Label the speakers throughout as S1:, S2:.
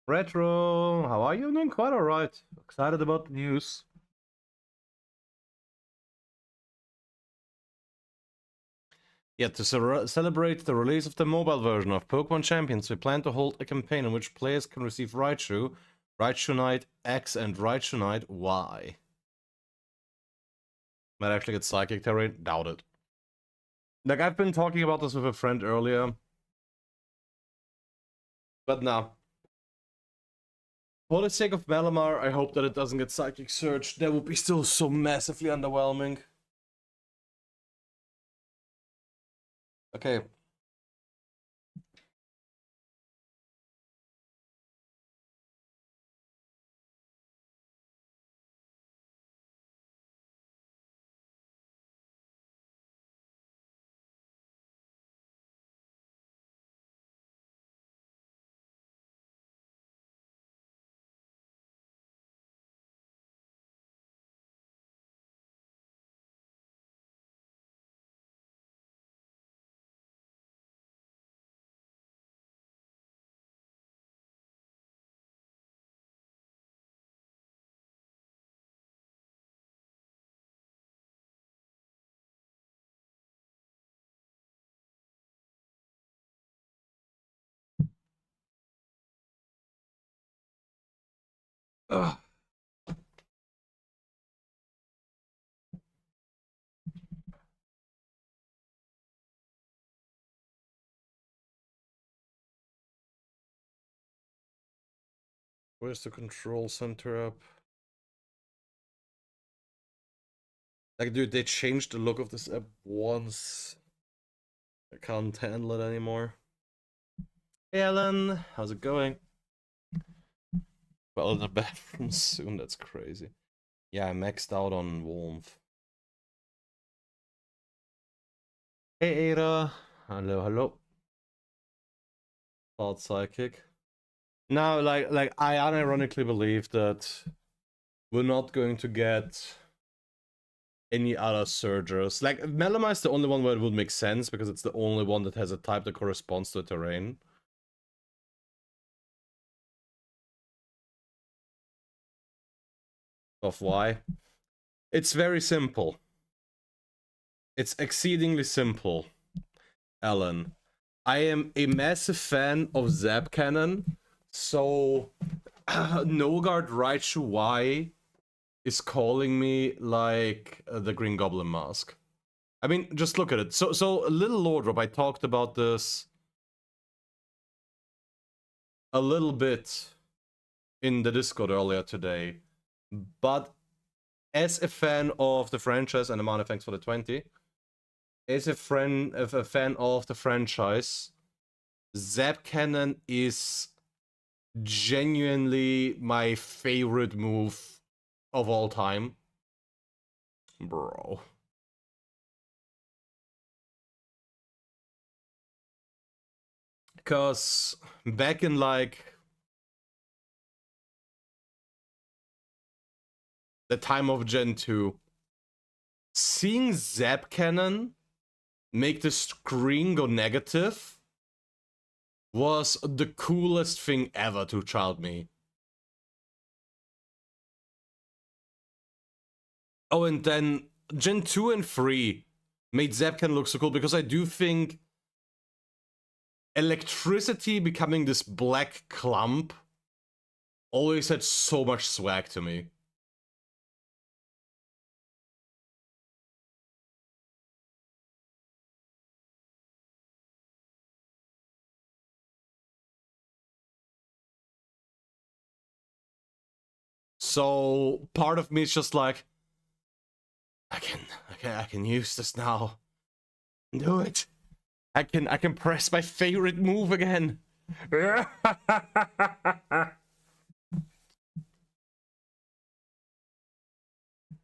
S1: Retro, how are you? Doing quite alright. Excited about the news. Yeah, to celebrate the release of the mobile version of Pokémon Champions, we plan to hold a campaign in which players can receive Raichu, Raichu Knight X, and Raichu Knight Y. Might actually get Psychic Terrain? Doubt it. Like, I've been talking about this with a friend earlier. But no. For the sake of Malamar, I hope that it doesn't get Psychic Surge. That would be still so massively underwhelming. Okay. Ugh. Where's the control center up? Like, dude, they changed the look of this app once. I can't handle it anymore. Hey, Alan, how's it going? Well, in the bathroom soon, that's crazy. Yeah, I maxed out on warmth. Hey, Ada. Hello, hello. Thought Psychic. Now, like I unironically believe that we're not going to get any other Surgers. Like, Melamar is the only one where it would make sense, because it's the only one that has a type that corresponds to a terrain. Of why? It's very simple. It's exceedingly simple, Alan. I am a massive fan of Zap Cannon, so Nogard Raichu Y is calling me like the Green Goblin mask. I mean, just look at it. So Little Lordrop, I talked about this a little bit in the Discord earlier today, but as a fan of the franchise, and Amanda, thanks for the 20, as a fan of the franchise, Zap Cannon is genuinely my favorite move of all time. Bro. Because back in, like, the time of Gen 2, seeing Zap Cannon make the screen go negative was the coolest thing ever to child me. Oh, and then Gen 2 and 3 made Zap Cannon look so cool, because I do think electricity becoming this black clump always had so much swag to me. So part of me is just like, I can use this now. Do it. I can press my favorite move again.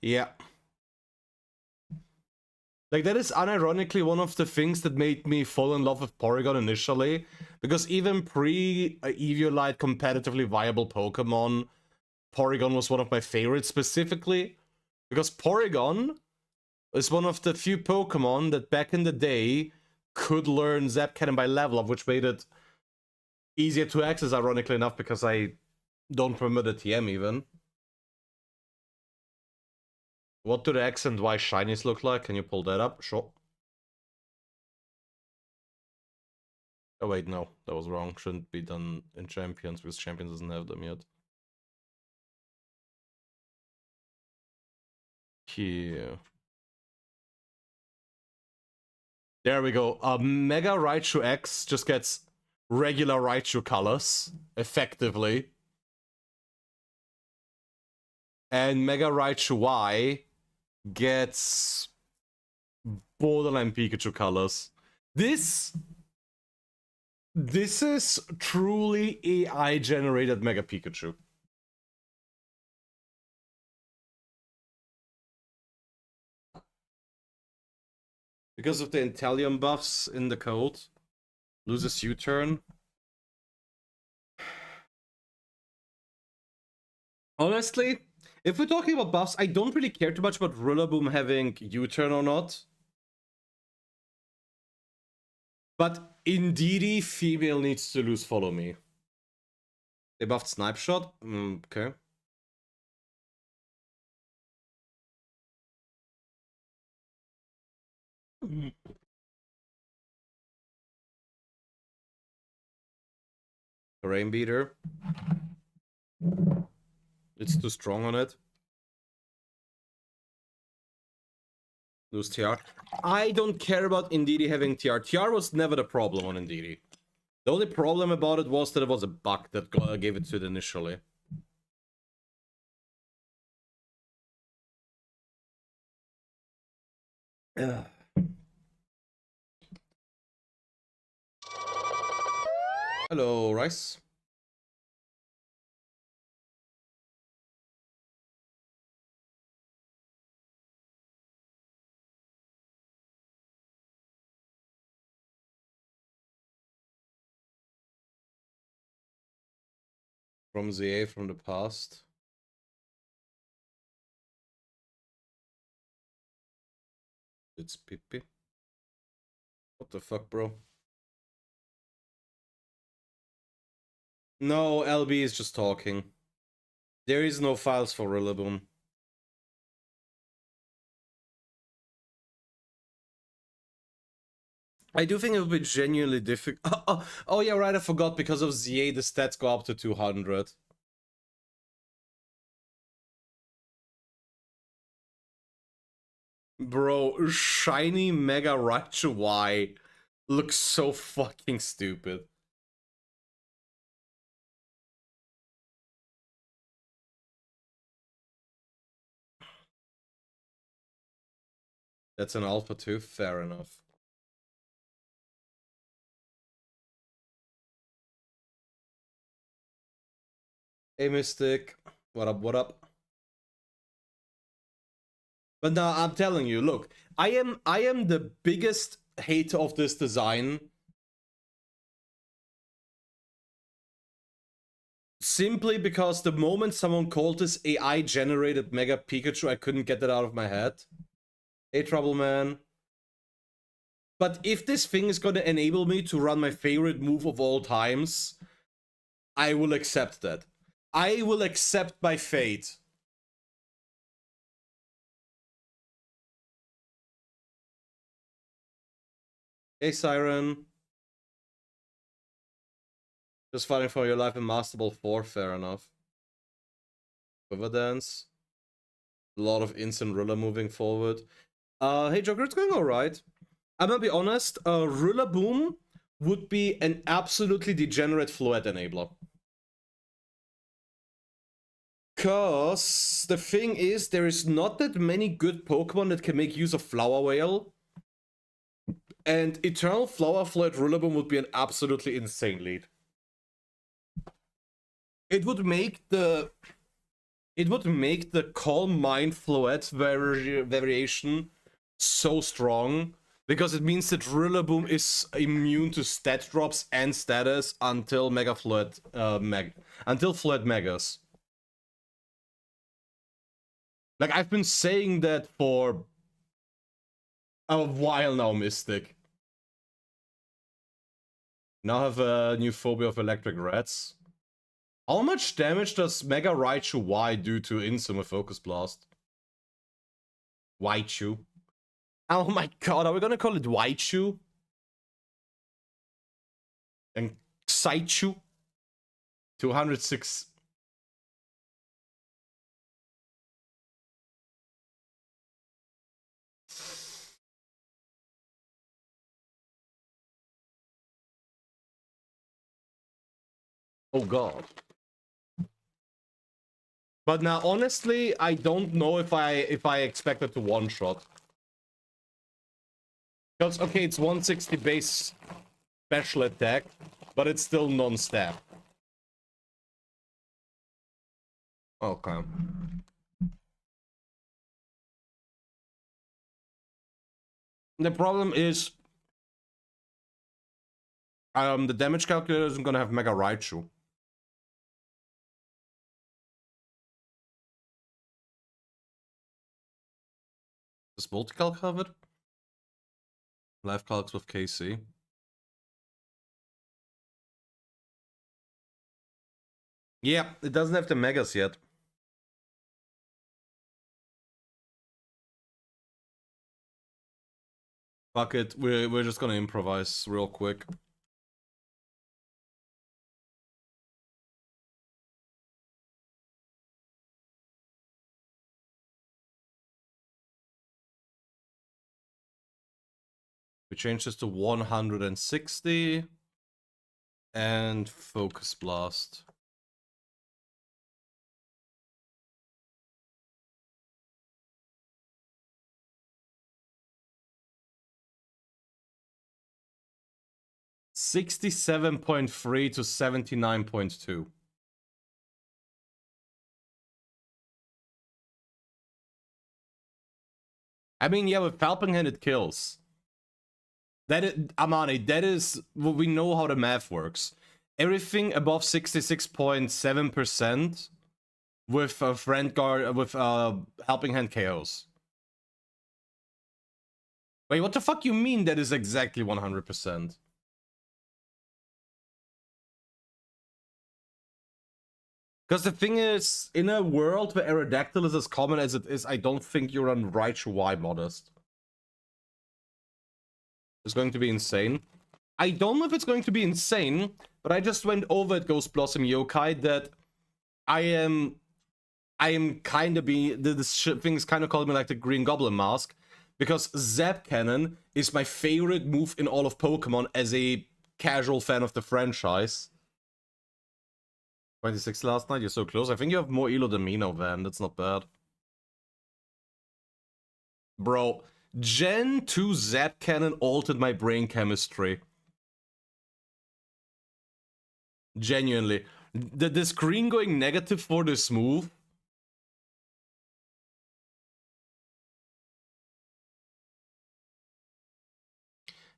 S1: Yeah. Like, that is unironically one of the things that made me fall in love with Porygon initially, because even pre-Eviolite competitively viable Pokemon, Porygon was one of my favorites, specifically because Porygon is one of the few Pokemon that back in the day could learn Zap Cannon by level up, which made it easier to access, ironically enough, because I don't remember the TM even. What do the X and Y shinies look like? Can you pull that up? Sure. Oh wait, no, that was wrong. Shouldn't be done in Champions, because Champions doesn't have them yet. Here. There we go. Mega Raichu X just gets regular Raichu colors, effectively. And Mega Raichu Y gets borderline Pikachu colors. This is truly AI generated Mega Pikachu. Because of the Intellium buffs in the code, loses U-turn. Honestly, if we're talking about buffs, I don't really care too much about Rillaboom having U-turn or not. But Indeedee, female needs to lose Follow Me. They buffed Snipe Shot? Okay. Rain Beater. It's too strong on it. Lose TR. I don't care about Indeedee having TR. TR was never the problem on Indeedee. The only problem about it was that it was a bug that gave it to it initially. Hello, Rice. From ZA from the past. It's Pippi. What the fuck, bro? No, LB is just talking. There is no files for Rillaboom. I do think it would be genuinely difficult. Oh, yeah, right, I forgot. Because of ZA, the stats go up to 200. Bro, shiny Mega Raichu Y looks so fucking stupid. That's an Alpha too? Fair enough. Hey, Mystic. What up, what up? But now I'm telling you, look, I am the biggest hater of this design. Simply because the moment someone called this AI generated Mega Pikachu, I couldn't get that out of my head. Hey, Trouble Man. But if this thing is gonna enable me to run my favorite move of all times, I will accept that. I will accept my fate. Hey, Siren. Just fighting for your life in Master Ball 4, fair enough. Quiver Dance. A lot of instant Rilla moving forward. Hey, Joker, it's going alright. I'm gonna be honest, Rillaboom would be an absolutely degenerate Floette enabler. Cause the thing is, there is not that many good Pokemon that can make use of Flower Whale. And Eternal Flower Floette Rillaboom would be an absolutely insane lead. It would make the Calm Mind Floette variation so strong, because it means that Rillaboom is immune to stat drops and status until Mega Floette until Floette Megas. Like, I've been saying that for a while now, Mystic. Now have a new phobia of electric rats. How much damage does Mega Raichu Y do to Insum with Focus Blast? Raichu. Oh my god, are we gonna call it Raichu? And Saichu? 206. Oh god. But now, honestly, I don't know if I expected to one-shot. Because, okay, it's 160 base special attack, but it's still non-stab. Okay. The problem is... the damage calculator isn't gonna have Mega Raichu. Is multi-calc have it? Live calcs with KC. Yeah, it doesn't have the megas yet. Fuck it, we're just gonna improvise real quick. We change this to 160 and Focus Blast. $67.3 to 79.2. I mean, yeah, with Helping Hand it kills. That is, Amani, that is, we know how the math works. Everything above 66.7% with Friend Guard, with Helping Hand KOs. Wait, what the fuck you mean that is exactly 100%? Because the thing is, in a world where Aerodactyl is as common as it is, I don't think you're on Raichu Y modest. It's going to be insane. I don't know if it's going to be insane, but I just went over at Ghost Blossom Yokai that I am kind of this thing is kind of calling me like the Green Goblin mask, because Zap Cannon is my favorite move in all of Pokemon as a casual fan of the franchise. 26 last night, you're so close. I think you have more elo than me now, Van. That's not bad. Bro, Gen 2 Zap Cannon altered my brain chemistry. Genuinely. The screen going negative for this move.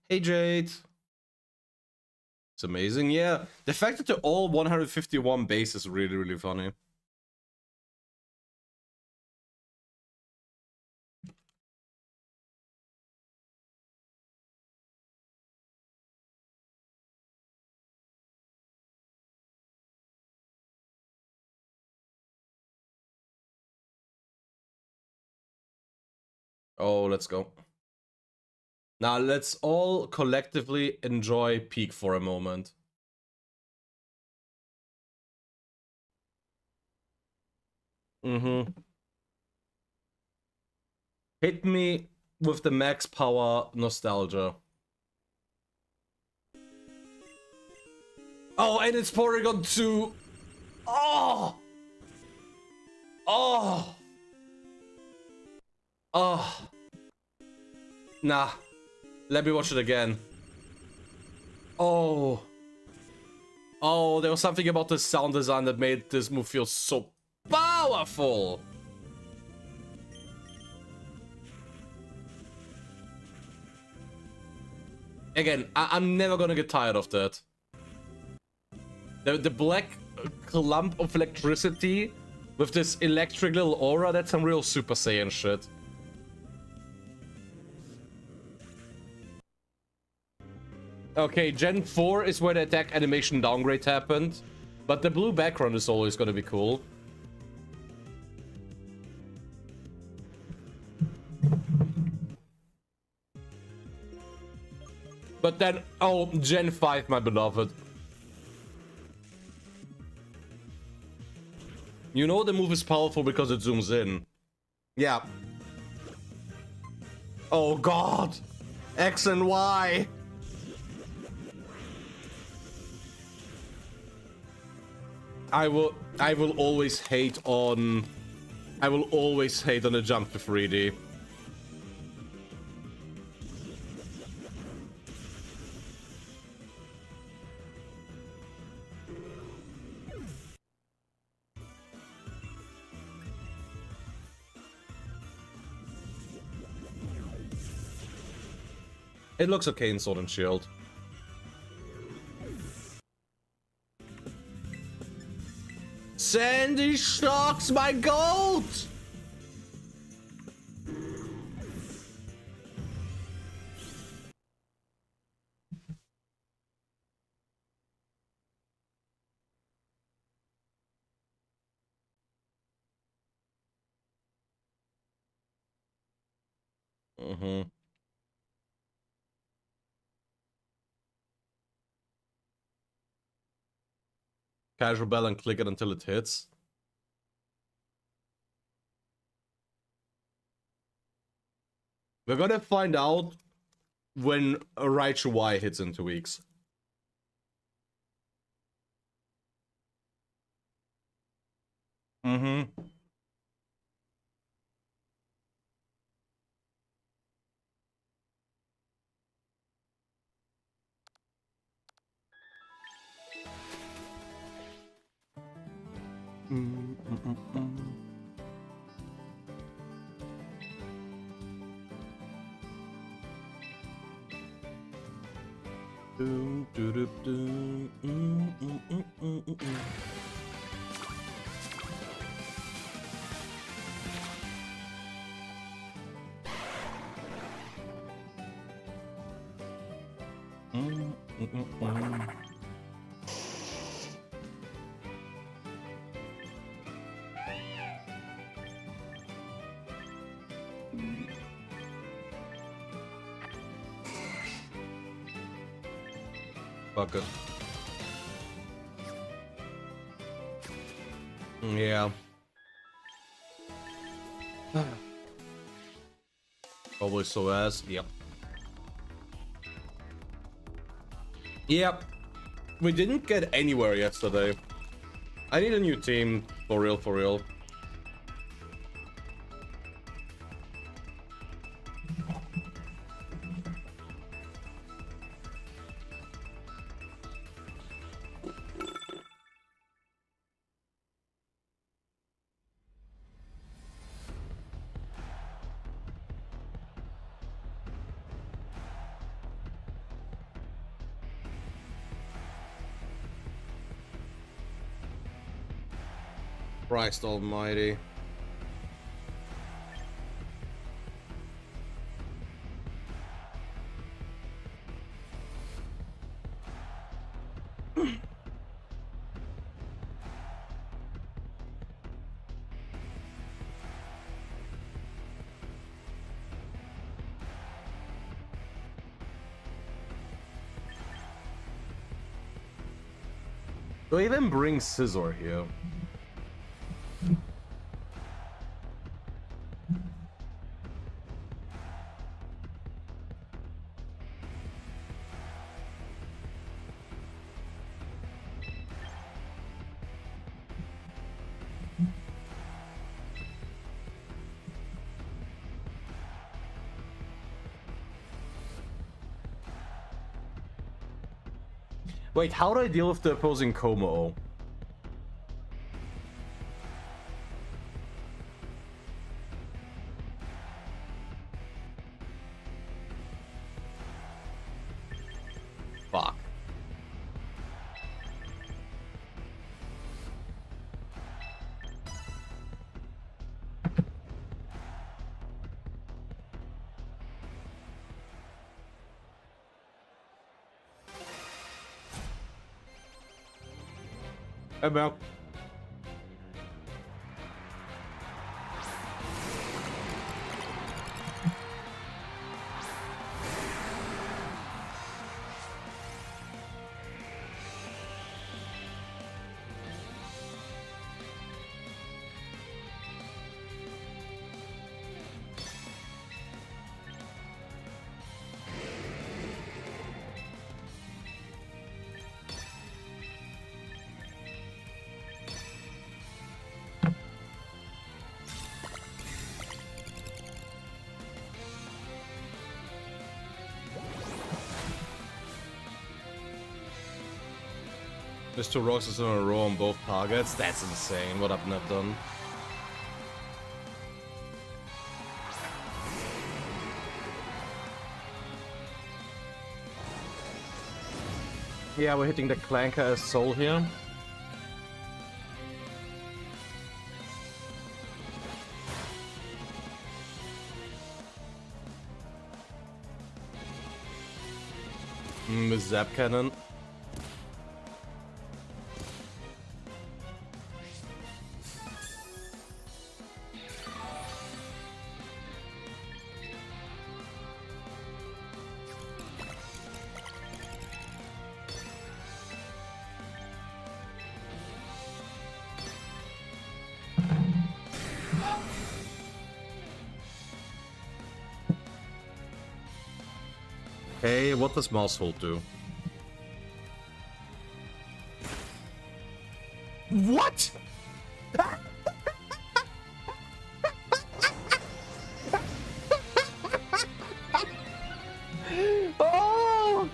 S1: Hey, Jade. It's amazing, yeah. The fact that they're all 151 base is really, really funny. Oh, let's go. Now, let's all collectively enjoy Peak for a moment. Hit me with the max power nostalgia. Oh, and it's Porygon 2. Oh! Oh! Oh! Nah. Let me watch it again. Oh. Oh, there was something about the sound design that made this move feel so powerful. Again, I'm never gonna get tired of that. The black clump of electricity with this electric little aura, that's some real Super Saiyan shit. Okay, Gen 4 is where the attack animation downgrade happened. But the blue background is always gonna be cool. But then, oh, Gen 5, my beloved. You know the move is powerful because it zooms in. Yeah. Oh god! X and Y! I will always hate on... I will always hate on a jump to 3D. It looks okay in Sword and Shield. Sandy Shocks, my goat! Mm-hmm. Casual bell and click it until it hits. We're gonna find out when a Raichu Y hits in 2 weeks. Mm-hmm. Fuck it. Yeah. Probably so as. Yep. Yep. We didn't get anywhere yesterday. I need a new team. For real, for real. Christ almighty. Do I even bring Scizor here? Wait, how do I deal with the opposing Como? Fuck. About there's 2 roses in a row on both targets. That's insane. What I've not done. Yeah, we're hitting the Clanker as soul here. With Zap Cannon. Hey, what does Mouse Hold do? What? Oh!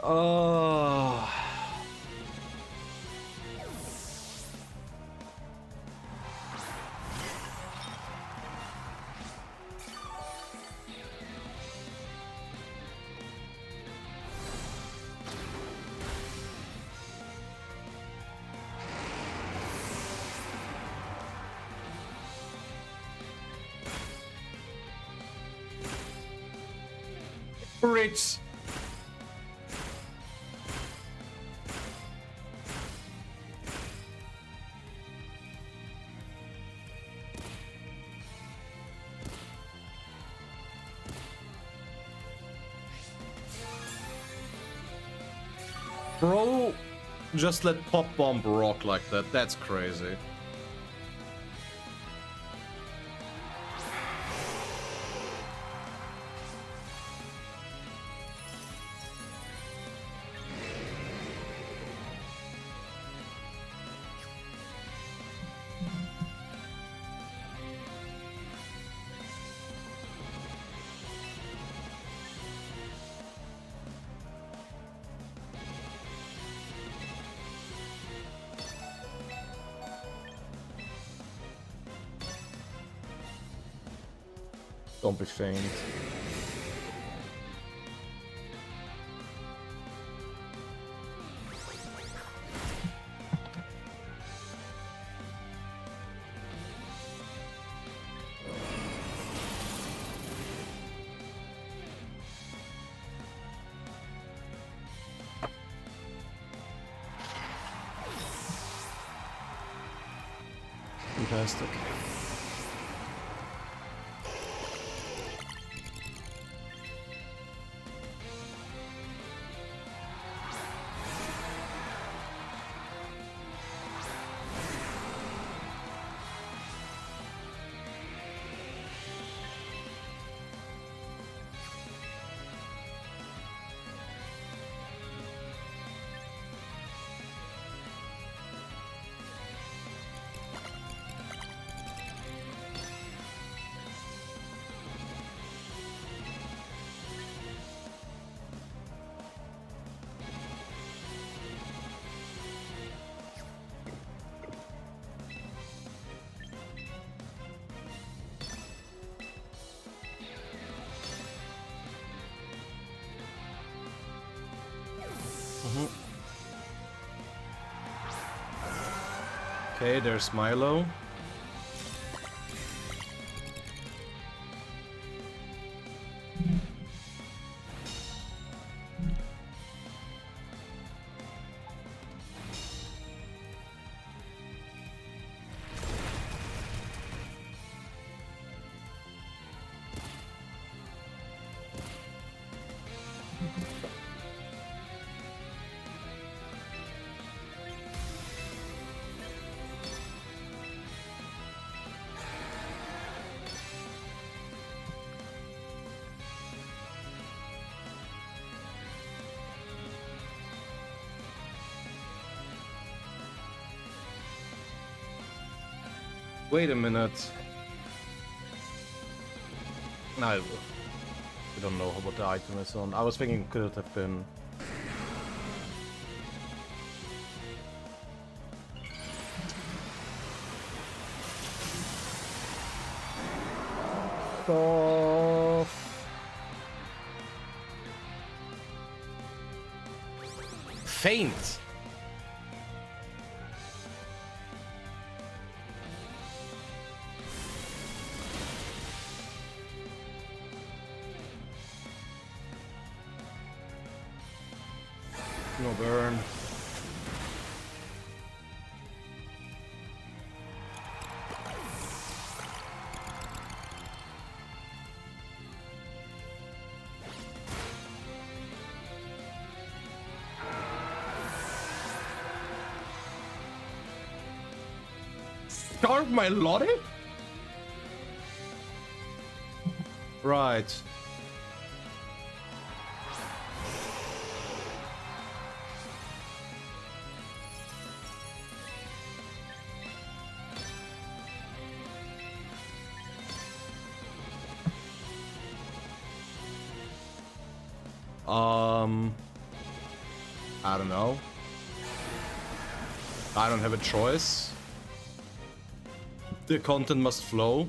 S1: Oh. Rich. Bro, just let Pop Bomb rock like that. That's crazy. Don't be faint. Fantastic. Okay, there's Milo. Wait a minute. No, I don't know what the item is on. I was thinking could it have been... Oh. Faint! No burn. Starve my Lottie? Right. I don't know. I don't have a choice. The content must flow.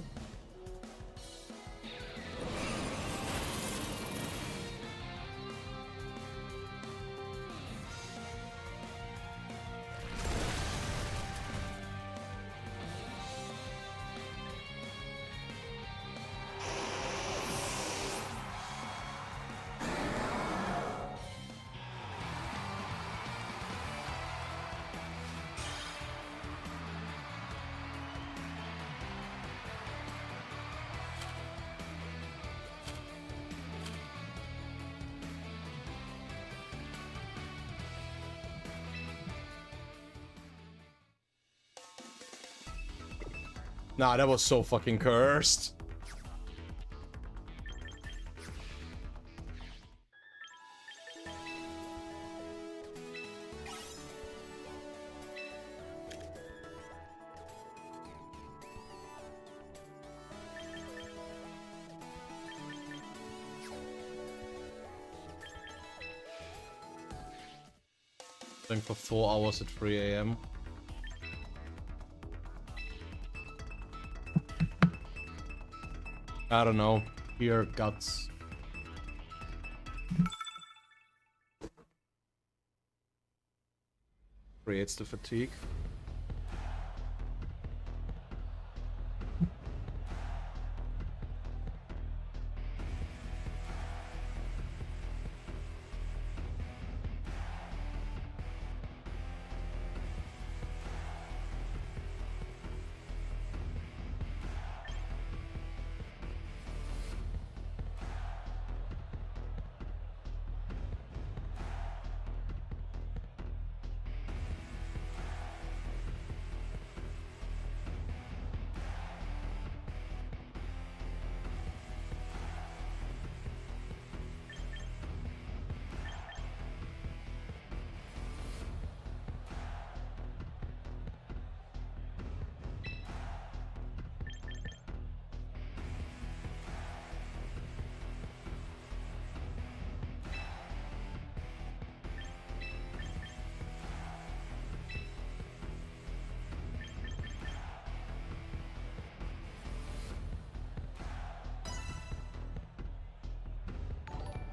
S1: Nah, that was so fucking cursed. Playing for 4 hours at 3 AM. I don't know. Here, guts. Creates the fatigue.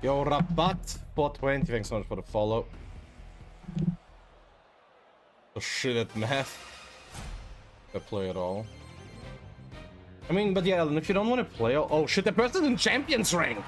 S1: Yo, Rabat 420, thanks so much for the follow. shit at math. I play at all. I mean, but yeah, if you don't want to play... Oh shit, the person's in Champions rank!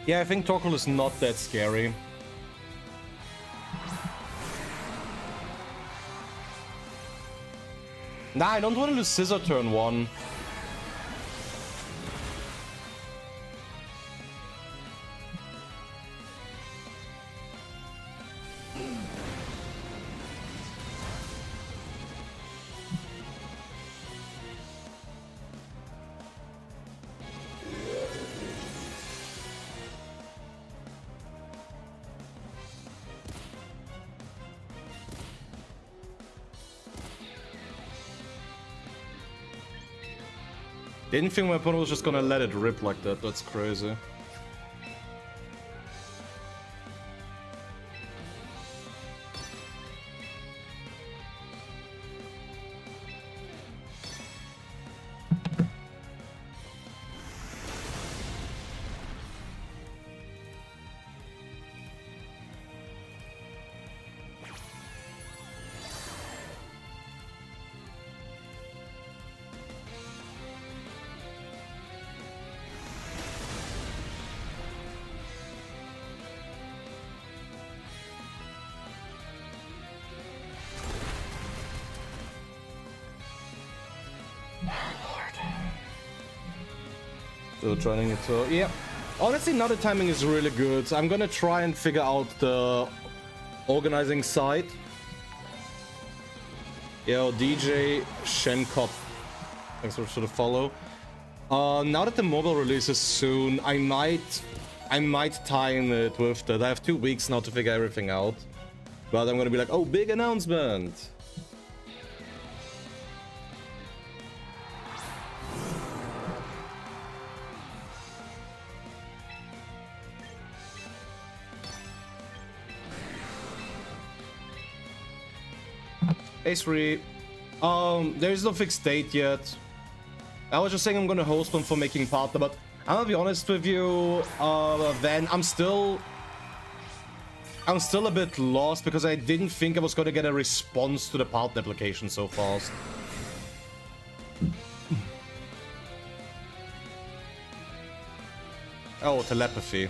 S1: Yeah, I think Torkoal is not that scary. Nah, I don't want to lose Scissor turn 1. Didn't think my opponent was just gonna let it rip like that. That's crazy. Still trying it to... Yeah. Honestly, now the timing is really good. I'm gonna try and figure out the organizing side. Yo, DJ Shenkop. Thanks for the follow. Now that the mobile releases soon, I might time it with that. I have 2 weeks now to figure everything out. But I'm gonna be like, oh, big announcement! A3. There is no fixed date yet. I was just saying I'm gonna host one for making partner, but I'm gonna be honest with you, Van, I'm still a bit lost because I didn't think I was gonna get a response to the partner application so fast. Oh, telepathy.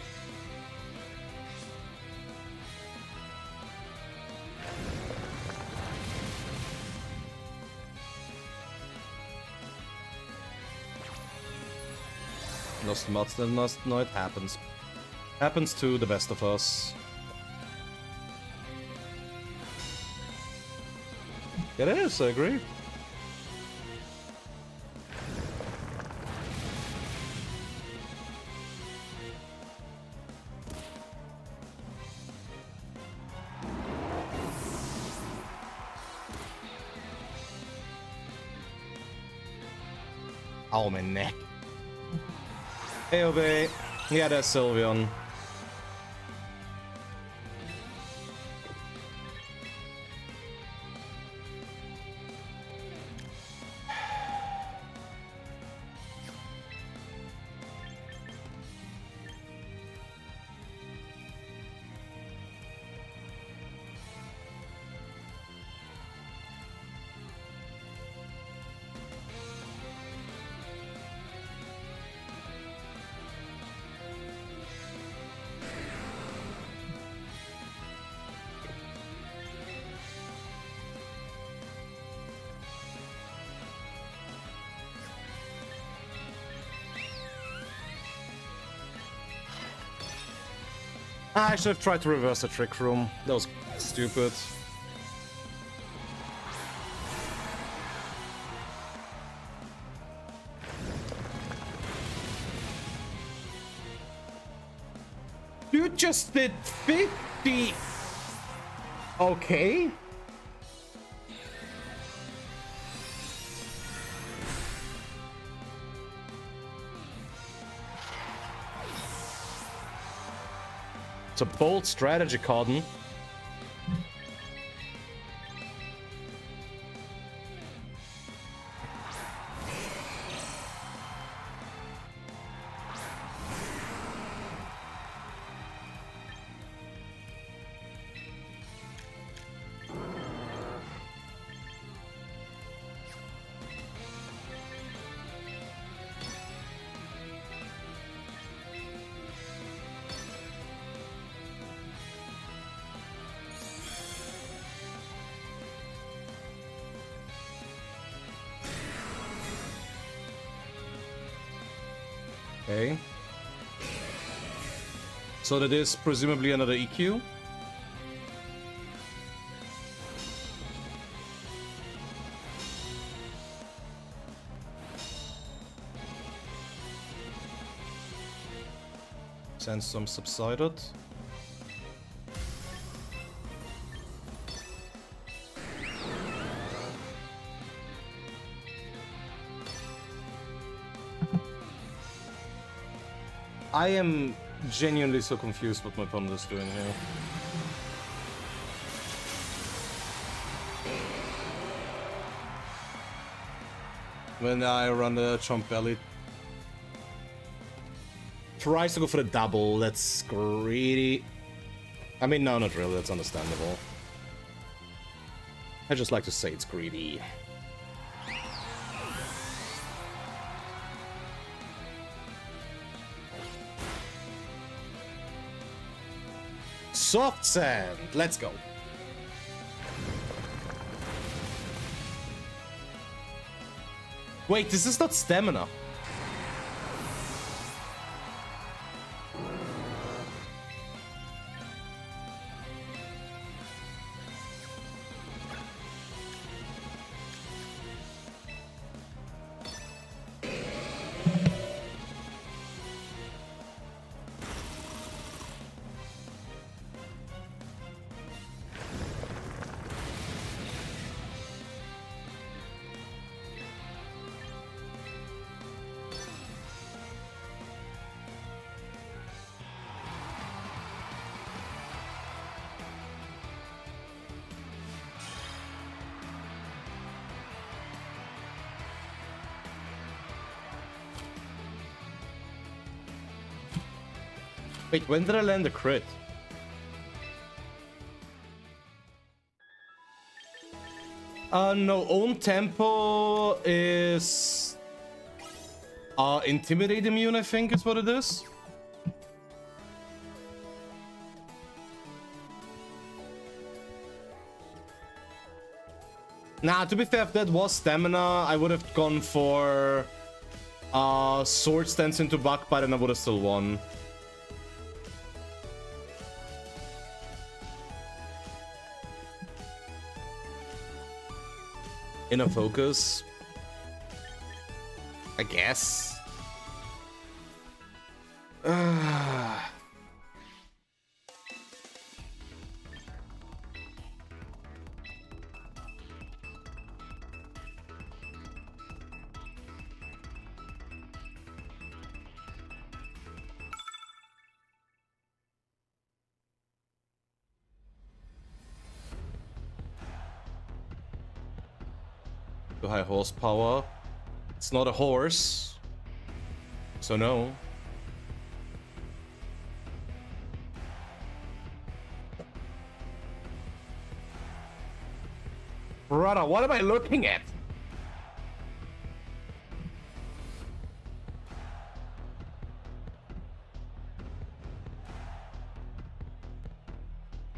S1: Lost mods, then must... No, it happens. Happens to the best of us. It is, I agree. Ow, my neck. Hey, Obey. Yeah, that's Sylveon. I should have tried to reverse the Trick Room. That was stupid. Dude just did 50. Okay. It's a bold strategy, Cotton. Okay. So that is presumably another EQ. Sandstorm subsided. I am genuinely so confused what my opponent is doing here. When I run the Chomp Belly. Tries to go for the double, that's greedy. I mean, no, not really, that's understandable. I just like to say it's greedy. Soft sand, let's go. Wait, this is not stamina. Wait, when did I land the crit? No, own tempo is... Intimidate immune, I think is what it is. Nah, to be fair, if that was stamina, I would have gone for... Sword Stance into Bug Bite and I would have still won. Inner focus, I guess. Too high horsepower. It's not a horse, so no. Brother, what am I looking at?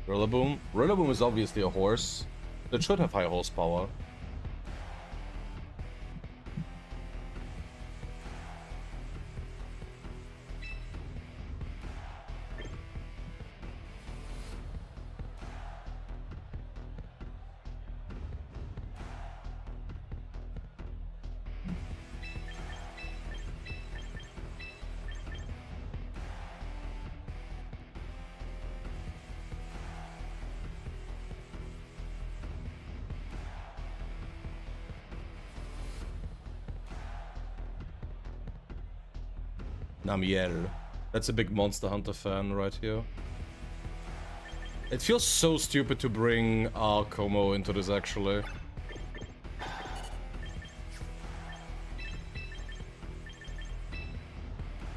S1: Rillaboom? Rillaboom is obviously a horse. That should have high horsepower. Namiel. That's a big Monster Hunter fan right here. It feels so stupid to bring Como into this, actually.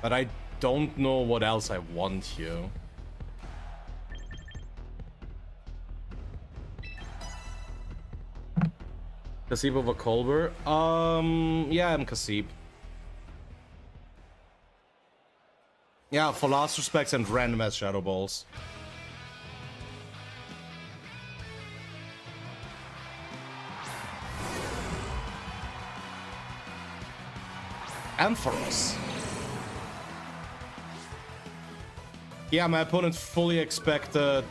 S1: But I don't know what else I want here. Kasib over Colbert? Yeah, I'm Kasib. Yeah, for last respects and random as Shadow Balls. Ampharos. Yeah, my opponent fully expected...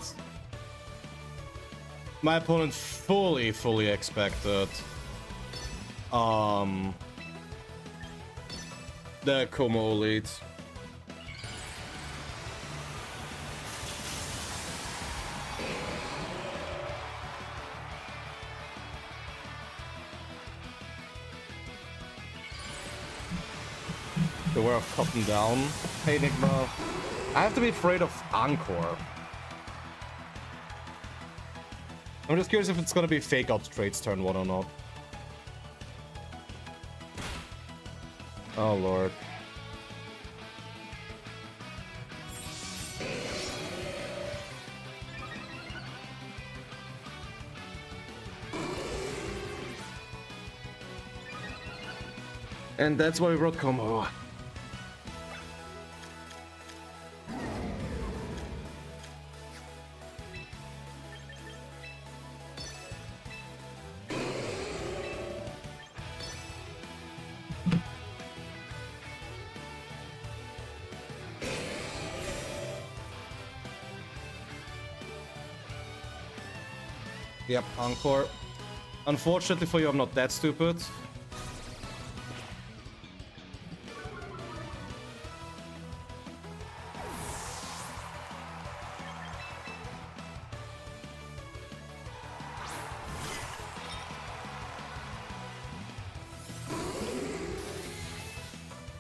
S1: My opponent fully expected... the Como lead. Beware of cutting down. Hey, Enigma. I have to be afraid of Encore. I'm just curious if it's gonna be Fake Out Traits turn 1 or not. Oh, Lord. And that's why we wrote Como. Yep, Encore. Unfortunately for you, I'm not that stupid.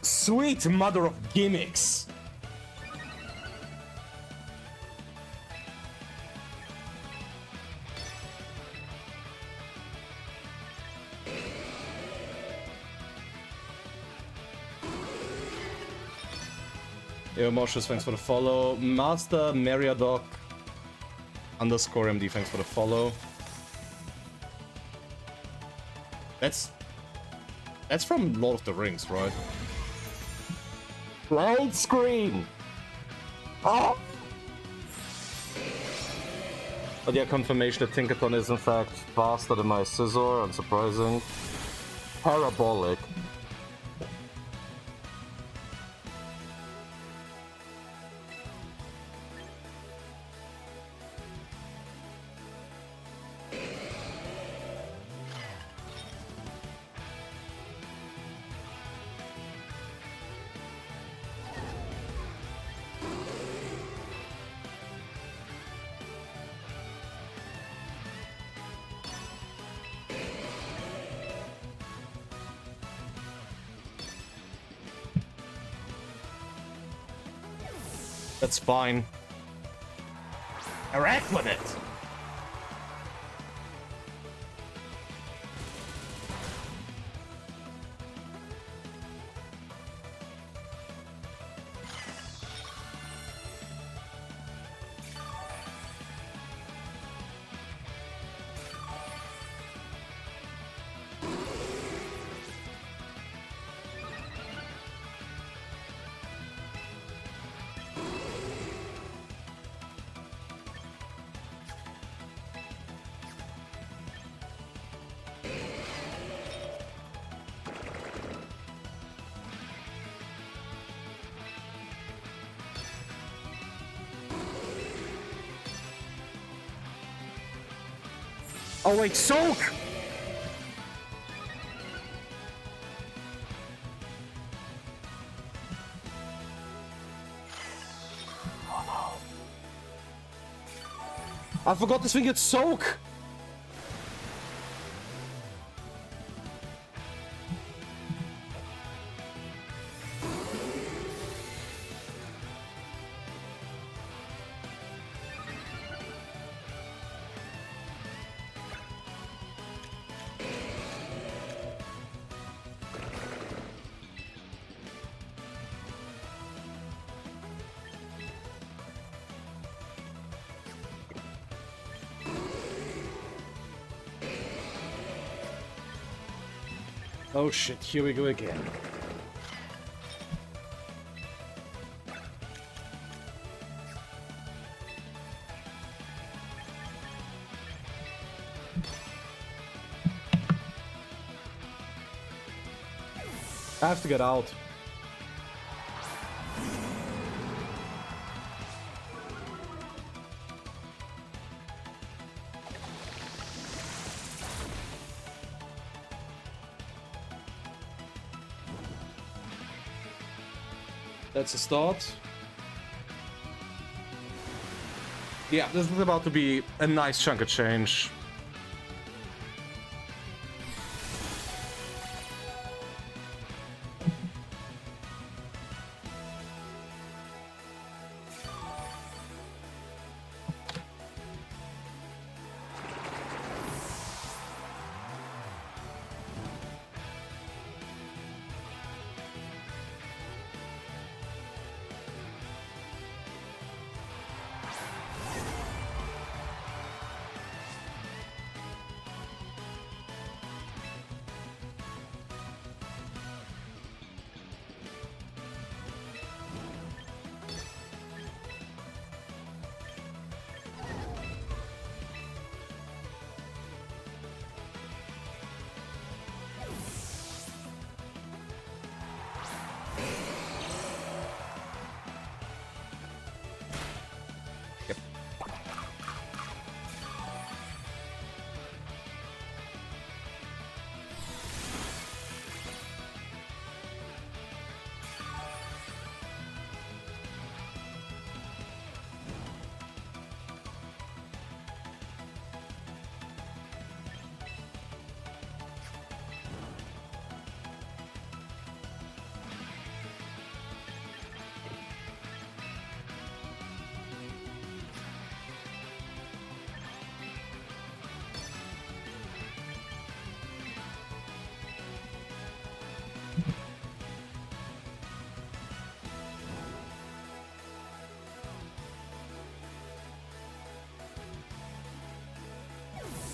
S1: Sweet mother of gimmicks! Yo, Moshes, thanks for the follow. Master Mariadoc underscore MD, thanks for the follow. That's from Lord of the Rings, right? Loud screen! Oh! But yeah, confirmation that Tinkerton is in fact faster than my Scizor, unsurprising. Parabolic. That's fine. Interact with it! Oh wait, soak! Oh no. I forgot this thing gets soak! Oh shit, here we go again. I have to get out. That's a start. Yeah, this is about to be a nice chunk of change.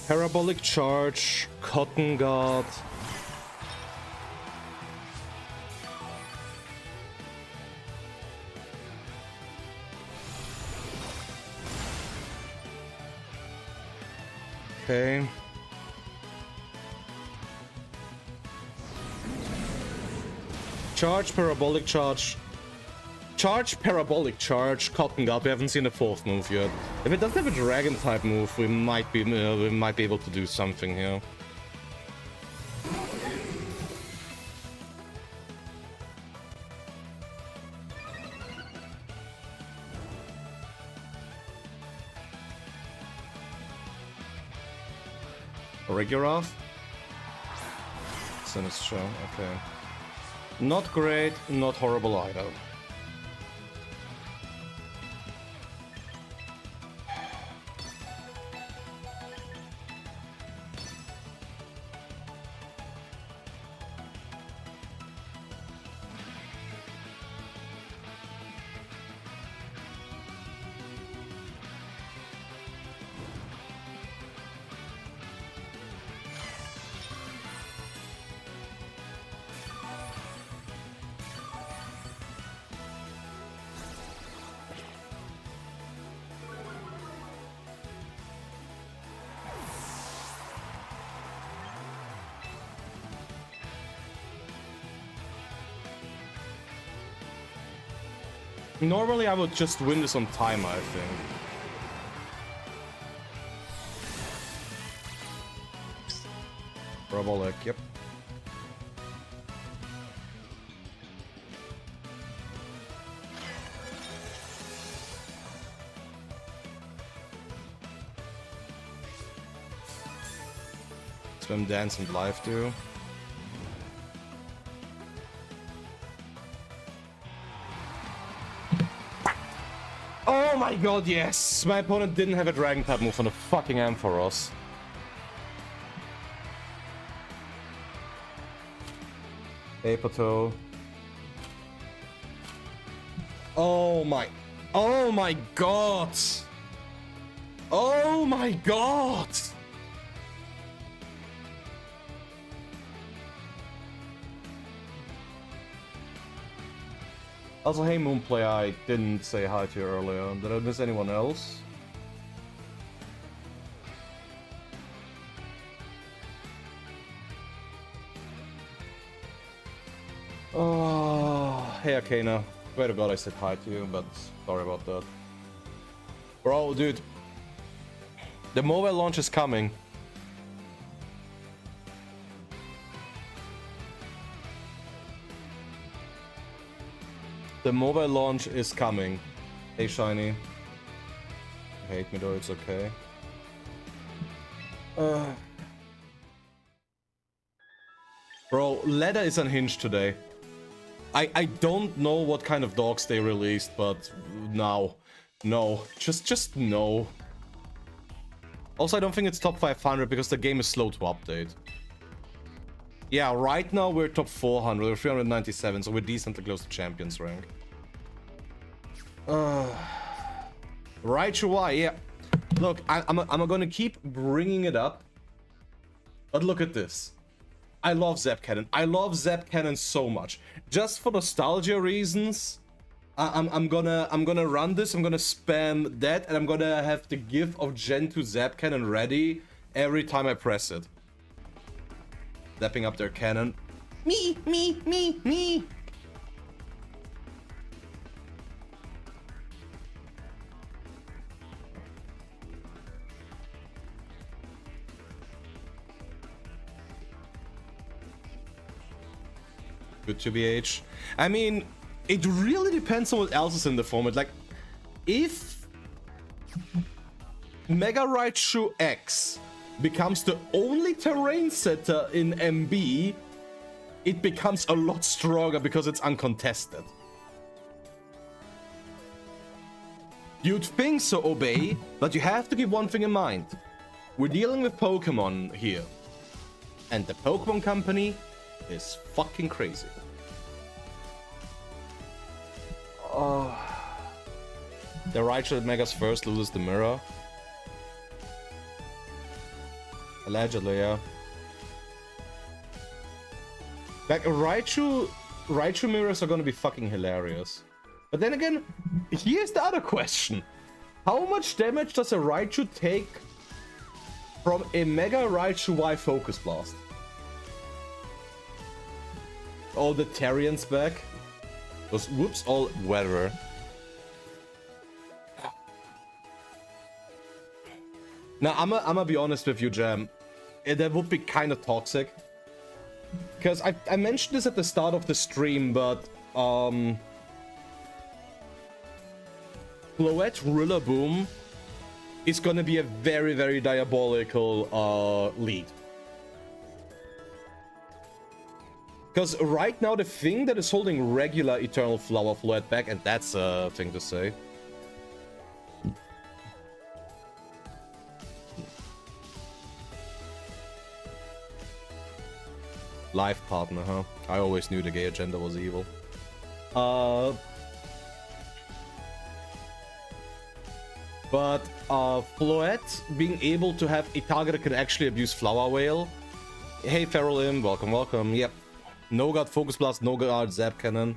S1: Parabolic charge, cotton guard. Okay. Charge, parabolic charge. Charge, parabolic charge, cotton guard. We haven't seen the fourth move yet. If it doesn't have a dragon type move, we might be able to do something here. Regular? Sinistro, okay. Not great, not horrible either. Normally I would just win this on timer, I think. Parabolic, yep. Swim, dance, and live too. Oh my god, yes! My opponent didn't have a dragon type move on the fucking Ampharos. Apoto. Oh my god! Oh my god! Also, hey Moonplay, I didn't say hi to you earlier. Did I miss anyone else? Oh, hey Arcana. Swear to God I said hi to you, but sorry about that. Bro, dude. The mobile launch is coming. The mobile launch is coming. Hey Shiny. You hate me though, it's okay. Bro, Leather is unhinged today. I don't know what kind of dogs they released, but no. No. Just no. Also, I don't think it's top 500 because the game is slow to update. Yeah, right now we're top 400, we're 397, so we're decently close to champions rank. Raichu, why? Yeah. Look, I'm gonna keep bringing it up. But look at this. I love Zap Cannon. I love Zap Cannon so much. Just for nostalgia reasons, I'm gonna run this. I'm gonna spam that, and I'm gonna have the GIF of Gen 2 Zap Cannon ready every time I press it. Zapping up their cannon. Me. Good to BH. I mean, it really depends on what else is in the format. Like, if Mega Raichu X becomes the only terrain setter in MB, it becomes a lot stronger because it's uncontested. You'd think so, Obey, but you have to keep one thing in mind. We're dealing with Pokémon here. And the Pokémon Company is fucking crazy. Oh. The Raichu that Megas first loses the mirror. Allegedly, yeah. Like, Raichu mirrors are gonna be fucking hilarious. But then again, here's the other question. How much damage does a Raichu take from a Mega Raichu Y Focus Blast? All the Tarians back. Those whoops, all weather. Now, I'ma be honest with you, Jam. That would be kind of toxic. Because I mentioned this at the start of the stream, but Floette Rillaboom is gonna be a very, very diabolical lead. Because right now the thing that is holding regular Eternal Flower Floette back, and that's a thing to say. Life partner, huh? I always knew the gay agenda was evil. But Floette being able to have a target that can actually abuse Flower Whale. Hey Feral Imp, welcome. Yep. No guard Focus Blast, no guard Zap Cannon.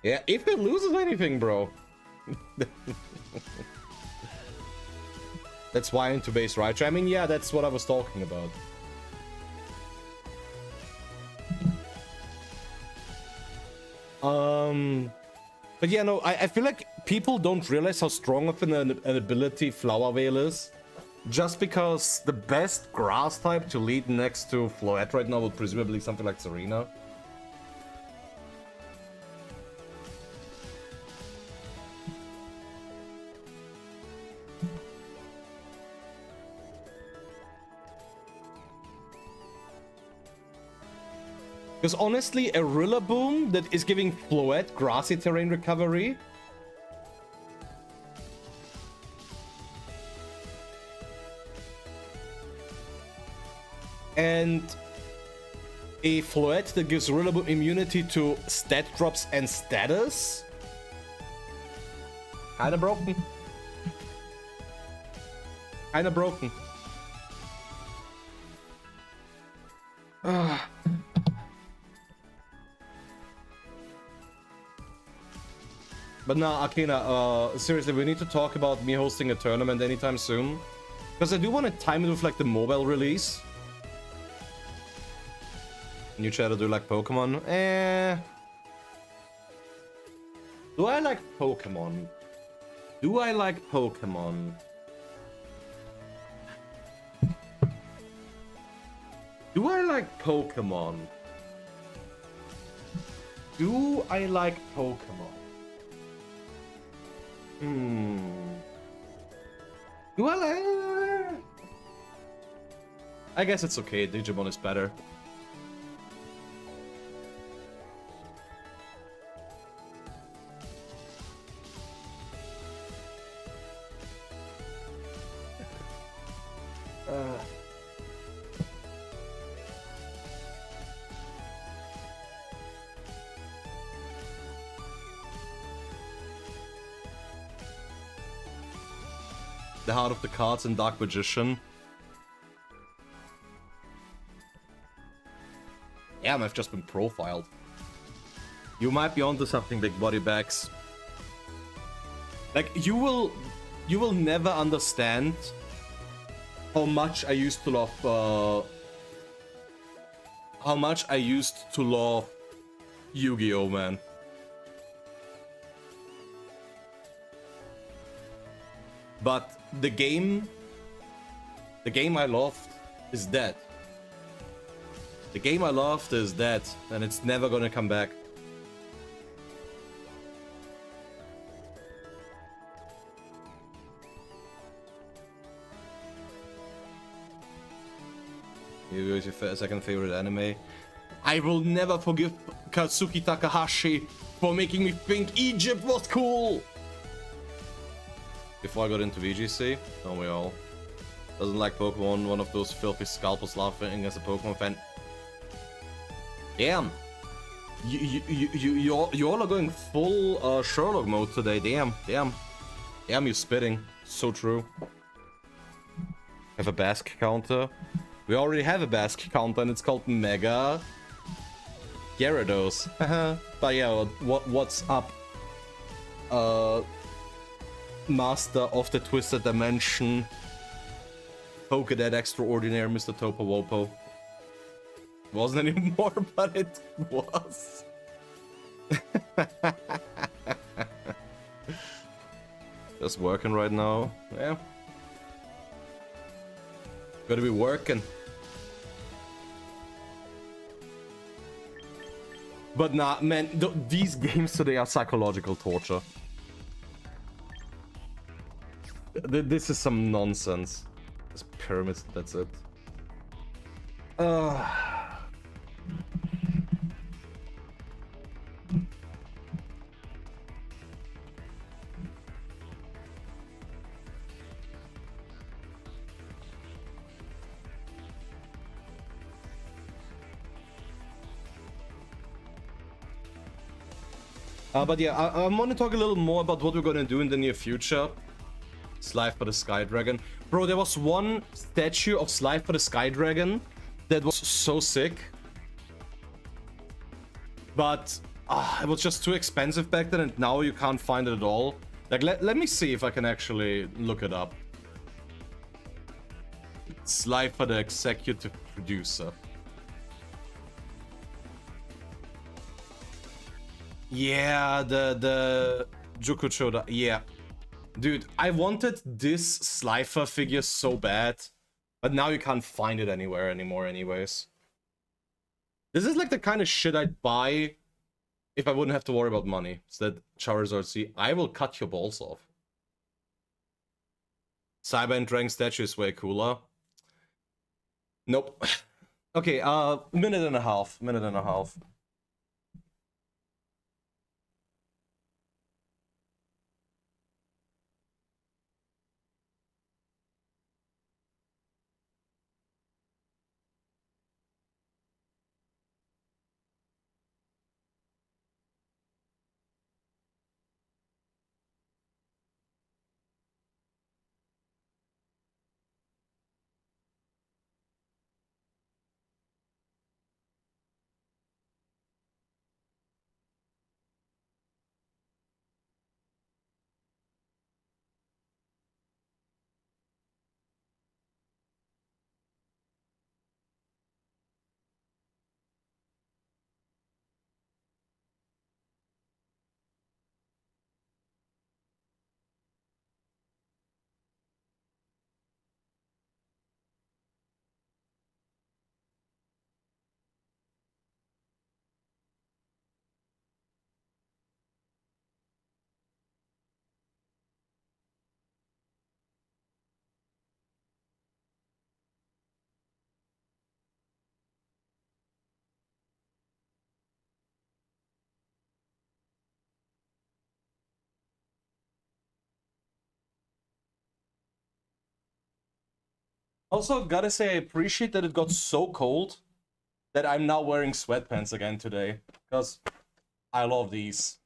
S1: Yeah, if it loses anything, bro. That's why into base Raichu. I mean, yeah, that's what I was talking about. But yeah, no, I feel like people don't realize how strong of an ability Flower Veil is. Just because the best grass type to lead next to Floette right now would presumably something like Serena. Because honestly, a Rillaboom that is giving Floette grassy terrain recovery. And a Floette that gives Rillaboom immunity to stat drops and status. Kinda broken. Kinda broken. But nah, Akina, seriously, we need to talk about me hosting a tournament anytime soon. Because I do want to time it with, like, the mobile release. New chatter, do you like Pokemon? Do I like Pokemon? Do I like Pokemon? Do I like Pokemon? Do I like Pokemon? Do I like... I guess it's okay, Digimon is better. The Heart of the Cards and Dark Magician. Damn, I've just been profiled. You might be onto something, big body bags. Like, you will never understand how much I used to love, Yu-Gi-Oh, man. But the game I loved is dead. The game I loved is dead, and it's never gonna come back. Yu-Gi-Oh is your second favorite anime. I will never forgive Katsuki Takahashi for making me think Egypt was cool! Before I got into VGC, don't we all? Doesn't like Pokemon, one of those filthy scalpers laughing as a Pokemon fan. Damn! You all are going full Sherlock mode today, damn, you're spitting. So true. Have a Basque counter? We already have a Basque counter and it's called Mega Gyarados. But yeah, what's up? Master of the Twisted Dimension. Pokedead Extraordinaire, Mr. Topo Wopo. Wasn't anymore, but it was. Just working right now. Yeah. Gotta be working. But nah, man, these games today are psychological torture. This is some nonsense. This pyramid, that's it. But yeah, I want to talk a little more about what we're gonna do in the near future. Slife by the Sky Dragon. Bro, there was one statue of Slife by the Sky Dragon that was so sick. But it was just too expensive back then, and now you can't find it at all. Like, let me see if I can actually look it up. Slife by the executive producer. Yeah, the Jukuchoda, yeah. Dude, I wanted this Slifer figure so bad, but now you can't find it anywhere anymore anyways. This is like the kind of shit I'd buy if I wouldn't have to worry about money. So that Charizard C, I will cut your balls off. Cyber and Dragon statue is way cooler. Nope. Okay, minute and a half. Also, gotta say, I appreciate that it got so cold that I'm now wearing sweatpants again today. Because I love these.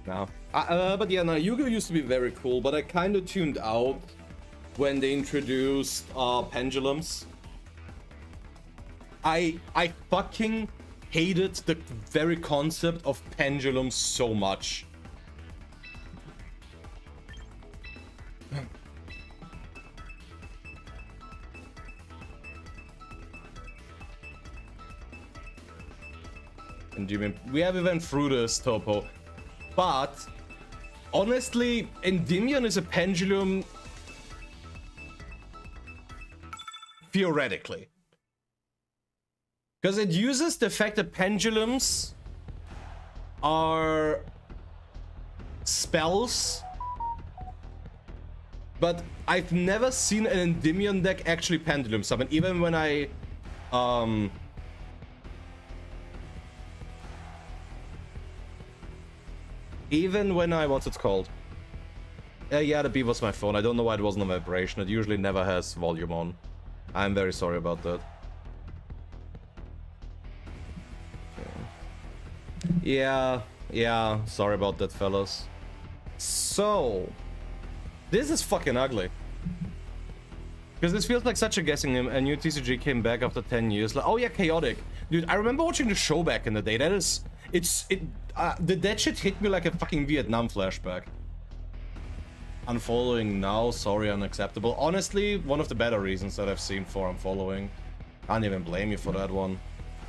S1: No. But yeah, no, Yu-Gi-Oh! Used to be very cool, but I kind of tuned out when they introduced pendulums. I fucking hated the very concept of pendulums so much. And we have even through this, Topo. But honestly, Endymion is a pendulum theoretically. Because it uses the fact that pendulums are spells. But I've never seen an Endymion deck actually pendulum summon, even when I what's it called? Yeah, the beep was my phone. I don't know why it wasn't on vibration. It usually never has volume on. I'm very sorry about that. Yeah, sorry about that, fellas. So, this is fucking ugly. Because this feels like such a guessing game. A new TCG came back after 10 years. Like, oh yeah, Chaotic. Dude, I remember watching the show back in the day. That shit hit me like a fucking Vietnam flashback. Unfollowing now, sorry, unacceptable. Honestly, one of the better reasons that I've seen for unfollowing. Can't even blame you for that one.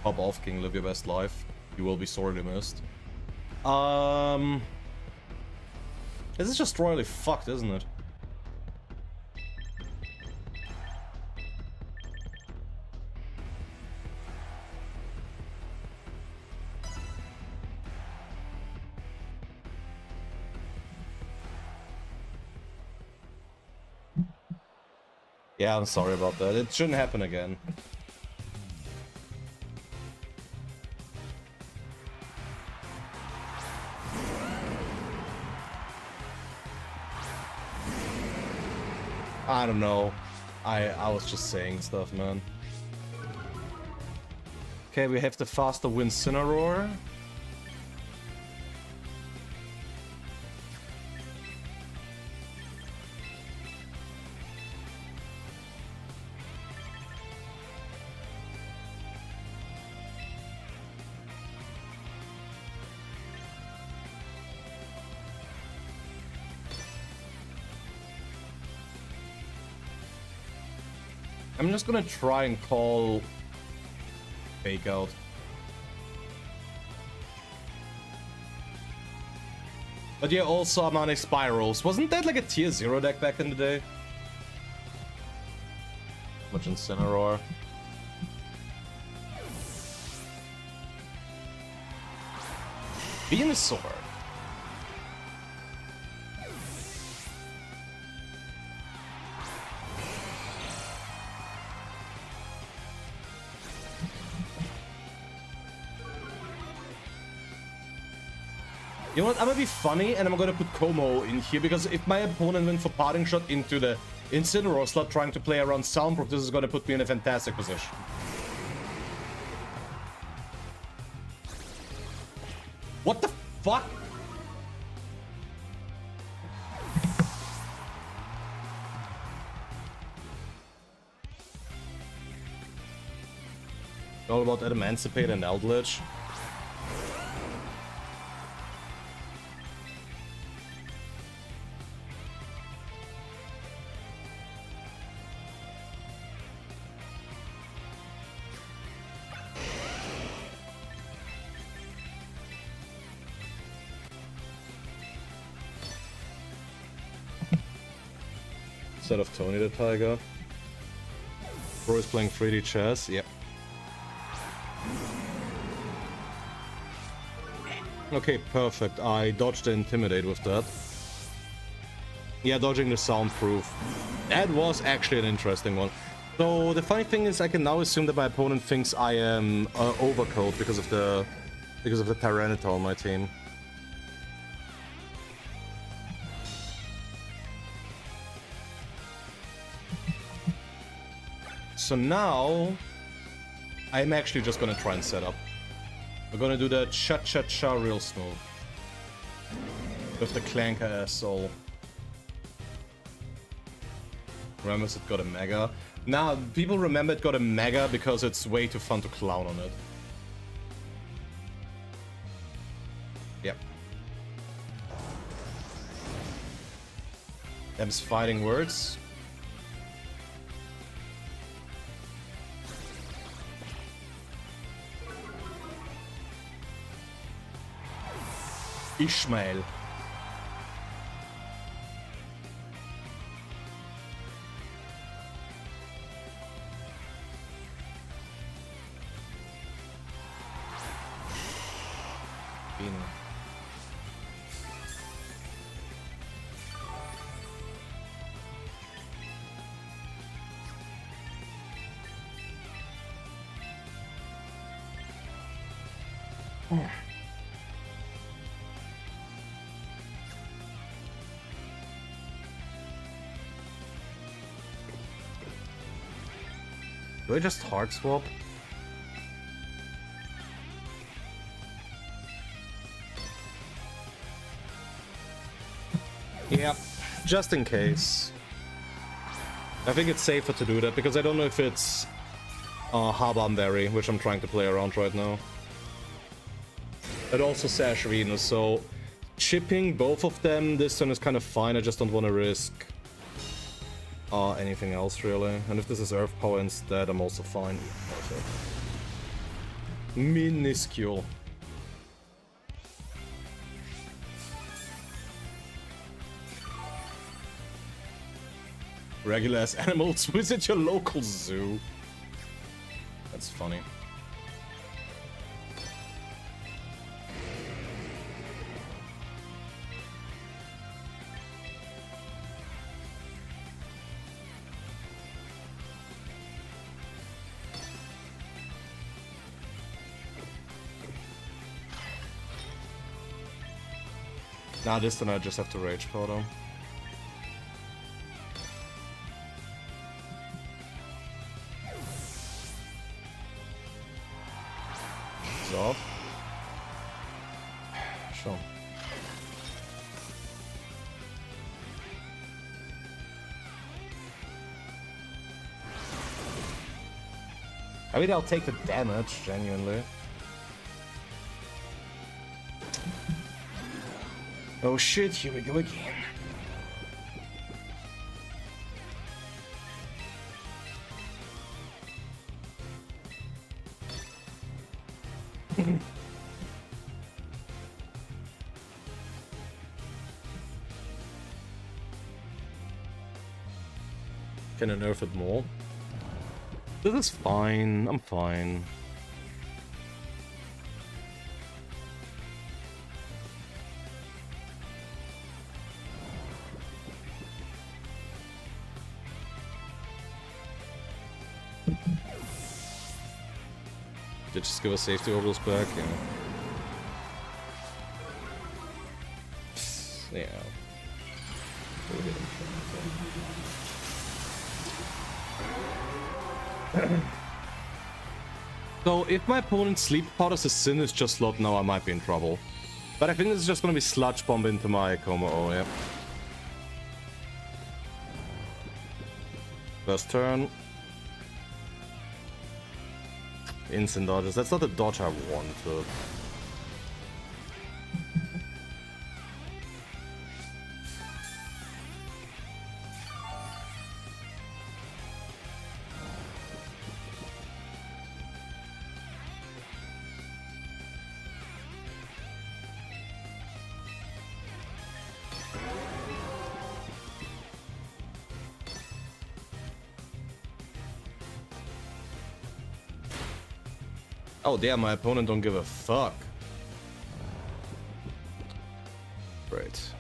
S1: Hop off, King, live your best life. You will be sorely missed. This is just royally fucked, isn't it? Yeah, I'm sorry about that. It shouldn't happen again. I don't know. I was just saying stuff, man. Okay, we have the faster Incineroar. I'm just gonna try and call Fake Out. But yeah, also Amane Spirals. Wasn't that like a tier 0 deck back in the day? Much Incineroar. Venusaur. You know what, I'm gonna be funny and I'm gonna put Como in here because if my opponent went for Parting Shot into the Incineroar slot trying to play around Soundproof, this is gonna put me in a fantastic position. What the fuck? All about Emancipate and Eldritch. Instead of Tony the Tiger. Bro is playing 3D chess, yep. Okay, perfect. I dodged the Intimidate with that. Yeah, dodging the soundproof. That was actually an interesting one. So the funny thing is, I can now assume that my opponent thinks I am overcoat because of the Tyranitar on my team. So now I'm actually just gonna try and set up. We're gonna do the cha-cha-cha real smooth with the Clanker as soul. Remembers it got a Mega. Now, people remember it got a Mega because it's way too fun to clown on it. Yep. Them's fighting words. Ishmael. Do I just hard swap? Yeah, just in case. I think it's safer to do that because I don't know if it's Habanberry, which I'm trying to play around right now. It also Sash Venus, so chipping both of them this turn is kind of fine. I just don't want to risk anything else really. And if this is Earth Power instead, I'm also fine. Also. Minuscule. Regular ass animals, visit your local zoo. That's funny. Nah, this time I just have to Rage Powder. It's off. Sure. I mean, I'll take the damage, genuinely. Oh shit, here we go again. Can I nerf it more? This is fine, I'm fine. Did just give a safety Oracles back, yeah. Yeah. So, if my opponent's Sleep Powder's a Sinister slot now, I might be in trouble. But I think this is just gonna be Sludge Bomb into my Coma, oh yeah. First turn. Instant dodges. That's not the dodge I wanted. Oh damn, my opponent don't give a fuck. Great.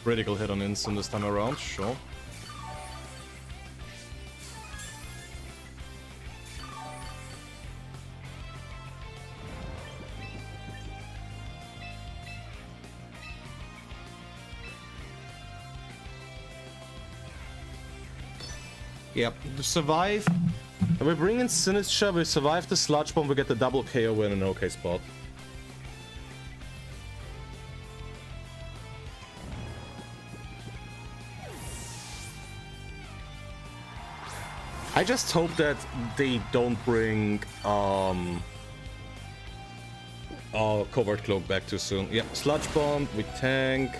S1: Critical hit on instant this time around, sure. Yep, to survive. And we bring in Sinister, we survive the Sludge Bomb, we get the double KO in an okay spot. I just hope that they don't bring Covert Cloak back too soon. Yep, Sludge Bomb, we tank.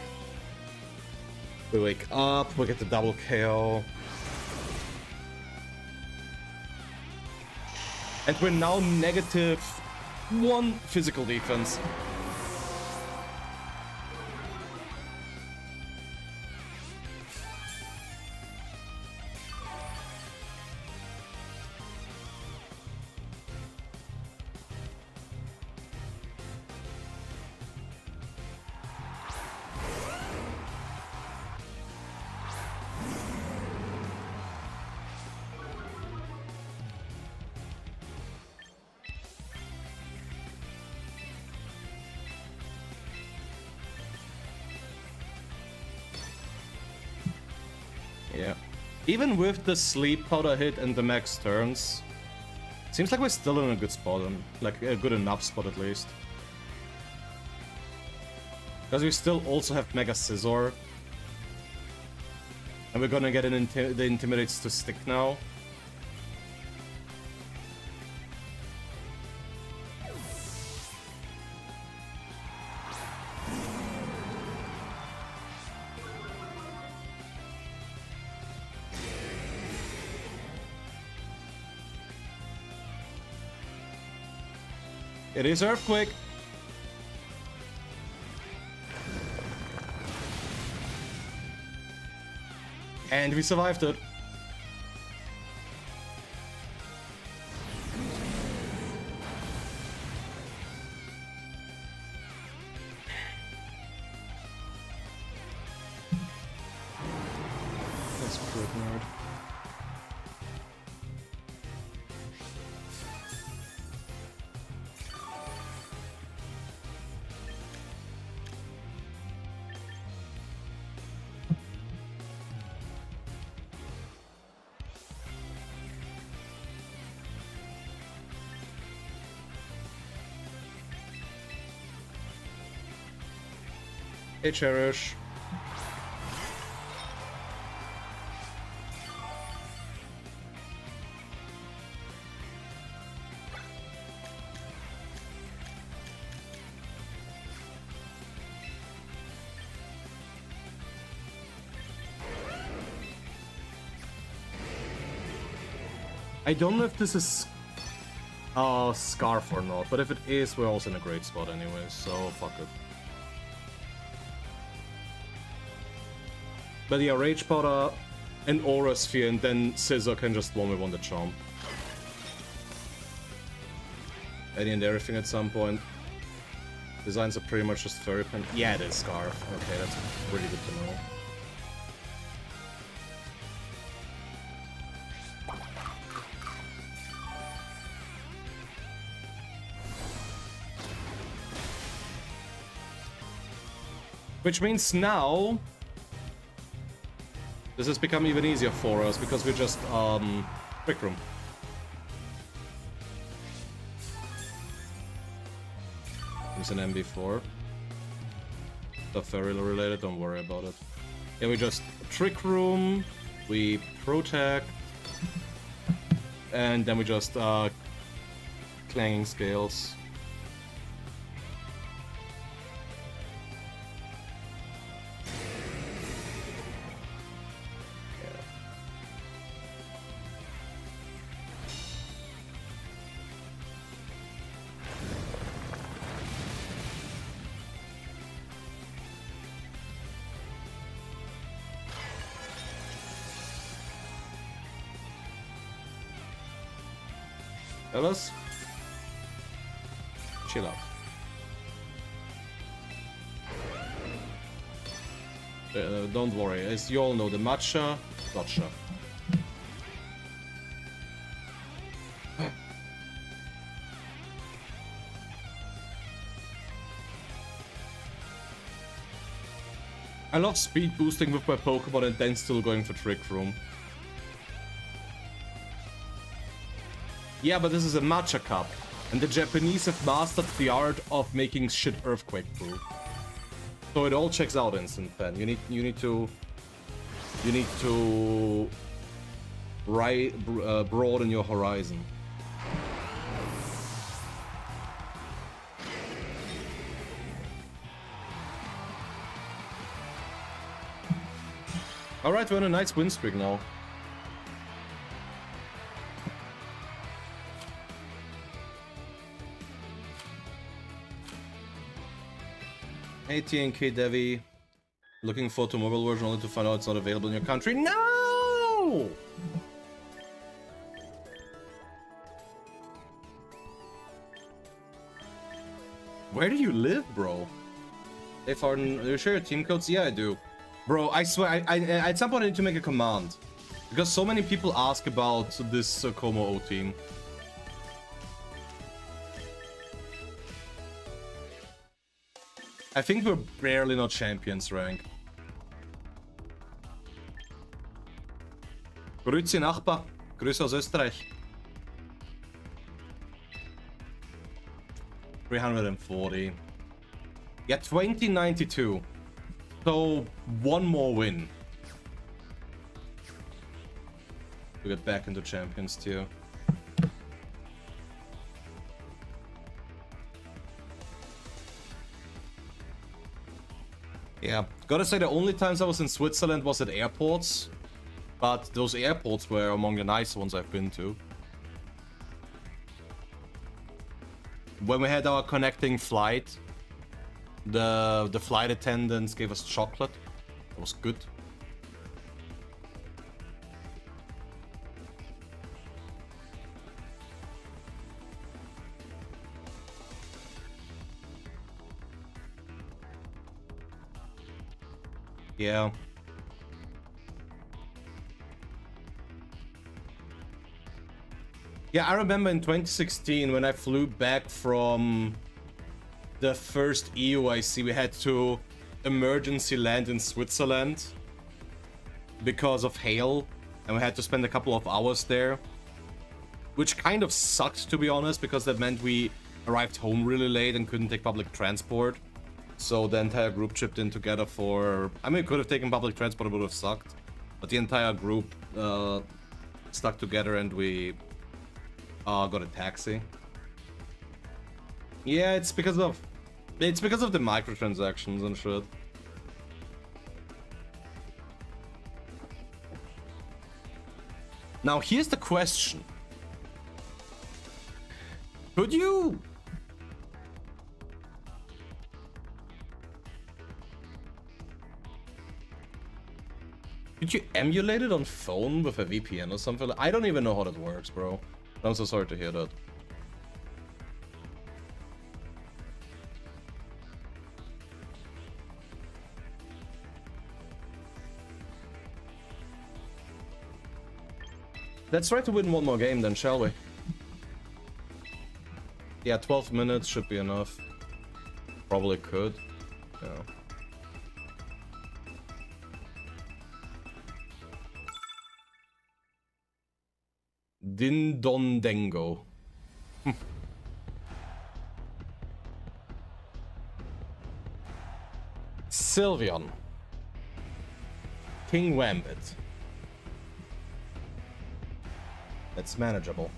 S1: We wake up, we get the double KO. And we're now -1 physical defense. Yeah. Even with the sleep powder hit and the max turns, seems like we're still in a good spot, like a good enough spot at least. Because we still also have Mega Scizor. And we're gonna get the Intimidates to stick now. It is Earthquake. And we survived it. That's good, nerd. Hey, Cherish. I don't know if this is Scarf or not, but if it is, we're also in a great spot anyway, so fuck it. But yeah, Rage Powder, an Aura Sphere, and then Scizor can just 1v1 the Chomp. Any and everything at some point. Designs are pretty much just Furry Pen. Yeah, it is Scarf. Okay, that's really good to know. Which means now this has become even easier for us because we just Quick Room. Use an MB4. Stuff very related, don't worry about it. Yeah, we just Trick Room, we Protect, and then we just Clanging Scales. Fellas, chill out. Don't worry, as you all know, the matcha, gotcha. I love speed boosting with my Pokemon and then still going for Trick Room. Yeah, but this is a matcha cup, and the Japanese have mastered the art of making shit earthquake proof. So it all checks out, Instant Fan. You need to broaden your horizon. Alright, we're on a nice win streak now. Hey TNK Devi. Looking forward to mobile version only to find out it's not available in your country. No! Where do you live, bro? Hey Farden, are you sure your team codes? Yeah, I do. Bro, I swear, I at some point I need to make a command. Because so many people ask about this Como O team. I think we're barely not champions rank. Grüezi Nachbar. Grüße aus Österreich. 340. Yeah, 2092. So, one more win. To get back into Champions tier. Yeah, gotta say the only times I was in Switzerland was at airports. But those airports were among the nice ones I've been to. When we had our connecting flight, the flight attendants gave us chocolate. It was good. Yeah. Yeah, I remember in 2016 when I flew back from the first EUIC, we had to emergency land in Switzerland because of hail, and we had to spend a couple of hours there, which kind of sucked, to be honest, because that meant we arrived home really late and couldn't take public transport. So the entire group chipped in together for... I mean, we could have taken public transport, it would have sucked, but the entire group stuck together and we got a taxi. Yeah, it's because of the microtransactions and shit. Now here's the question. Could you emulate it on phone with a VPN or something? I don't even know how that works, bro. I'm so sorry to hear that. Let's try to win one more game then, shall we? Yeah, 12 minutes should be enough. Probably could. Yeah. Dindondengo. Sylveon. King Wambit. That's manageable.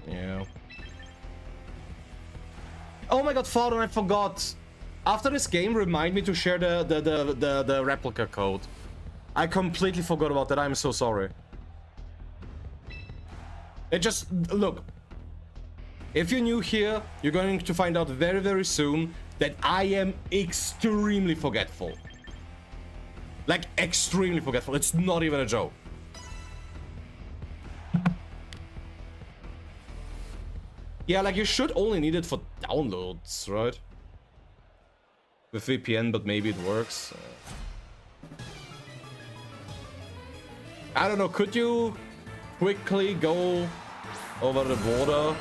S1: Yeah. Oh my god, Father, I forgot. After this game, remind me to share the replica code. I completely forgot about that. I'm so sorry. It just... Look. If you're new here, you're going to find out very, very soon that I am extremely forgetful. Like, extremely forgetful. It's not even a joke. Yeah, like, you should only need it for downloads, right? With VPN, but maybe it works. I don't know, could you quickly go over the border?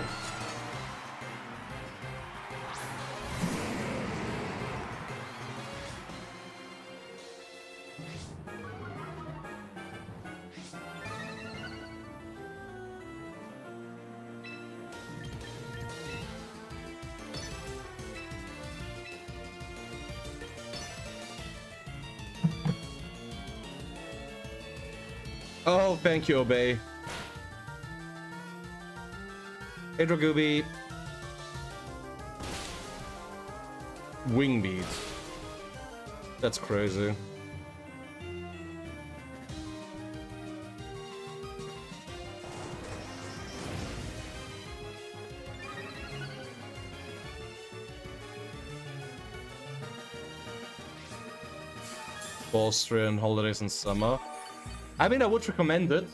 S1: Oh, thank you, Obey. Hydro Gooby. Wing beat. That's crazy. Austrian holidays in summer. I mean, I would recommend it.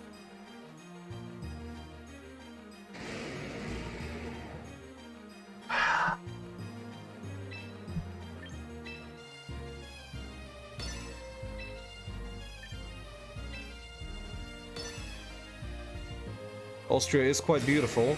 S1: Austria is quite beautiful.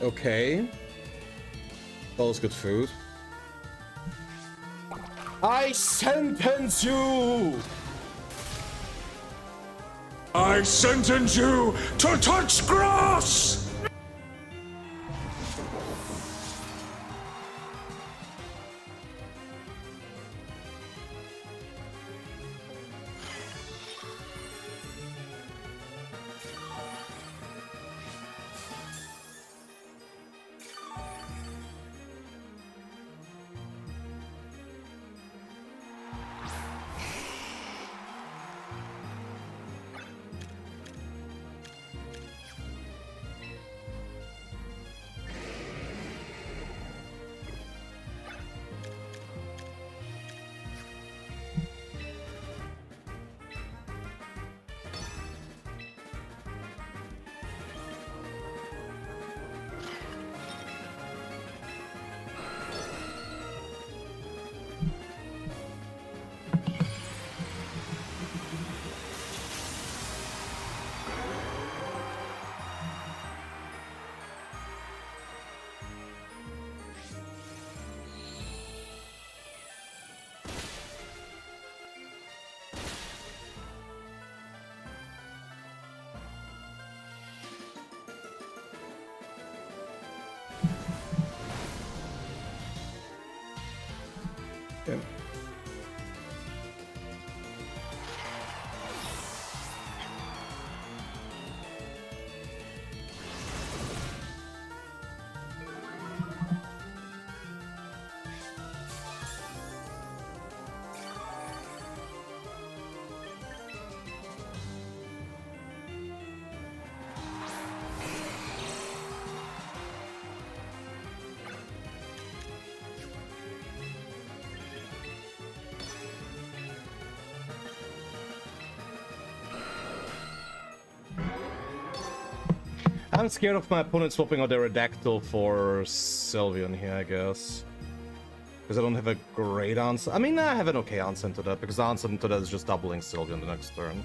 S1: Okay. That was good food. I sentence you!
S2: I sentence you to touch grass!
S1: Okay. I'm scared of my opponent swapping out Aerodactyl for Sylveon here, I guess. Because I don't have a great answer. I mean, I have an okay answer to that, because the answer to that is just doubling Sylveon the next turn.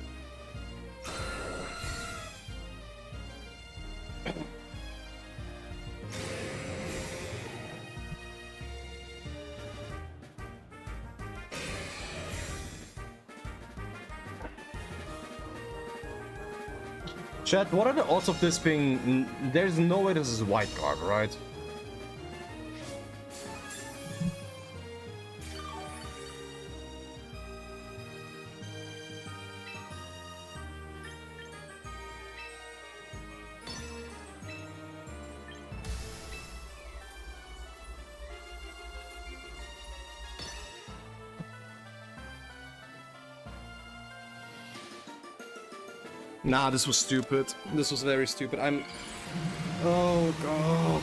S1: Chat, what are the odds of this being... There's no way this is a white card, right? Nah, this was stupid. This was very stupid. Oh, God.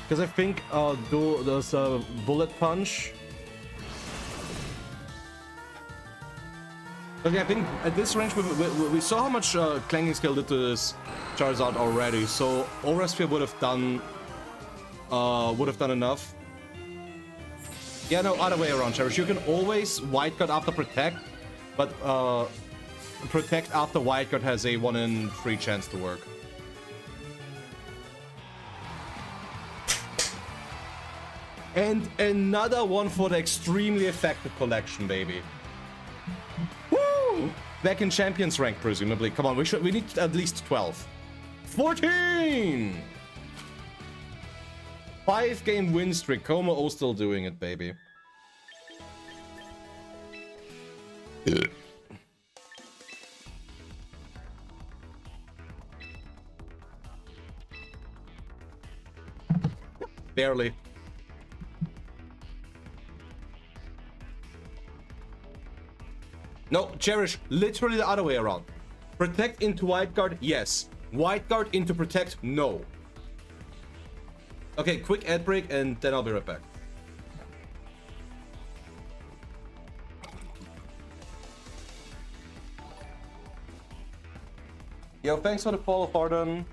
S1: Because I think there's a bullet punch. Okay, I think at this range we saw how much Clanging Scale did to this Charizard already, so Aura Sphere would have done enough. Yeah, no, other way around, Cherish. You can always White Guard after Protect, but Protect after White Guard has a 1 in 3 chance to work. And another one for the extremely effective collection, baby. Woo! Back in Champions rank, presumably. Come on, we need at least 12. 14! 5-game win streak. Como O still doing it, baby. Barely. No, Cherish, literally the other way around. Protect into White Guard, yes. White Guard into Protect, no. Okay, quick ad break and then I'll be right back. Yo, thanks for the follow, Pardon.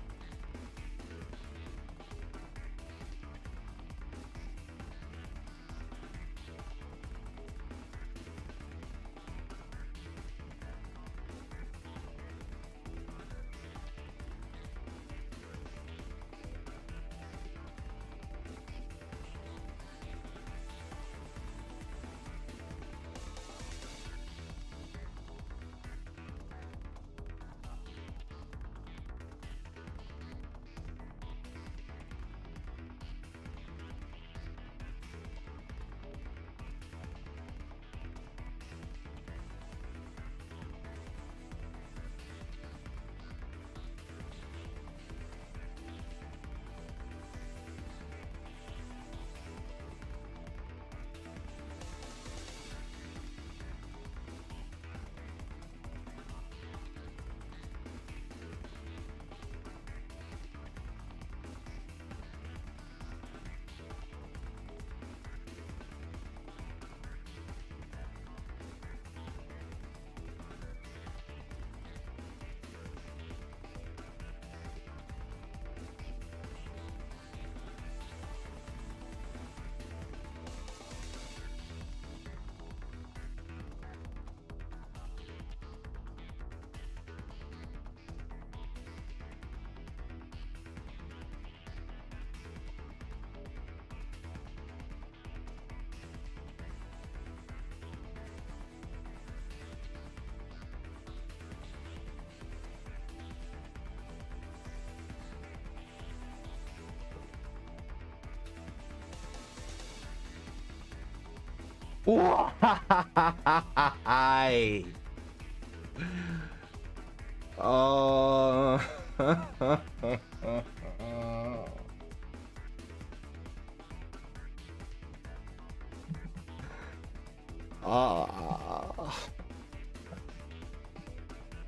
S1: Why?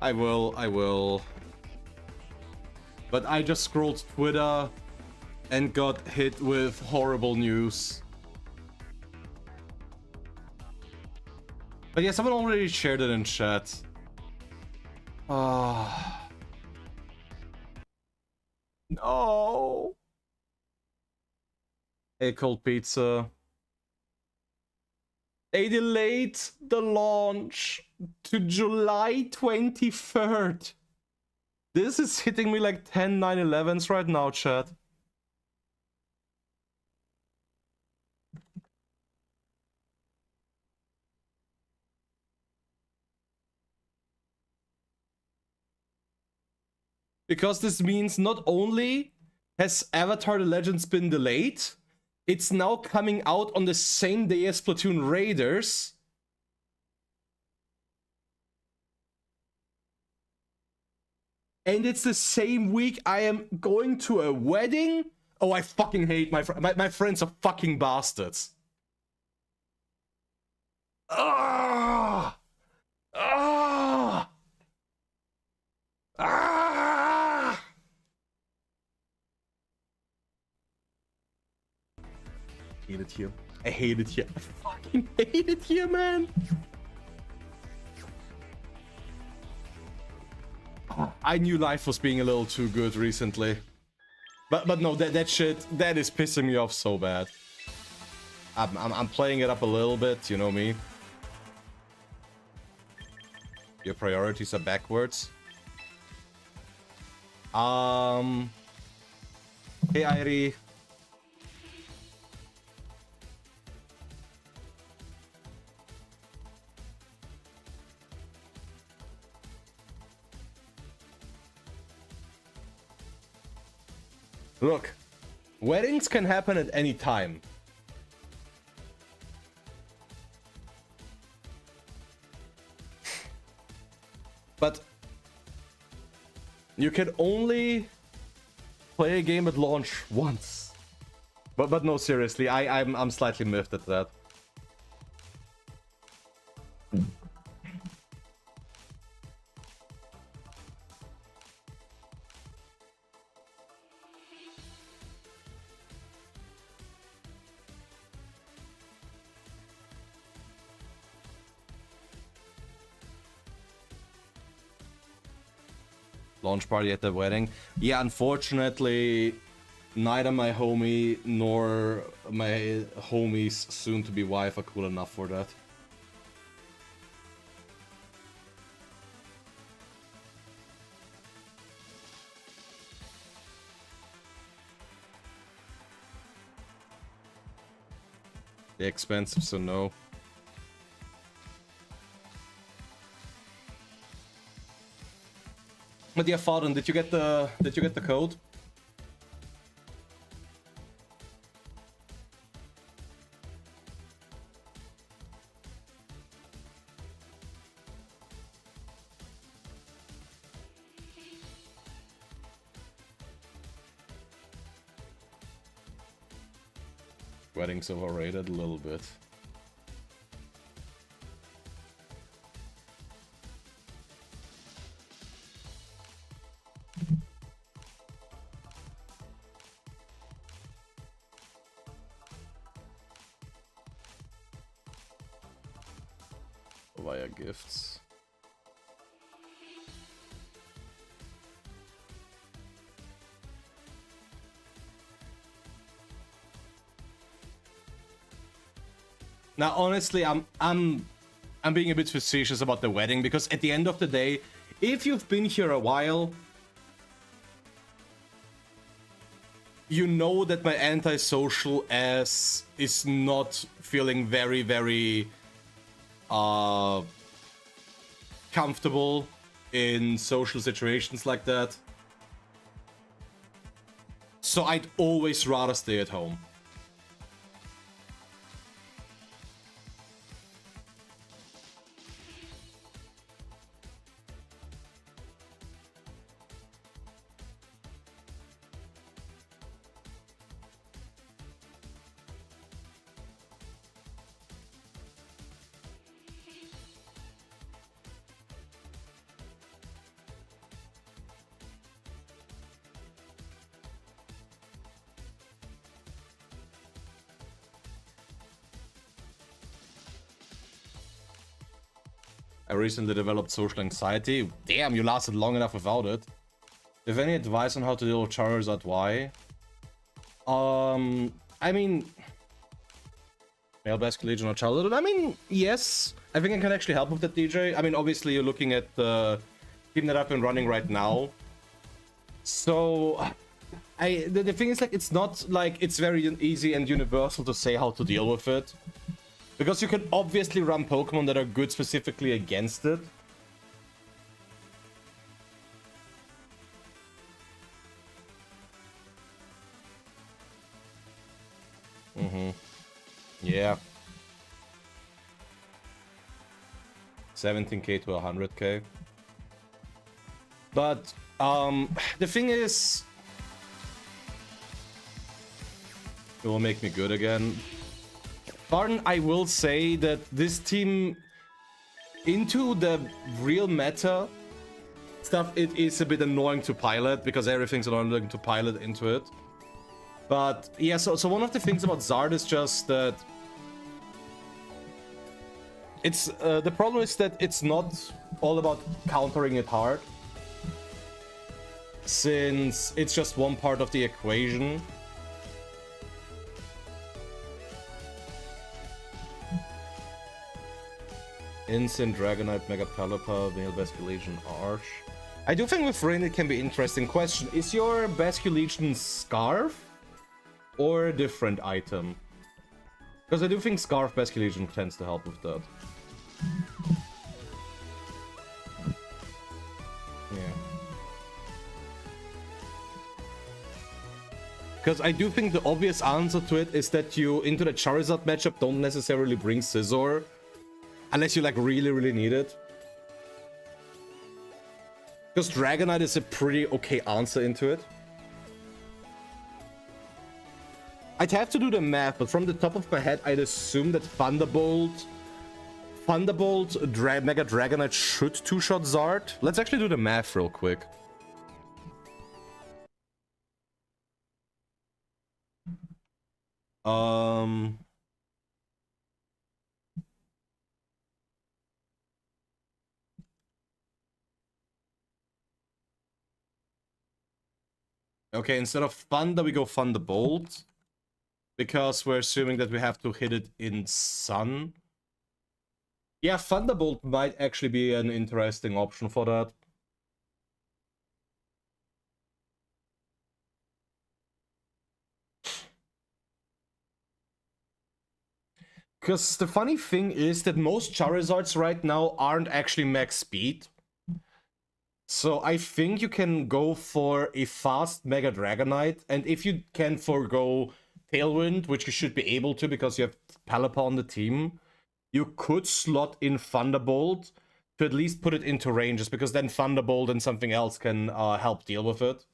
S1: I will. But I just scrolled Twitter and got hit with horrible news. But yeah, someone already shared it in chat. No. Hey, Cold Pizza. They delayed the launch to July 23rd. This is hitting me like 10 9/11s right now, chat. Because this means not only has Avatar the Legends been delayed, it's now coming out on the same day as Splatoon Raiders. And it's the same week I am going to a wedding. Oh, I fucking hate my friends are fucking bastards. Ah! Ah! Ah! I hate it here. I hate it here. I fucking hate it here, man. I knew life was being a little too good recently. But no, that shit, that is pissing me off so bad. I'm playing it up a little bit, you know me. Your priorities are backwards. Hey, Irie. Look, weddings can happen at any time. But you can only play a game at launch once. But no, seriously, I'm slightly miffed at that. Launch party at the wedding. Yeah, unfortunately, neither my homie nor my homie's soon-to-be wife are cool enough for that. They're expensive, so no. But yeah, Faden, did you get the code? Wedding's overrated a little bit. Via gifts. Now, honestly, I'm being a bit facetious about the wedding because at the end of the day, if you've been here a while, you know that my antisocial ass is not feeling very, very comfortable in social situations like that. So I'd always rather stay at home. I recently developed social anxiety. Damn, you lasted long enough without it. Do you have any advice on how to deal with Charizard Y? I mean... Male Basket Legion or childhood? I mean, yes. I think I can actually help with that, DJ. I mean, obviously you're looking at the team that I've been running right now. So... The thing is, like, it's not like it's very easy and universal to say how to deal with it. Because you can obviously run Pokemon that are good specifically against it. Yeah. 17k to 100k. But the thing is, it will make me good again. Pardon, I will say that this team, into the real meta stuff, it is a bit annoying to pilot because everything's annoying to pilot into it. But yeah, so one of the things about Zard is just that it's the problem is that it's not all about countering it hard, since it's just one part of the equation. Instant Dragonite, Mega Pelipper, Veil Basculation, Arch. I do think with Rain it can be interesting. Question, is your Basculation Scarf or a different item? Because I do think Scarf Basculation tends to help with that. Yeah. Because I do think the obvious answer to it is that you, into the Charizard matchup, don't necessarily bring Scizor. Unless you, like, really need it. Because Dragonite is a pretty okay answer into it. I'd have to do the math, but from the top of my head, I'd assume that Thunderbolt, Mega Dragonite should two-shot Zard. Let's actually do the math real quick. Okay, instead of Thunder, we go Thunderbolt. Because we're assuming that we have to hit it in Sun. Yeah, Thunderbolt might actually be an interesting option for that. Because the funny thing is that most Charizards right now aren't actually max speed. So I think you can go for a fast Mega Dragonite, and if you can forgo Tailwind, which you should be able to because you have Pelipper on the team, you could slot in Thunderbolt to at least put it into ranges, because then Thunderbolt and something else can help deal with it.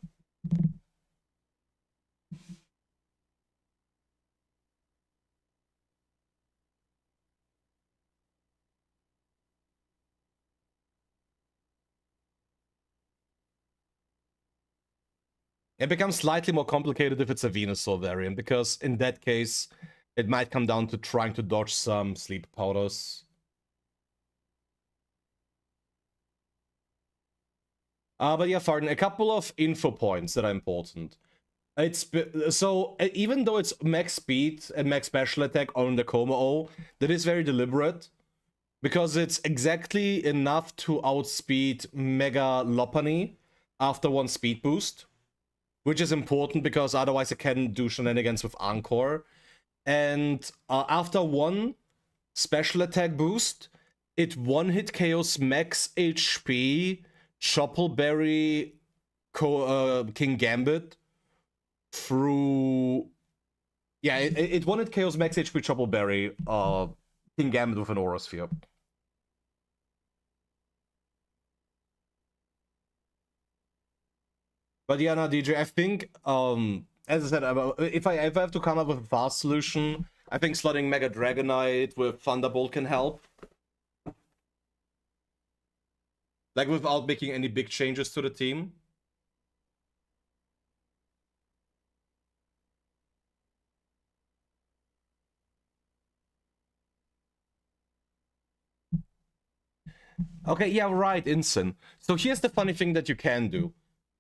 S1: It becomes slightly more complicated if it's a Venusaur variant, because in that case, it might come down to trying to dodge some sleep powders. But yeah, Farden, a couple of info points that are important. So even though it's max speed and max special attack on the Como-O, that is very deliberate, because it's exactly enough to outspeed Mega Lopunny after one speed boost. Which is important because otherwise it can do shenanigans with Encore. And after one special attack boost, it one-hit KOs max HP, Choppleberry, King Gambit through... Yeah, it one-hit KOs max HP, Choppleberry, King Gambit with an Aura Sphere. But yeah, no, DJ, I think, as I said, if I have to come up with a fast solution, I think slotting Mega Dragonite with Thunderbolt can help. Like, without making any big changes to the team. Okay, yeah, right, Insane. So here's the funny thing that you can do.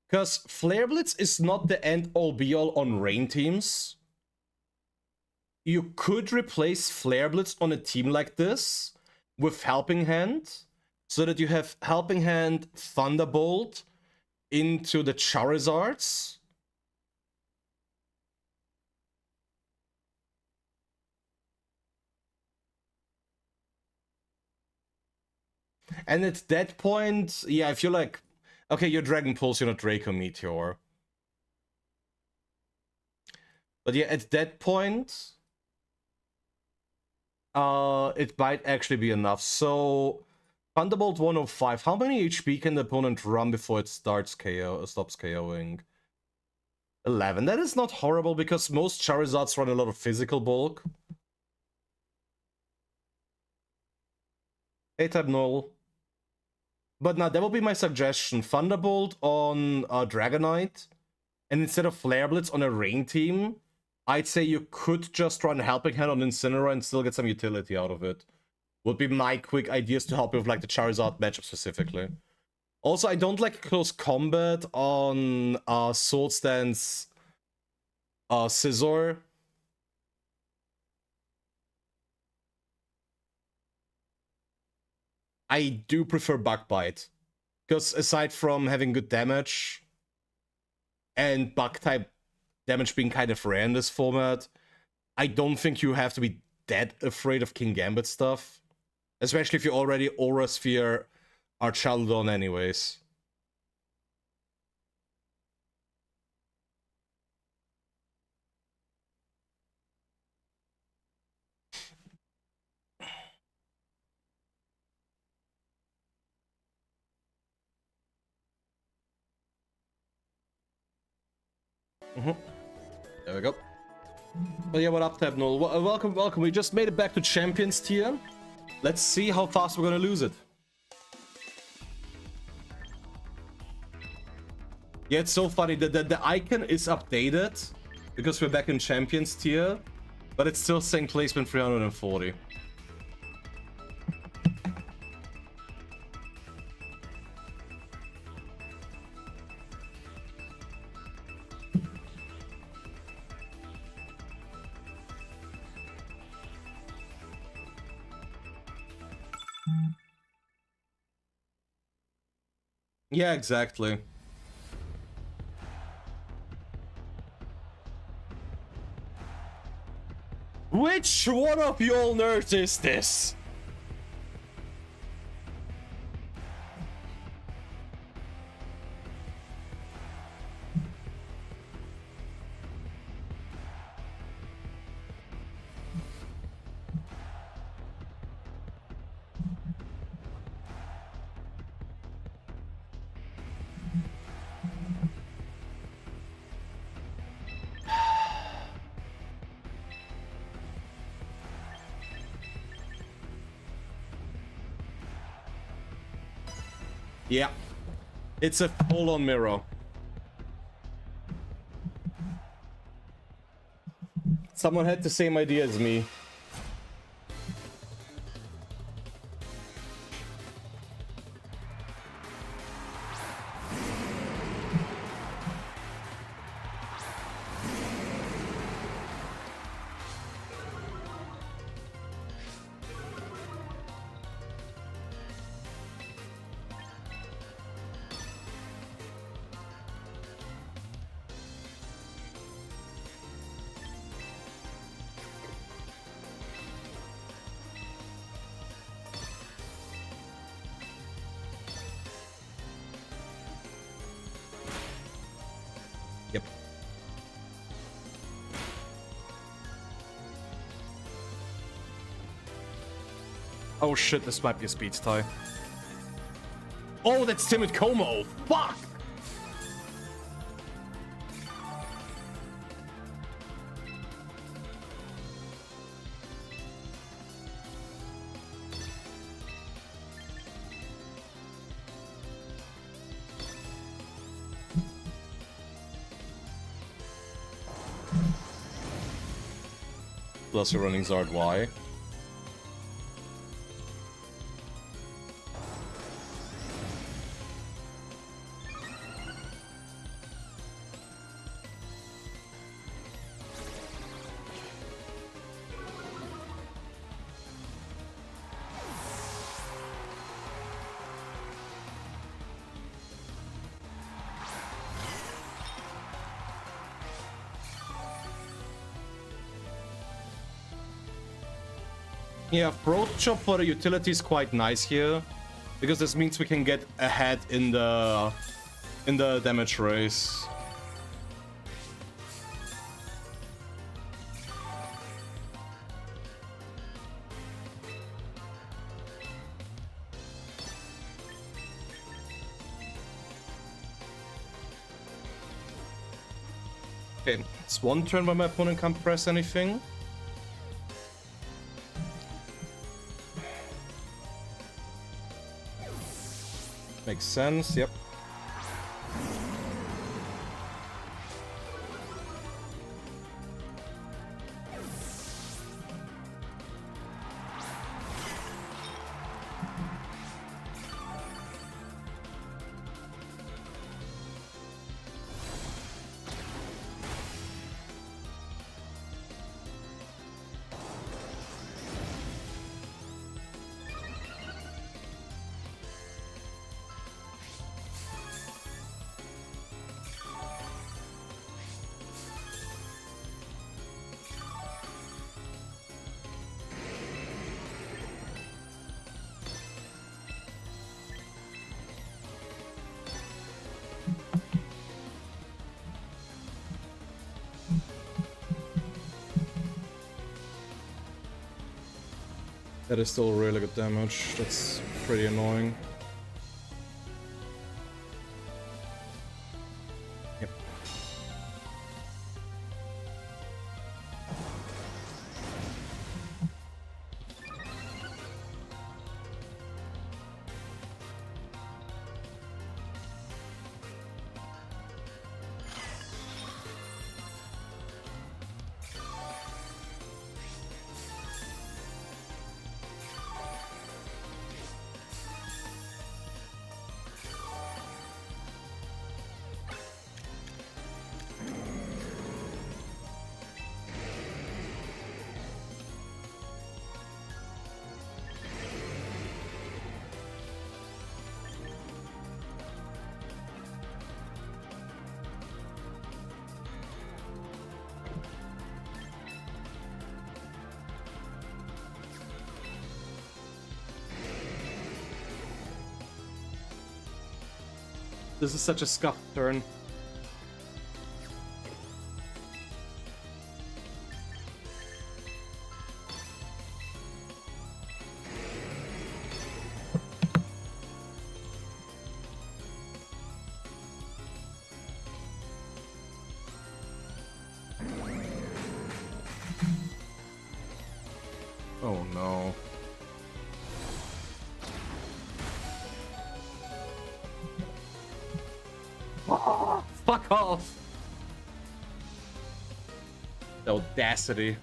S1: Because Flare Blitz is not the end-all be-all on Rain teams. You could replace Flare Blitz on a team like this with Helping Hand, so that you have Helping Hand, Thunderbolt into the Charizards. And at that point, yeah, if you're like, okay, you're Dragon Pulse, you're not Draco Meteor. But yeah, at that point, It might actually be enough. So, Thunderbolt 105. How many HP can the opponent run before it stops KOing? 11. That is not horrible because most Charizards run a lot of physical bulk. A-type null. But now that would be my suggestion. Thunderbolt on Dragonite. And instead of Flare Blitz on a Rain team, I'd say you could just run Helping Hand on Incineroar and still get some utility out of it. Would be my quick ideas to help you with like the Charizard matchup specifically. Also, I don't like close combat on Swords Dance Scizor. I do prefer Bug Bite. Because aside from having good damage and bug type damage being kind of rare in this format, I don't think you have to be that afraid of King Gambit stuff. Especially if you already Aura Sphere Archaludon anyways. There we go. But yeah, what up, Tabnol? Welcome, welcome. We just made it back to Champions tier. Let's see how fast we're gonna lose it. Yeah, it's so funny. The icon is updated because we're back in Champions tier, but it's still saying placement 340. Yeah, exactly. Which one of y'all nerds is this? Yeah, it's a full-on mirror. Someone had the same idea as me. Yep. Oh shit, this might be a speed tie. Oh, that's Timid Como. Fuck! Plus you're running Zard Y. Yeah, Throat Chop for the utility is quite nice here, because this means we can get ahead in the damage race. Okay, it's one turn where my opponent can't press anything. Makes sense, yep. That is still really good damage. That's pretty annoying. Yep. This is such a scuffed turn. Oh no. Oh, fuck off! The audacity.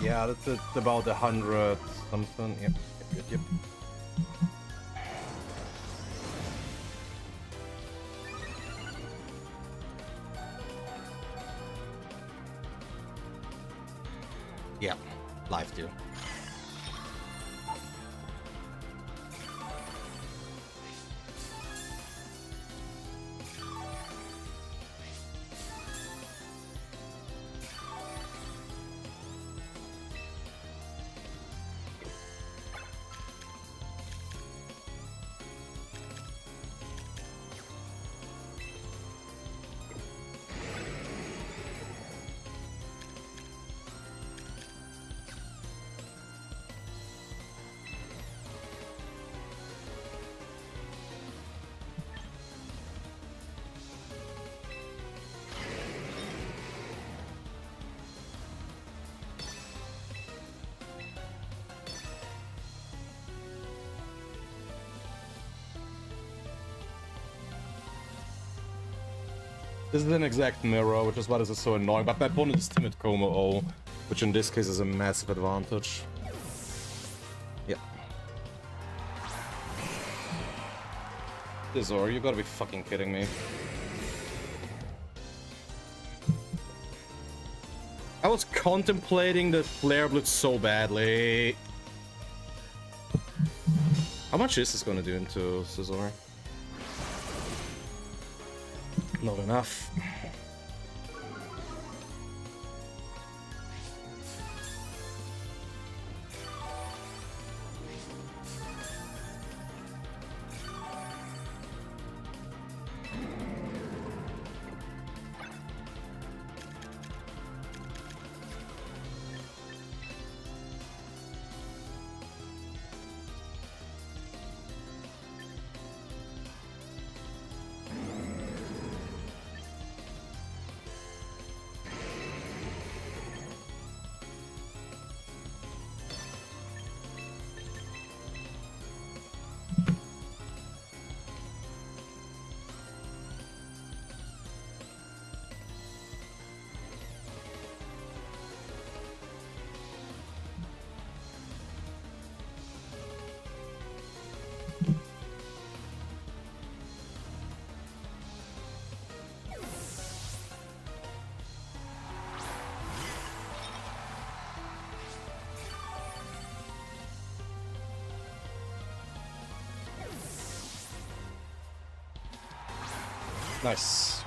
S1: Yeah, that's about 100 something. Yep. Yep. Yeah, live too. This is an exact mirror, which is why this is so annoying, but my opponent is Timid Como O, which in this case is a massive advantage. Yeah. Dizor, you gotta be fucking kidding me. I was contemplating the Flare Blitz so badly. How much is this gonna do into Scizor? Not enough. Nice.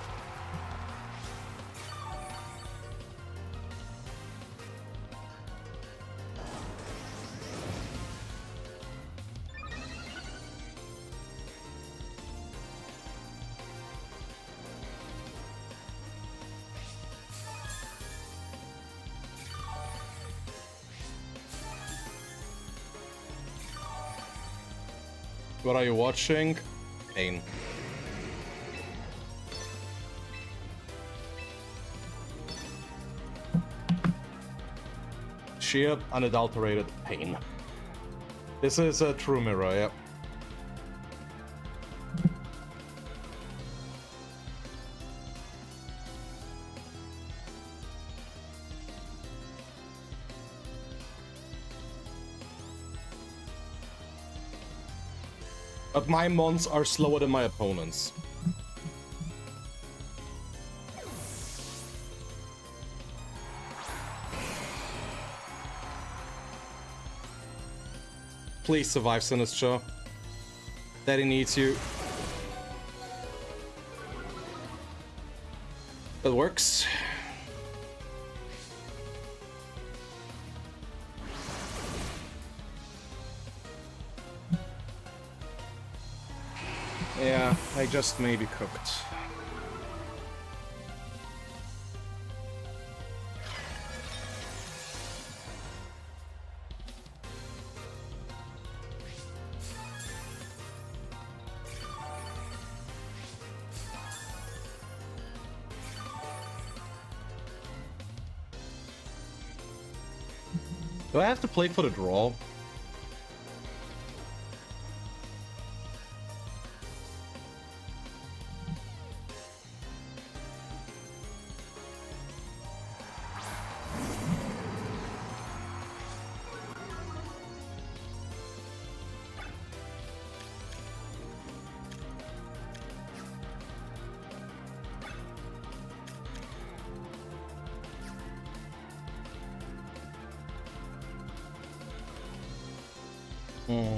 S1: What are you watching? Pain. Sheer, unadulterated pain. This is a true mirror, yep. But my mons are slower than my opponents. Please survive, Sinister. Daddy needs you. That works. Yeah, I just may be cooked. Do I have to play for the draw? Hmm.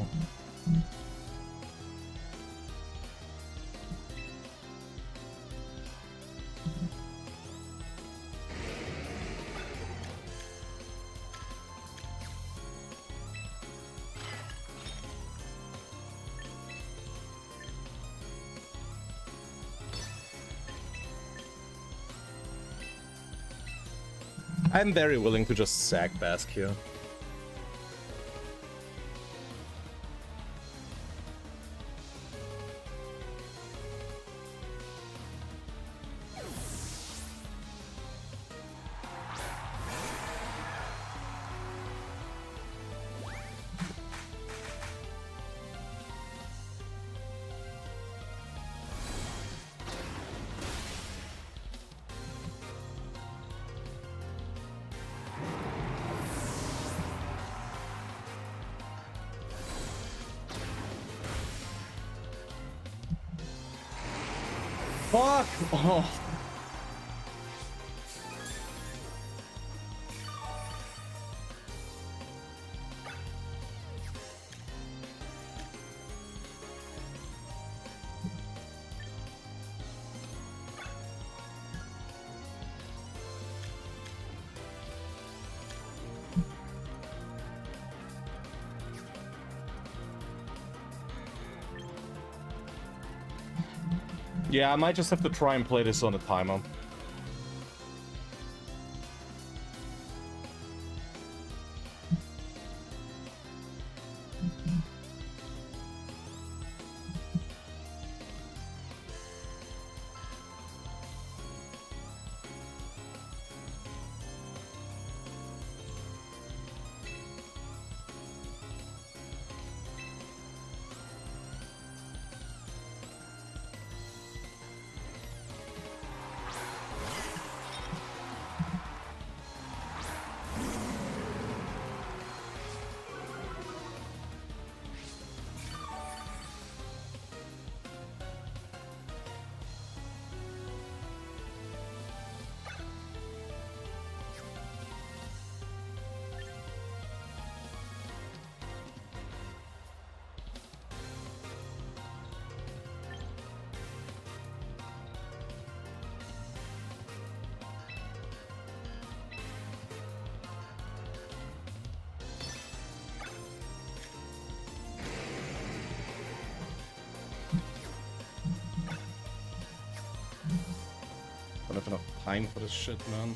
S1: I'm very willing to just sack Bask here. Fuck! Oh. Yeah, I might just have to try and play this on a timer. Don't have enough time for this shit, man.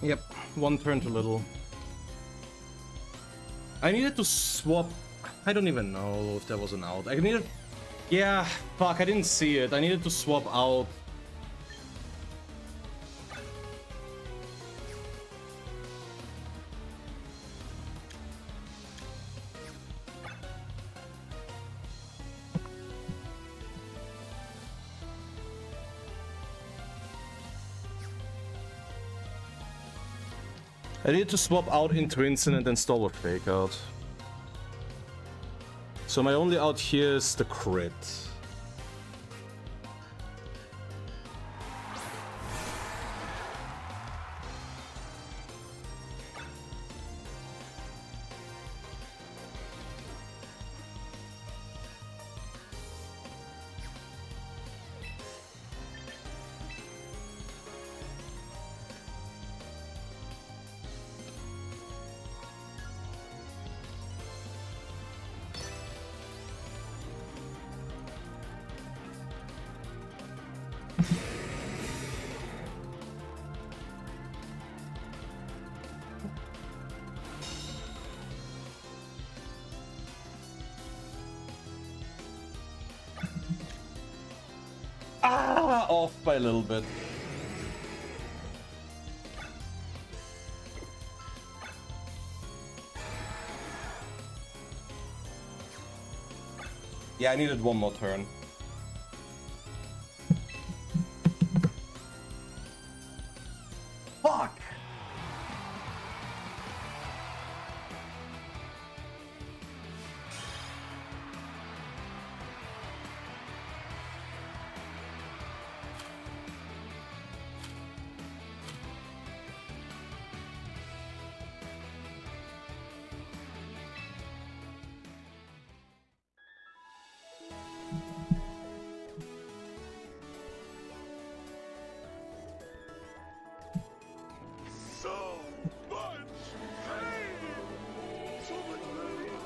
S1: Yep, one turn too little. I needed to swap... I don't even know if there was an out. I needed... Yeah, fuck, I didn't see it. I needed to swap out... I need to swap out into Instant and install a fake out. So my only out here is the crit. Off by a little bit. Yeah, I needed one more turn. Fuck!
S2: So much pain! So much pain!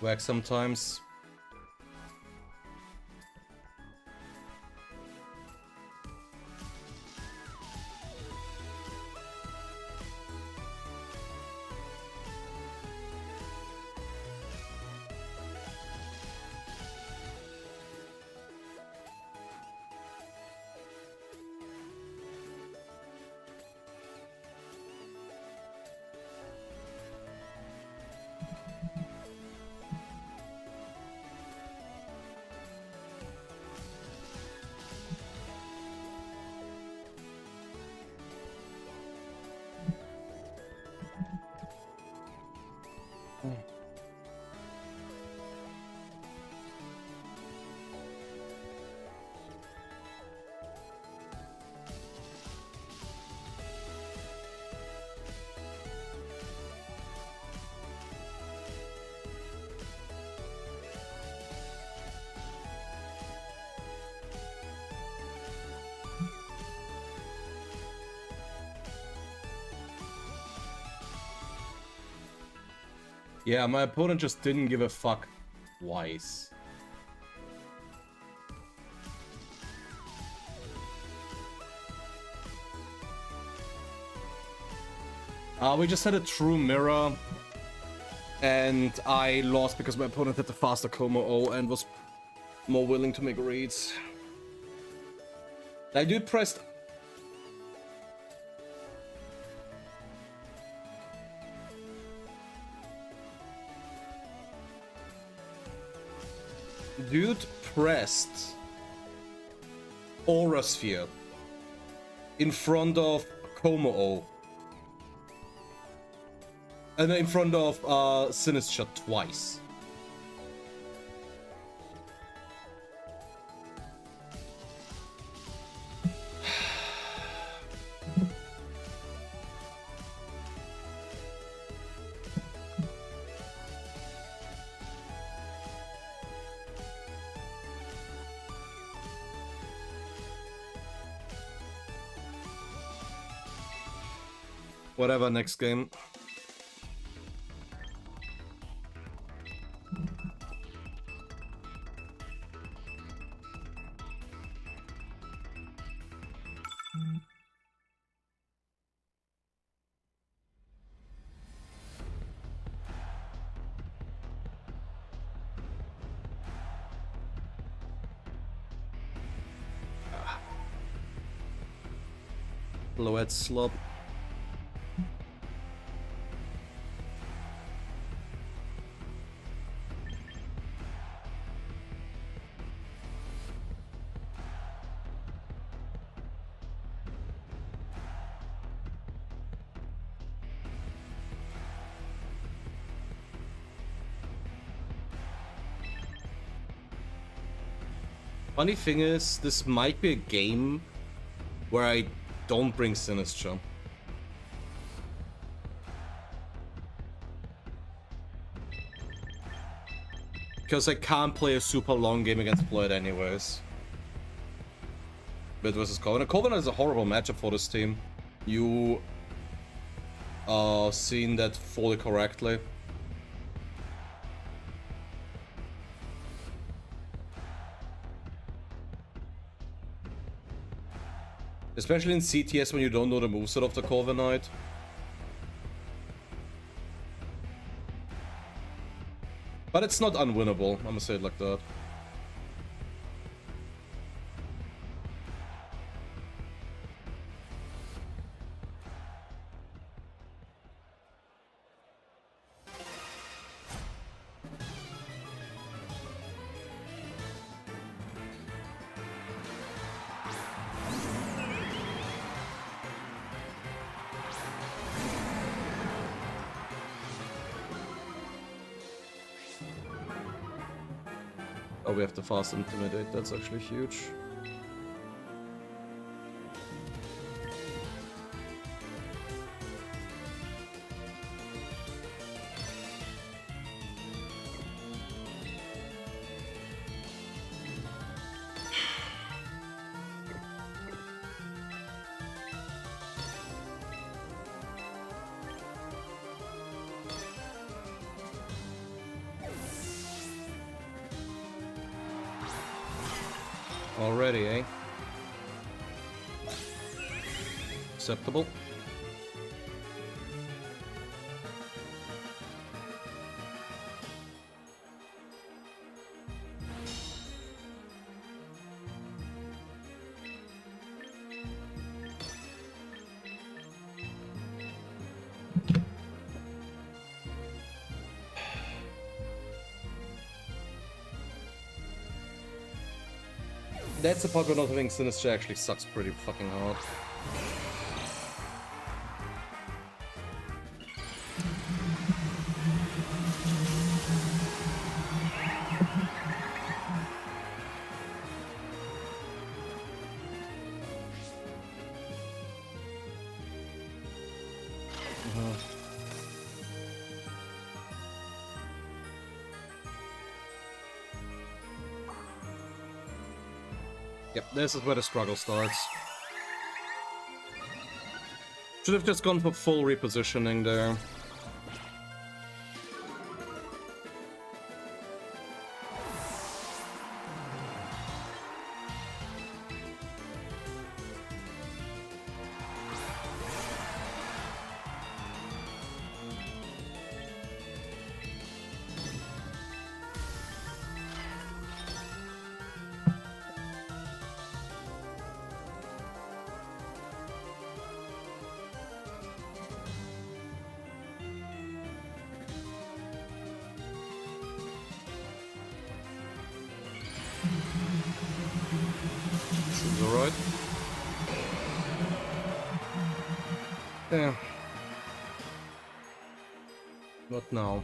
S1: Whack sometimes. Yeah, my opponent just didn't give a fuck twice. We just had a true mirror, and I lost because my opponent had the faster Como-O and was more willing to make reads. I do pressed... Dude pressed Aura Sphere in front of Como-O. And in front of Sinister twice. Whatever, next game. Low-head slop. Funny thing is, this might be a game where I don't bring Sinister. Because I can't play a super long game against Blood anyways. Bit versus Covenant. Covenant is a horrible matchup for this team. You seen that fully correctly. Especially in CTS when you don't know the moveset of the Covenant. But it's not unwinnable, I'm gonna say it like that. Oh, we have to fast intimidate, that's actually huge. Already, eh? Acceptable. That's the part where not having Sinister actually sucks pretty fucking hard. Yep, this is where the struggle starts. Should have just gone for full repositioning there. Seems alright. Yeah. What now?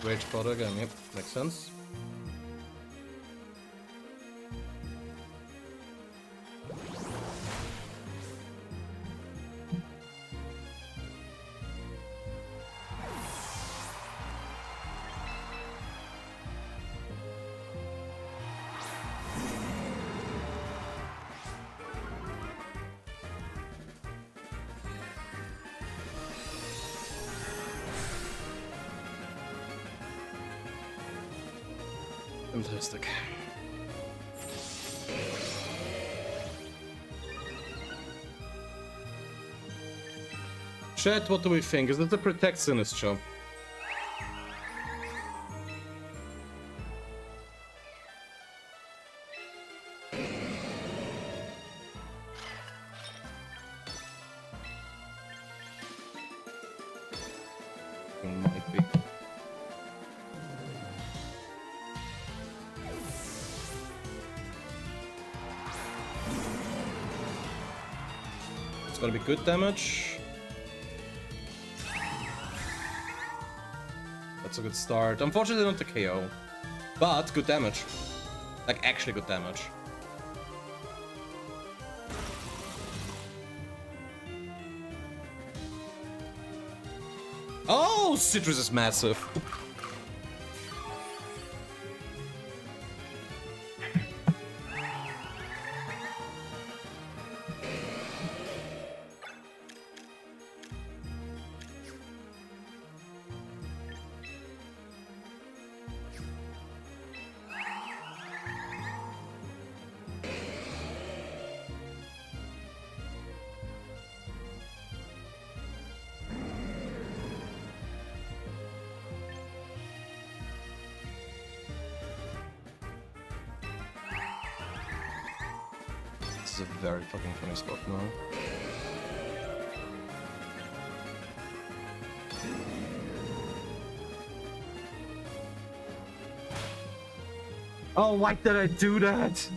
S1: Rage powder again, yep, makes sense. Fantastic. Chat, what do we think? Is it a Protect Sinister? Might be. It's gonna be good damage. That's a good start. Unfortunately not the KO. But good damage. Like actually good damage. Oh, Citrus is massive. This is a very fucking funny spot now. Oh, why did I do that?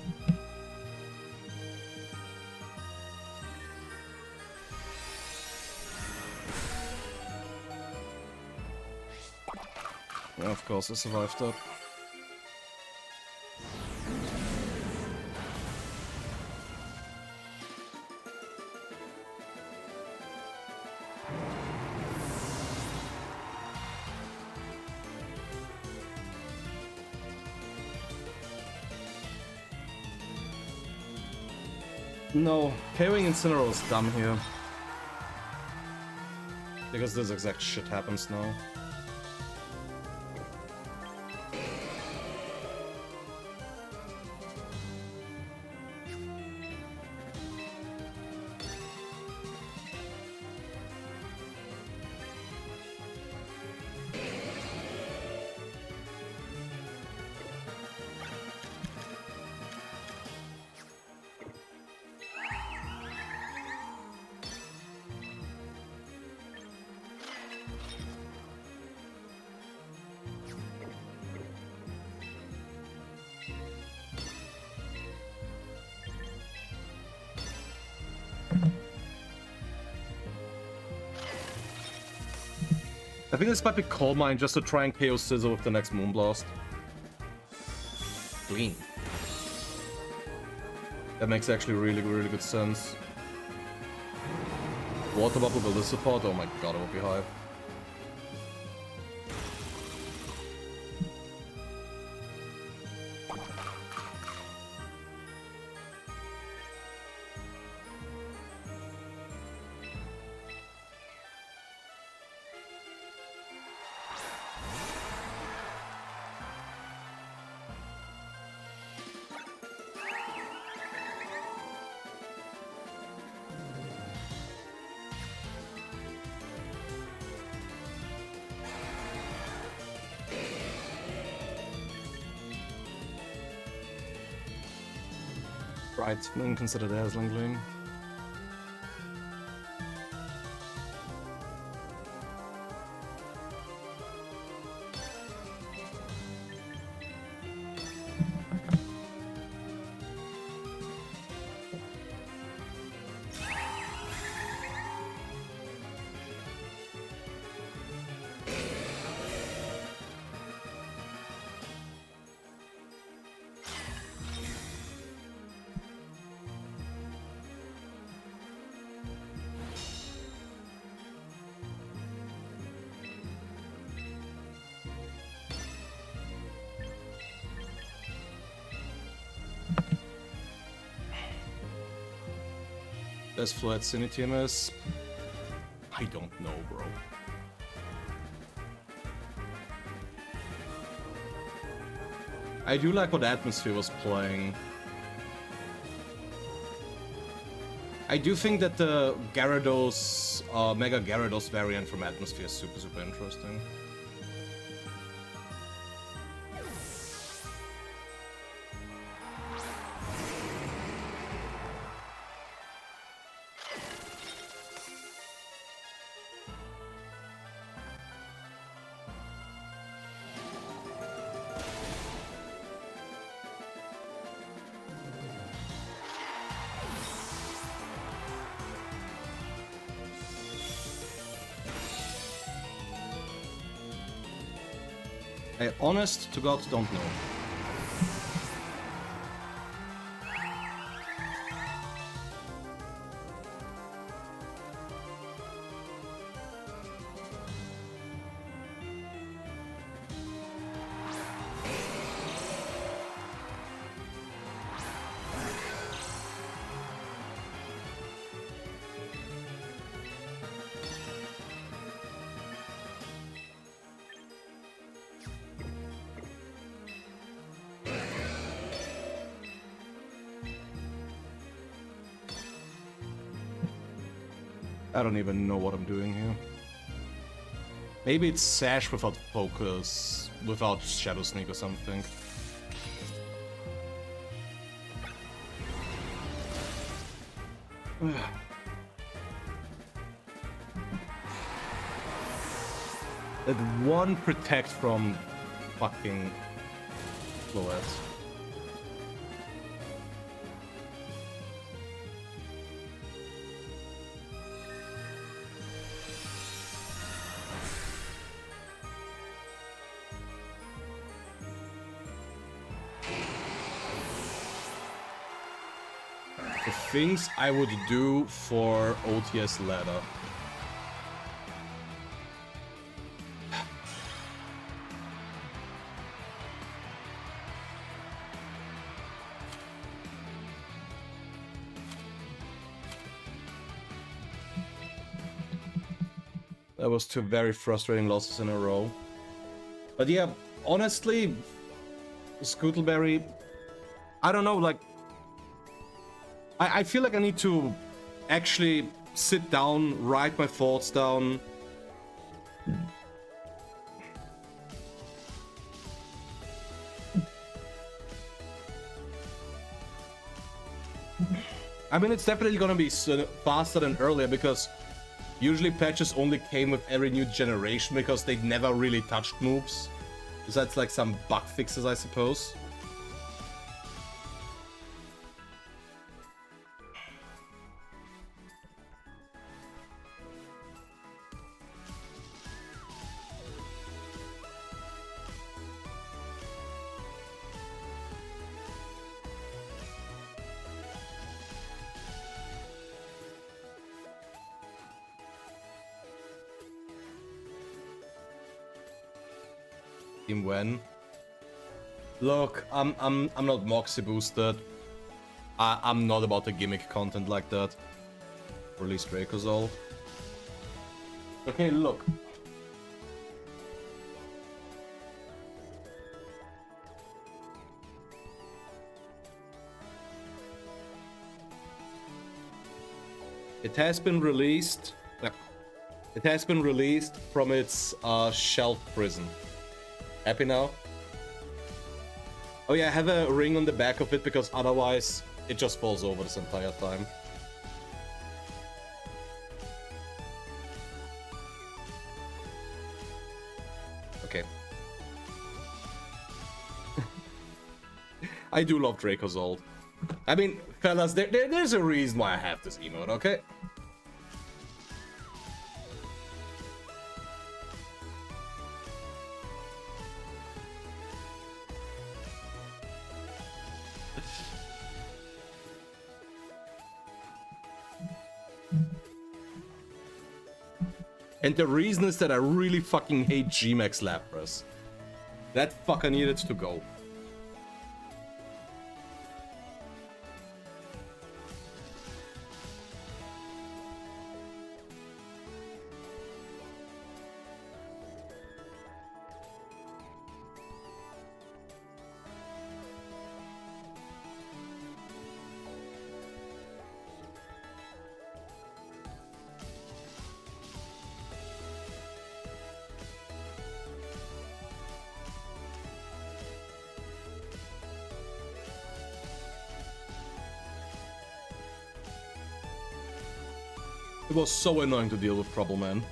S1: Yeah, of course I survived that. No, KOing Incineroar is dumb here. Because this exact shit happens now. I think this might be Coal Mine just to try and KO Scizor with the next Moonblast. Green. That makes actually really good sense. Water Bubble will this support? Oh my god, it will be high. Right, didn't consider Dazzling Gleam. Best flat Cine TMS? I don't know, bro. I do like what Atmosphere was playing. I do think that the Gyarados, Mega Gyarados variant from Atmosphere is super, super interesting. I honest to God don't know. I don't even know what I'm doing here. Maybe it's Sash without focus, without Shadow Sneak or something. That one protect from fucking Floette. The things I would do for OTS ladder. That was two very frustrating losses in a row. But yeah, honestly, Scootleberry, I don't know, like, I feel like I need to actually sit down, write my thoughts down. I mean, it's definitely gonna be faster than earlier because usually patches only came with every new generation because they never really touched moves. Besides like some bug fixes, I suppose. When? Look, I'm not Moxie boosted. I'm not about the gimmick content like that. Release Dracozol. Okay, look. It has been released. It has been released from its shelf prison. Happy now? Oh yeah, I have a ring on the back of it because otherwise it just falls over this entire time. Okay. I do love Dracozol. I mean, fellas, there's a reason why I have this emote, okay? And the reason is that I really fucking hate Gmax Lapras. That fucker needed to go. It was so annoying to deal with Trouble, man.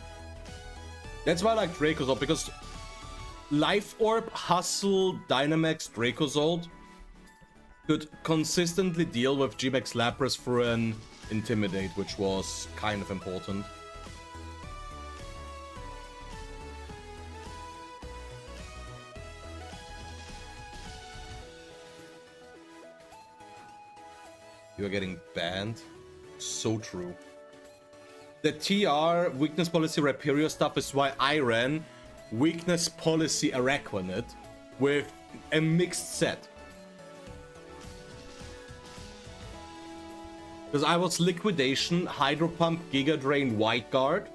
S1: That's why I like Dracozolt, because Life Orb, Hustle, Dynamax, Dracozolt could consistently deal with G-Max Lapras for an Intimidate, which was kind of important. You are getting banned? So true. The TR weakness policy Rhyperior stuff is why I ran weakness policy Araquanid with a mixed set. Because I was Liquidation, Hydro Pump, Giga Drain, White Guard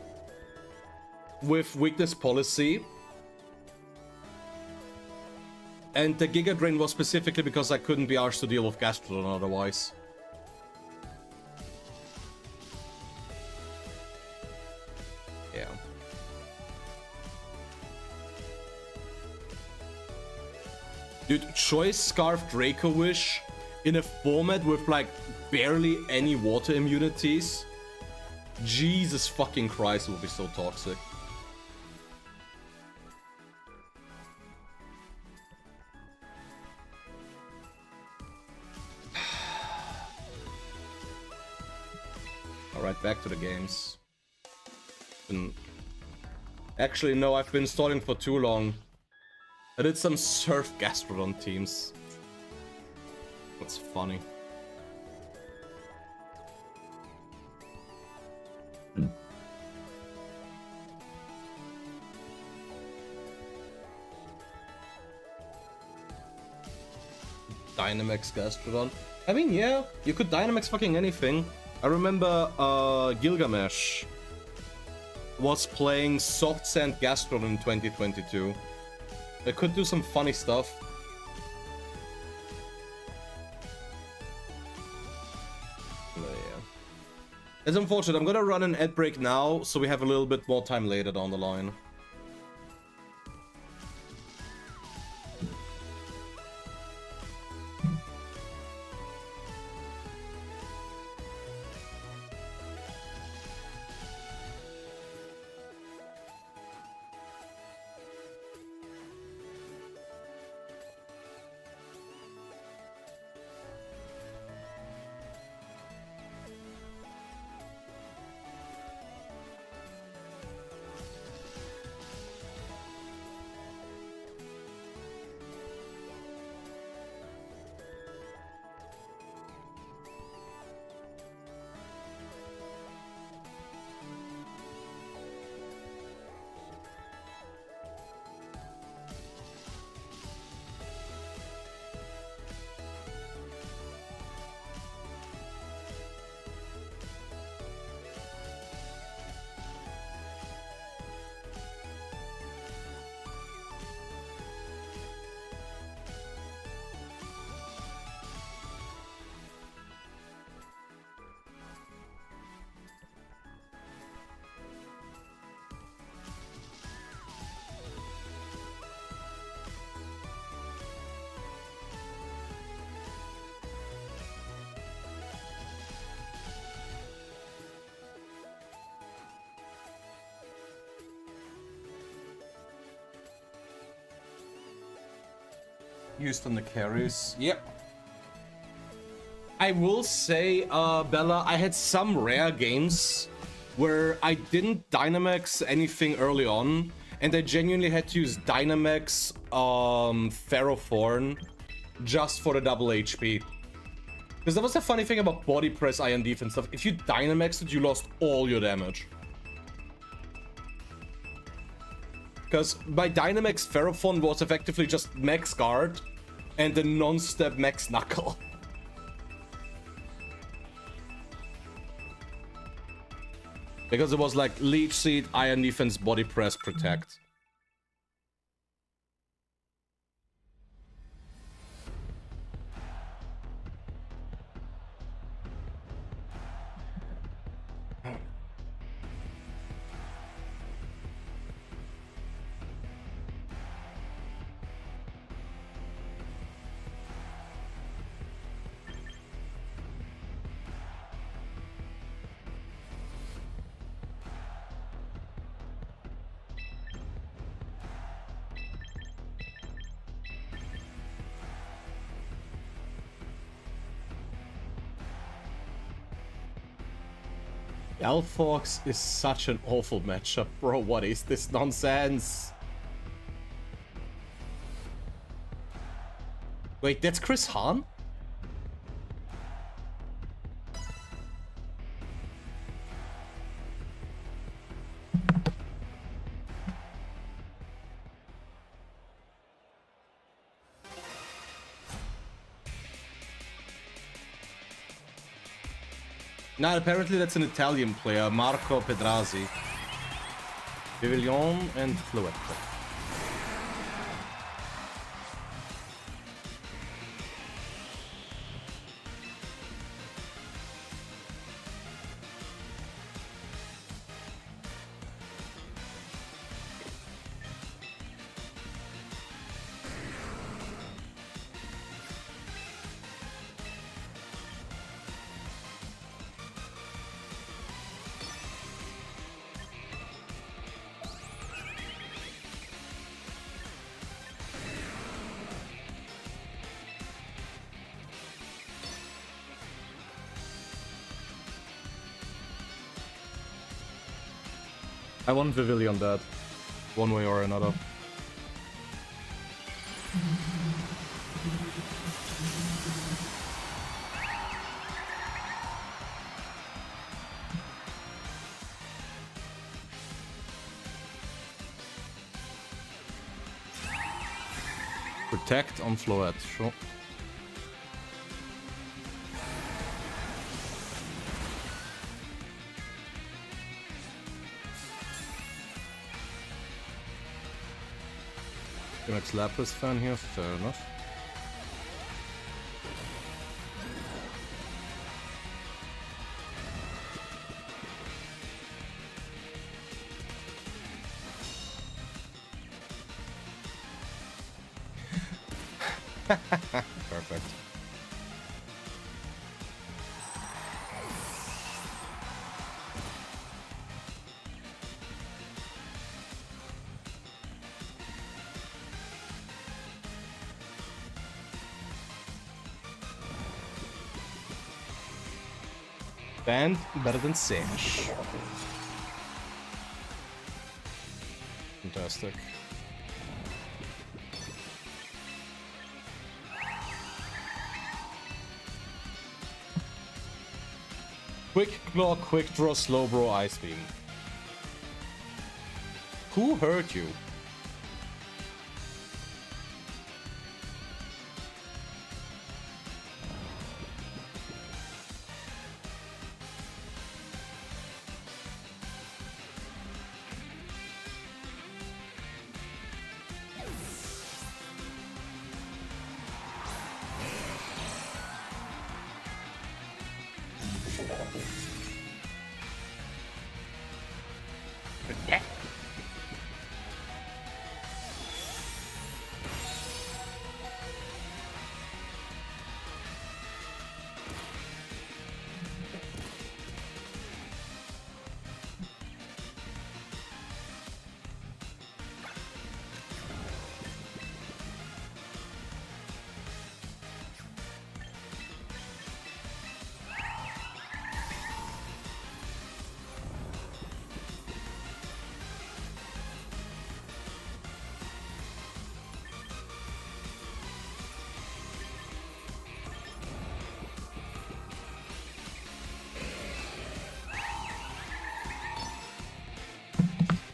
S1: with weakness policy. And the Giga Drain was specifically because I couldn't be arsed to deal with Gastrodon otherwise. Yeah. Dude, Choice Scarf Draco Wish in a format with like barely any water immunities. Jesus fucking Christ, it would be so toxic. Alright, back to the games. Actually, no, I've been stalling for too long. I did some Surf Gastrodon teams. That's funny. Dynamax Gastrodon. I mean, yeah, you could Dynamax fucking anything. I remember Gilgamesh was playing Soft Sand Gastrodon in 2022. It could do some funny stuff. But yeah. It's unfortunate. I'm gonna run an ad break now, so we have a little bit more time later down the line. Used on the carries. Yep. I will say, Bella, I had some rare games where I didn't Dynamax anything early on, and I genuinely had to use Dynamax Ferrothorn just for the double HP. Because that was the funny thing about body press, iron defense stuff. If you Dynamaxed it, you lost all your damage. Because my Dynamax Ferrothorn was effectively just Max Guard and the non-step Max Knuckle. Because it was like Leech Seed, Iron Defense, Body Press, Protect. Delphox is such an awful matchup, bro. What is this nonsense? Wait, that's Chris Hahn? No, apparently that's an Italian player, Marco Pedrazzi. Vivillon and Fluetta. I want Vivillon dead, one way or another. Protect on Floette, sure. Max Lapis fan here, fair enough. Perfect. Band better than Sage. Fantastic. Quick Claw, Quick Draw, Slow Bro, Ice Beam. Who hurt you?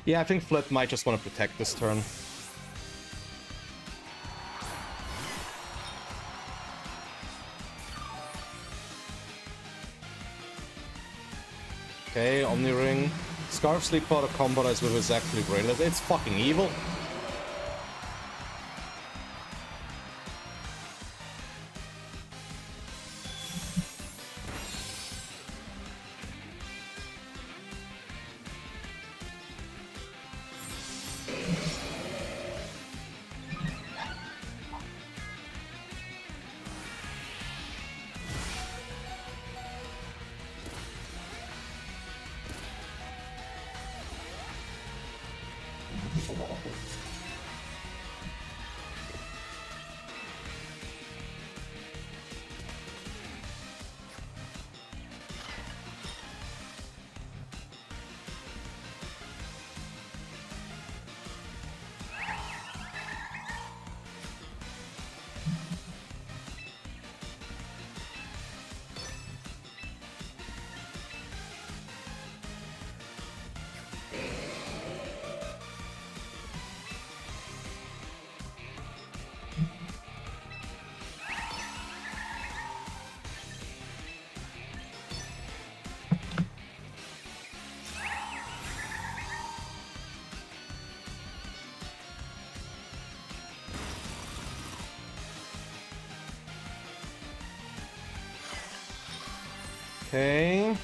S1: Yeah, I think Flit might just want to protect this turn. Okay, Omni Ring. Scarf Sleep Powder combos with exactly brainless. It's fucking evil. Okay.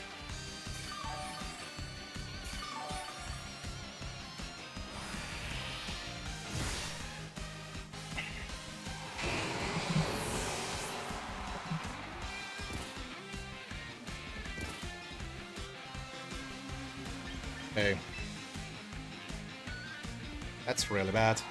S1: Okay. That's really bad.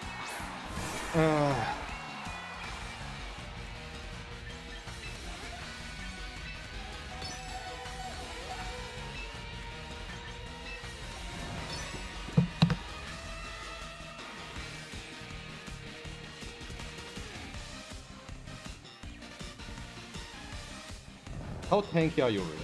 S1: How tanky are you really?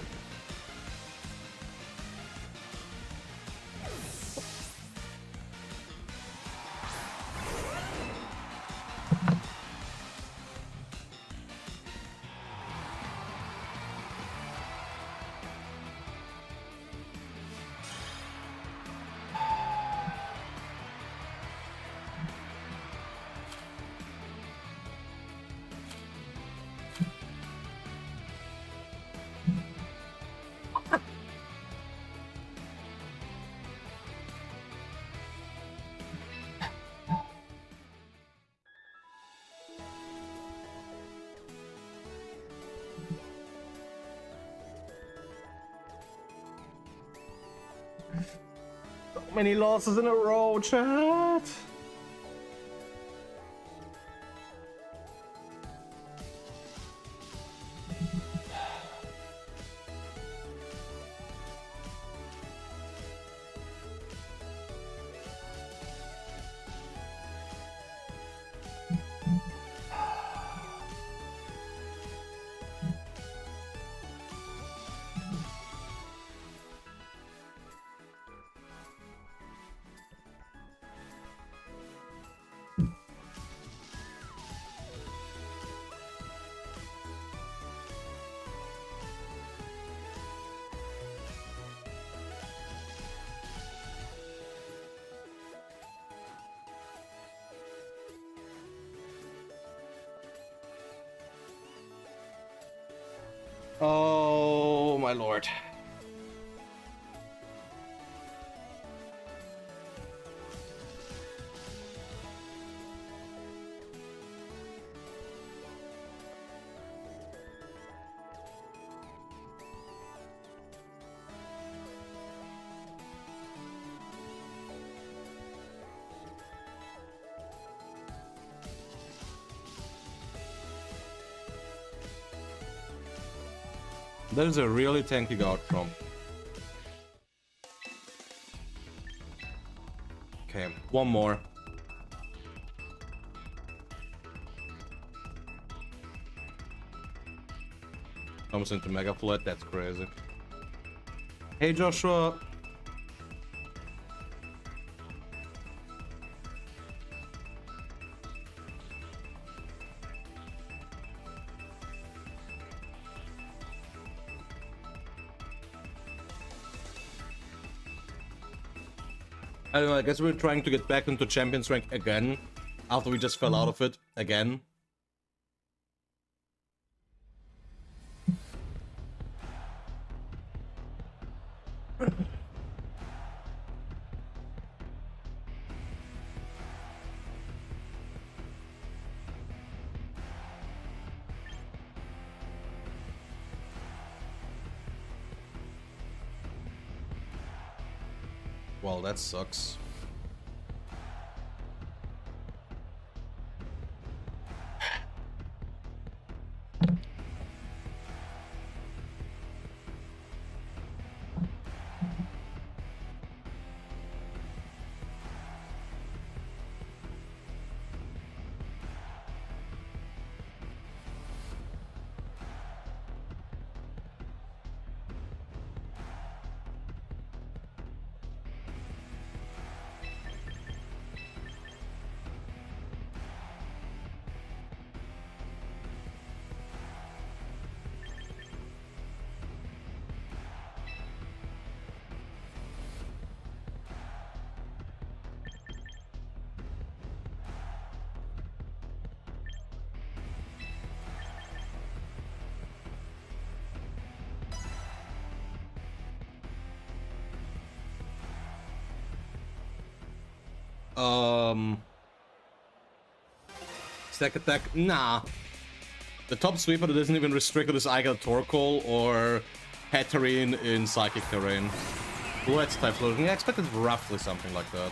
S1: So many losses in a row, chat. Oh my lord. That is a really tanky outcome. Okay, one more. Comes into Mega Flood, that's crazy. Hey Joshua. I don't know, I guess we're trying to get back into Champions rank again, after we just fell out of it again. Well, that sucks. Stack attack? Nah. The top sweeper that isn't even restricted is either Torkoal or Hatterene in Psychic Terrain. Blue type floating. I expected roughly something like that.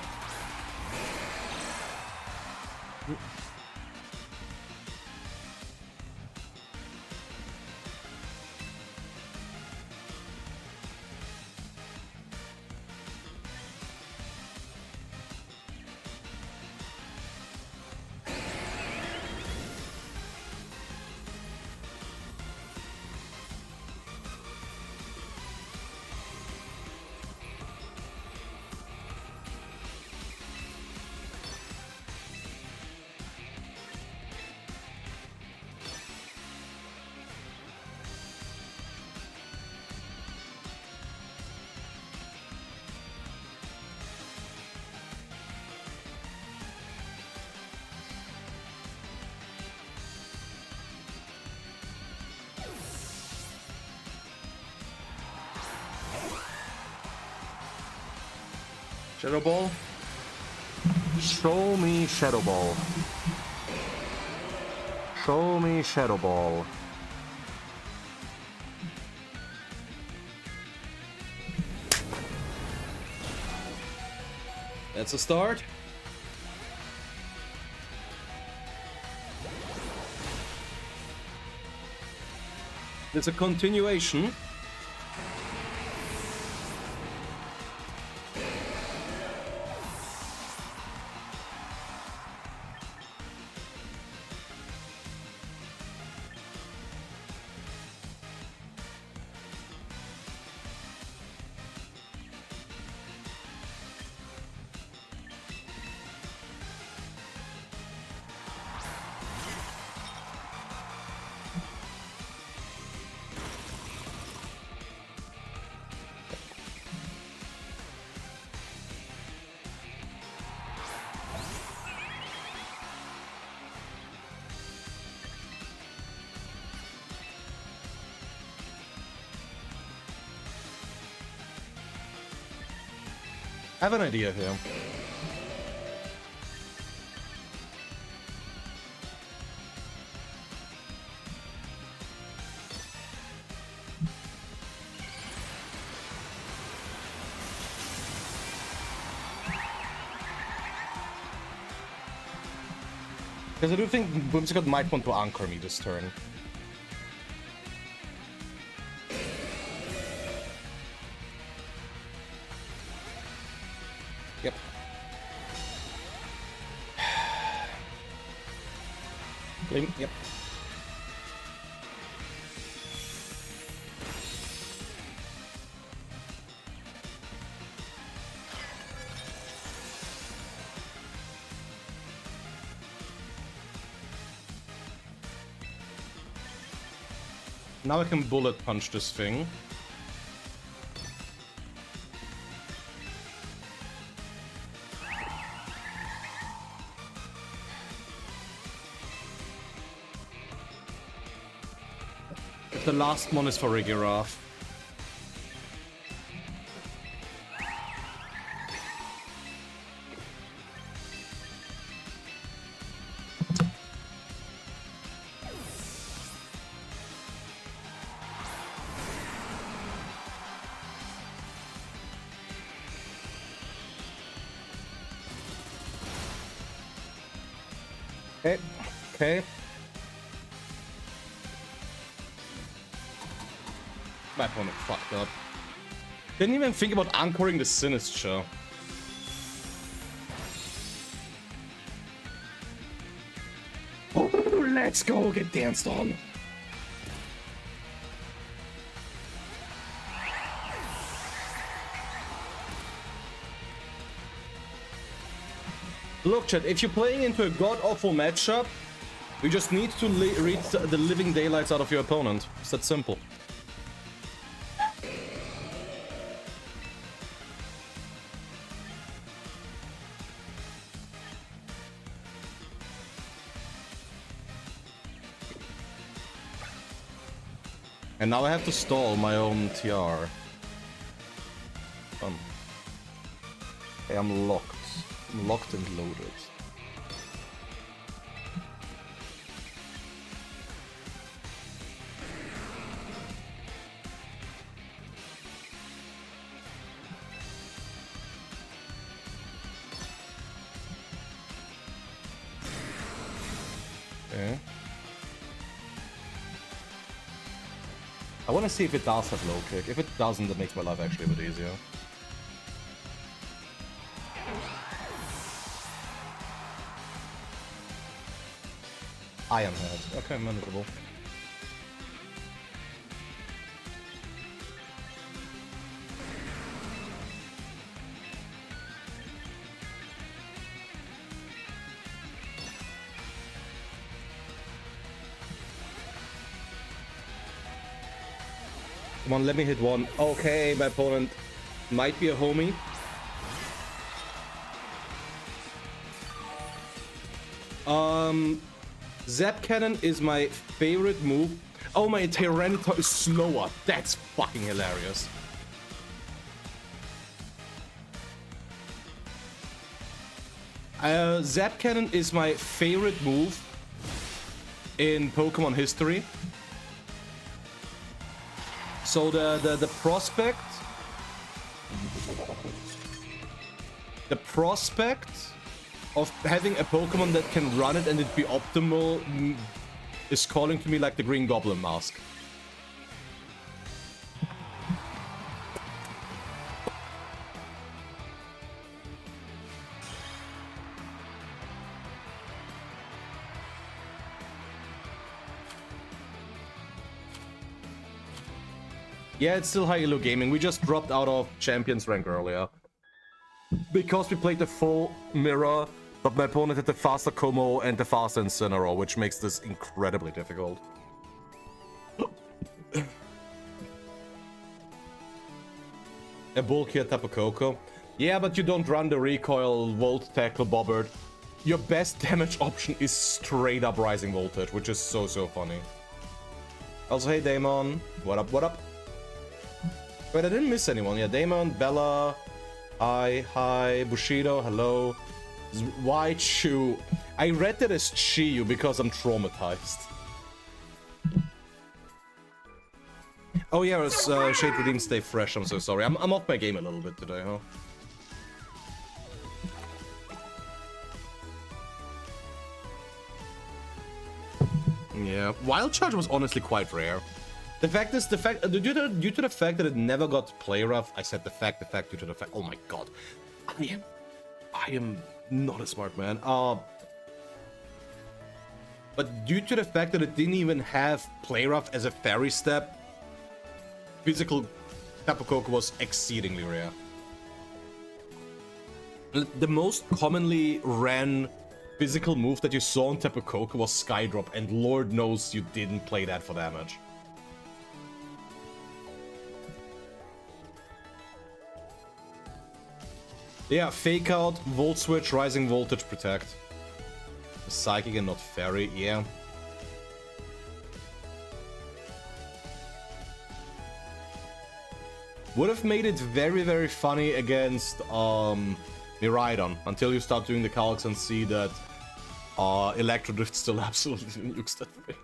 S1: Shadow Ball? Show me Shadow Ball. Show me Shadow Ball. That's a start. It's a continuation. I have an idea here. Because I do think Boomstick might want to anchor me this turn. Yep. Yep. Now I can bullet punch this thing. The last one is for Rigirath. Okay. Okay. My opponent fucked up. Didn't even think about anchoring the Sinister. Oh, let's go get danced on. Look, chat, if you're playing into a god-awful matchup, you just need to read the living daylights out of your opponent. It's that simple. And now I have to stall my own TR. Hey, I'm locked. locked and loaded. Okay. I want to see if it does have low kick. If it doesn't, that makes my life actually a bit easier. Iron Head. Okay, manageable. Come on, let me hit one. Okay, my opponent might be a homie. Zap Cannon is my favorite move. Oh, my Tyranitar is slower. That's fucking hilarious. Zap Cannon is my favorite move in Pokemon history. So the prospect of having a Pokemon that can run it and it be optimal is calling to me like the Green Goblin mask. Yeah, it's still high elo gaming. We just dropped out of Champions rank earlier. Because we played the full mirror, but my opponent had the faster Como and the faster Incineroar, which makes this incredibly difficult. A bulkier Tapu Koko. Yeah, but you don't run the recoil, Volt Tackle, Bobbert. Your best damage option is straight up Rising Voltage, which is so funny. Also, hey Damon. What up, what up? Wait, I didn't miss anyone. Yeah, Damon, Bella, hi, Bushido, hello. Raichu. I read that as Chiyu because I'm traumatized. Oh yeah, it's Shade Redeem, stay fresh. I'm so sorry. I'm off my game a little bit today, huh? Yeah, Wild Charge was honestly quite rare. The fact is, due to the fact that it never got play rough, I said the fact due to the fact. Oh my god, I am not a smart man. But due to the fact that it didn't even have play rough as a fairy step, physical Tapu Koko was exceedingly rare. The most commonly ran physical move that you saw on Tapu Koko was Skydrop, and Lord knows you didn't play that for damage. Yeah, Fake Out, Volt Switch, Rising Voltage, Protect. Psychic and not Fairy, yeah. Would have made it very funny against Miraidon, until you start doing the calcs and see that Electro Drift still absolutely nukes that way.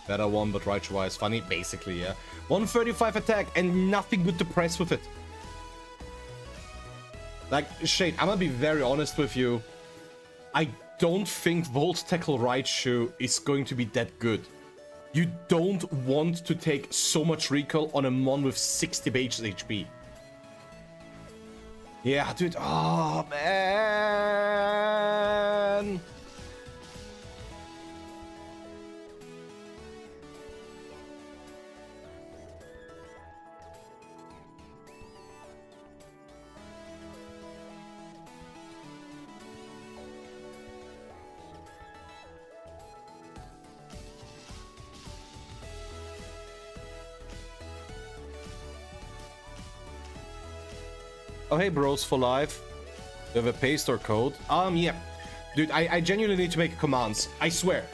S1: Better one, but Raichu is funny. Basically, yeah. 135 attack and nothing good to press with it. Like, Shade, I'm gonna be very honest with you. I don't think Volt Tackle Raichu is going to be that good. You don't want to take so much recoil on a mon with 60 base HP. Yeah, dude. Oh, man. Oh, hey, bros for life. You have a paste or code? Yeah. Dude, I genuinely need to make commands. I swear.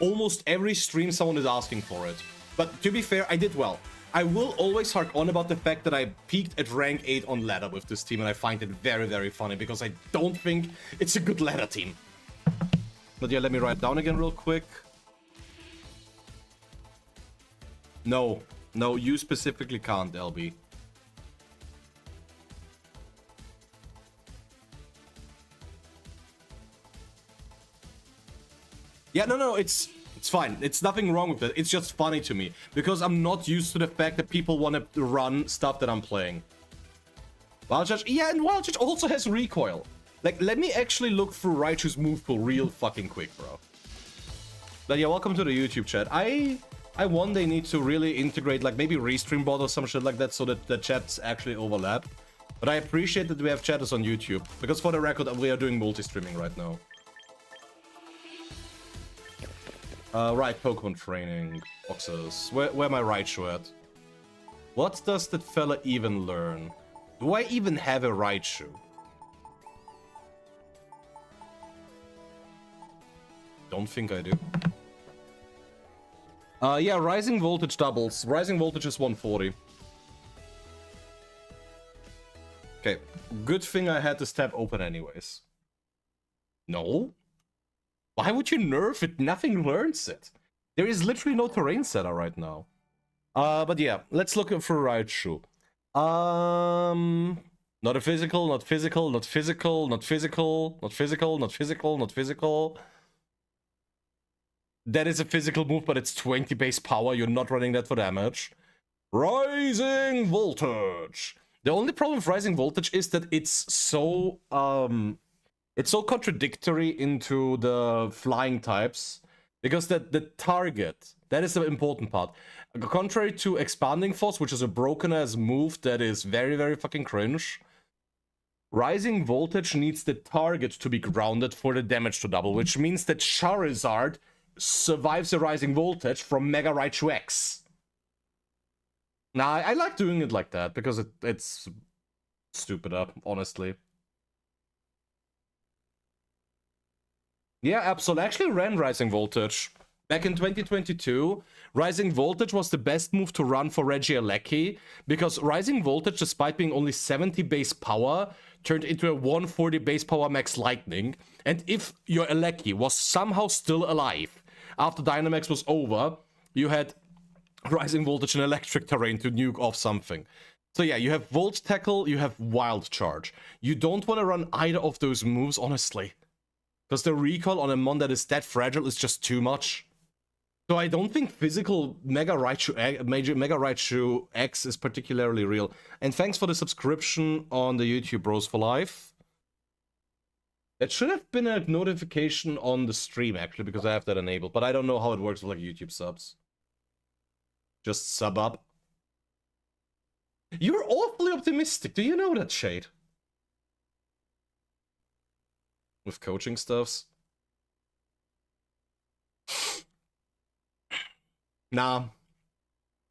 S1: Almost every stream someone is asking for it. But to be fair, I did well. I will always hark on about the fact that I peaked at rank 8 on ladder with this team, and I find it very, very funny because I don't think it's a good ladder team. But yeah, let me write down again real quick. No, you specifically can't, LB. Yeah, no, it's fine. It's nothing wrong with it. It's just funny to me because I'm not used to the fact that people want to run stuff that I'm playing. Wild Charge, yeah, and Wild Charge also has recoil. Like, let me actually look through Raichu's move pool real fucking quick, bro. But yeah, welcome to the YouTube chat. I one day need to really integrate, like, maybe Restream bot or some shit like that so that the chats actually overlap. But I appreciate that we have chatters on YouTube because, for the record, we are doing multi-streaming right now. Right, Pokemon training boxes. Where my Raichu at? What does that fella even learn? Do I even have a Raichu? Don't think I do. Yeah, Rising Voltage doubles. Rising Voltage is 140. Okay, good thing I had this tab open anyways. No? Why would you nerf it? Nothing learns it. There is literally no terrain setter right now. But yeah, let's look for Raichu. Not a physical, not physical, not physical, not physical, not physical, not physical, not physical. That is a physical move, but it's 20 base power. You're not running that for damage. Rising Voltage. The only problem with Rising Voltage is that it's so contradictory into the flying types, because the target, that is the important part. Contrary to Expanding Force, which is a broken ass move that is very, very fucking cringe, Rising Voltage needs the target to be grounded for the damage to double, which means that Charizard survives the Rising Voltage from Mega Raichu X. Now, I like doing it like that because it's stupid up, honestly. Yeah, absolutely. I actually ran Rising Voltage. Back in 2022, Rising Voltage was the best move to run for Regieleki, because Rising Voltage, despite being only 70 base power, turned into a 140 base power max lightning, and if your Eleki was somehow still alive after Dynamax was over, you had Rising Voltage and Electric Terrain to nuke off something. So yeah, you have Volt Tackle, you have Wild Charge. You don't want to run either of those moves, honestly. Because the recoil on a mon that is that fragile is just too much. So I don't think physical Mega Raichu X is particularly real. And thanks for the subscription on the YouTube Bros for Life. That should have been a notification on the stream, actually, because I have that enabled. But I don't know how it works with like YouTube subs. Just sub up. You're awfully optimistic. Do you know that, Shade? With coaching stuffs? Nah.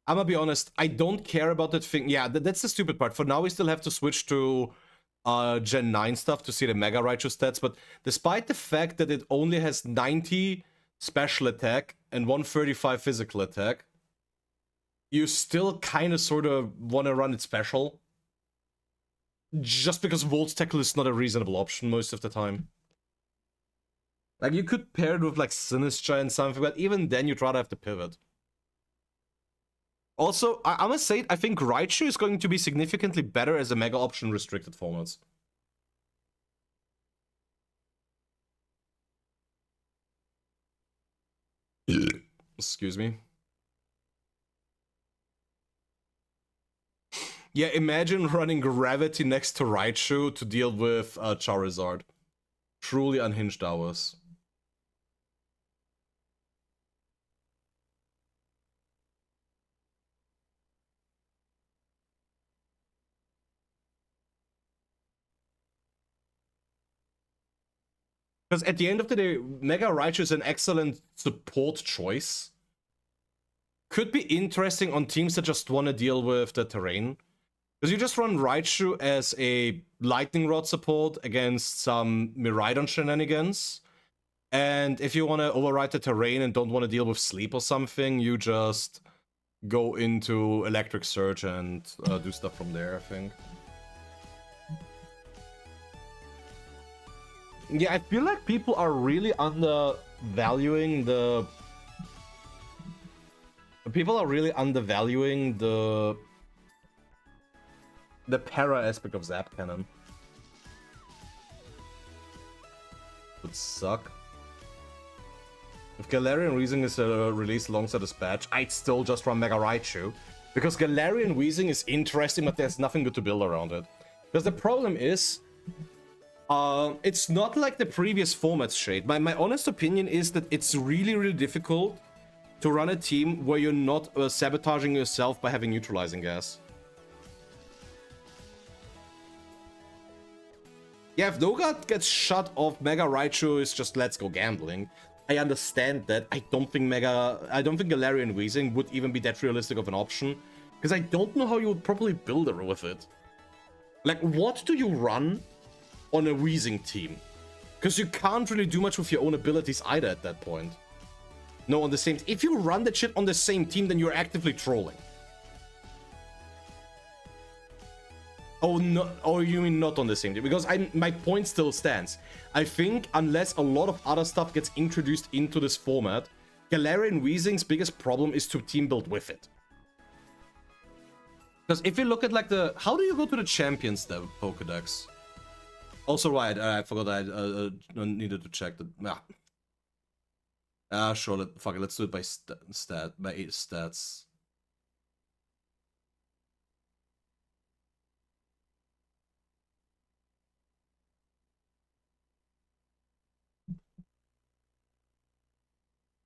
S1: I'm gonna be honest, I don't care about that thing. Yeah, that's the stupid part. For now, we still have to switch to Gen 9 stuff to see the Mega Raichu stats, but despite the fact that it only has 90 special attack and 135 physical attack, you still kind of sort of want to run it special. Just because Volt Tackle is not a reasonable option most of the time. Like, you could pair it with like Sinistcha and something, but even then you'd rather have to pivot. Also, I must say, I think Raichu is going to be significantly better as a Mega option restricted formats. Excuse me. Yeah, imagine running Gravity next to Raichu to deal with Charizard. Truly unhinged hours. Because at the end of the day, Mega Raichu is an excellent support choice. Could be interesting on teams that just want to deal with the terrain. Because you just run Raichu as a Lightning Rod support against some Miraidon shenanigans. And if you want to override the terrain and don't want to deal with sleep or something, you just go into Electric Surge and do stuff from there, I think. Yeah, I feel like people are really undervaluing the... People are really undervaluing the para aspect of Zap Cannon. Would suck. If Galarian Weezing is released alongside this patch, I'd still just run Mega Raichu. Because Galarian Weezing is interesting, but there's nothing good to build around it. Because the problem is, it's not like the previous formats, Shade. My honest opinion is that it's really, really difficult to run a team where you're not sabotaging yourself by having neutralizing gas. Yeah, if Nogat gets shut off, Mega Raichu is just let's go gambling. I understand that. I don't think Galarian Weezing would even be that realistic of an option. Because I don't know how you would properly build it with it. Like, what do you run on a Weezing team? Because you can't really do much with your own abilities either at that point. No, on the same... If you run that shit on the same team, then you're actively trolling. Oh, no, oh, you mean not on the same team? Because my point still stands. I think unless a lot of other stuff gets introduced into this format, Galarian Weezing's biggest problem is to team build with it. Because if you look at like the... How do you go to the Champions Pokedex? Also, right, I forgot I needed to check the... Sure, fuck it, let's do it by stats.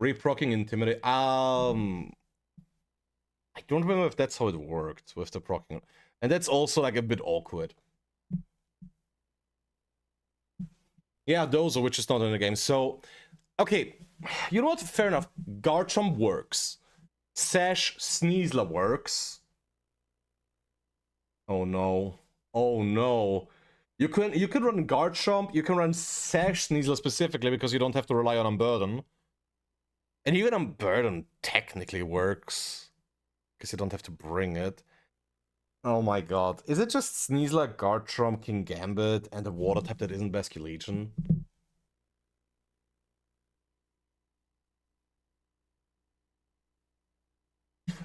S1: Reprocking Intimidate. I don't remember if that's how it worked with the procking. And that's also like a bit awkward. Yeah, those are which is not in the game. So, okay, you know what? Fair enough. Garchomp works. Sash Sneasler works. Oh no. Oh no. You can run Garchomp, you can run Sash Sneasler specifically because you don't have to rely on Unburden. And even Unburden technically works. Because you don't have to bring it. Oh my god. Is it just Sneasler, Garchomp, King Gambit, and a water type that isn't Basculation?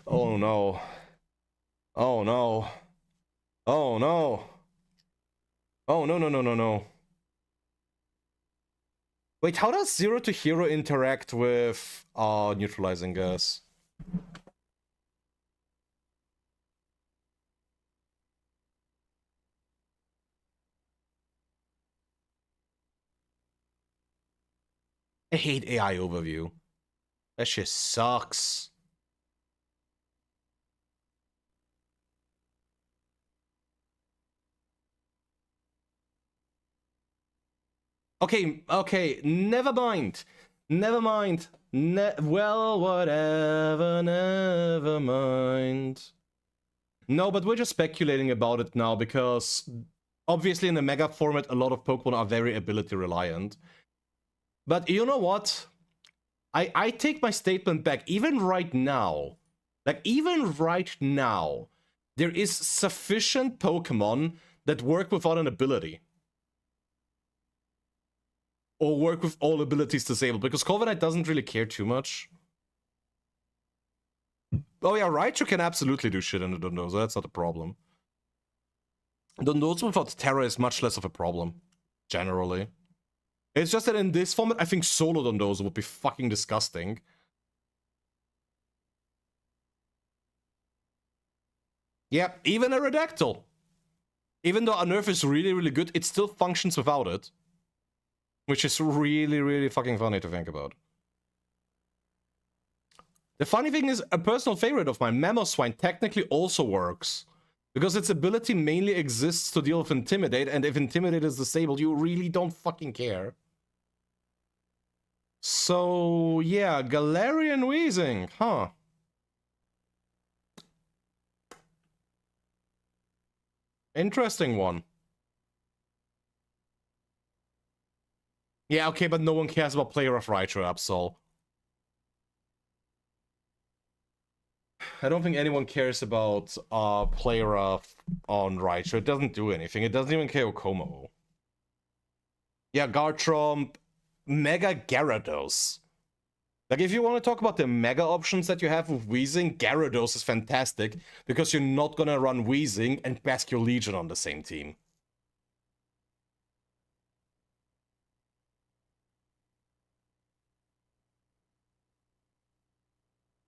S1: Oh no. Oh no. Oh no. Oh no no no no no. Wait, how does Zero to Hero interact with neutralizing gas? I hate AI overview. That shit sucks. Okay, never mind. Never mind. Well, whatever, never mind. No, but we're just speculating about it now because obviously in the Mega format, a lot of Pokemon are very ability reliant. But you know what? I take my statement back. Even right now, there is sufficient Pokemon that work without an ability. Or work with all abilities disabled, because Corviknight doesn't really care too much. Oh yeah, Raichu can absolutely do shit in the Dondozo, that's not a problem. Dondozo without Terra is much less of a problem, generally. It's just that in this format, I think solo Dondozo would be fucking disgusting. Yeah, even a Redactyl. Even though Unearth is really, really good, it still functions without it. Which is really, really fucking funny to think about. The funny thing is, a personal favorite of mine, Mamoswine, technically also works. Because its ability mainly exists to deal with Intimidate, and if Intimidate is disabled, you really don't fucking care. So, yeah, Galarian Weezing, huh? Interesting one. Yeah, okay, but no one cares about Player of Raichu, Absol. I don't think anyone cares about player on Raichu. It doesn't do anything. It doesn't even KO Como. Yeah, Garchomp, Mega Gyarados. Like, if you want to talk about the mega options that you have with Weezing, Gyarados is fantastic because you're not gonna run Weezing and Bascullegion Legion on the same team.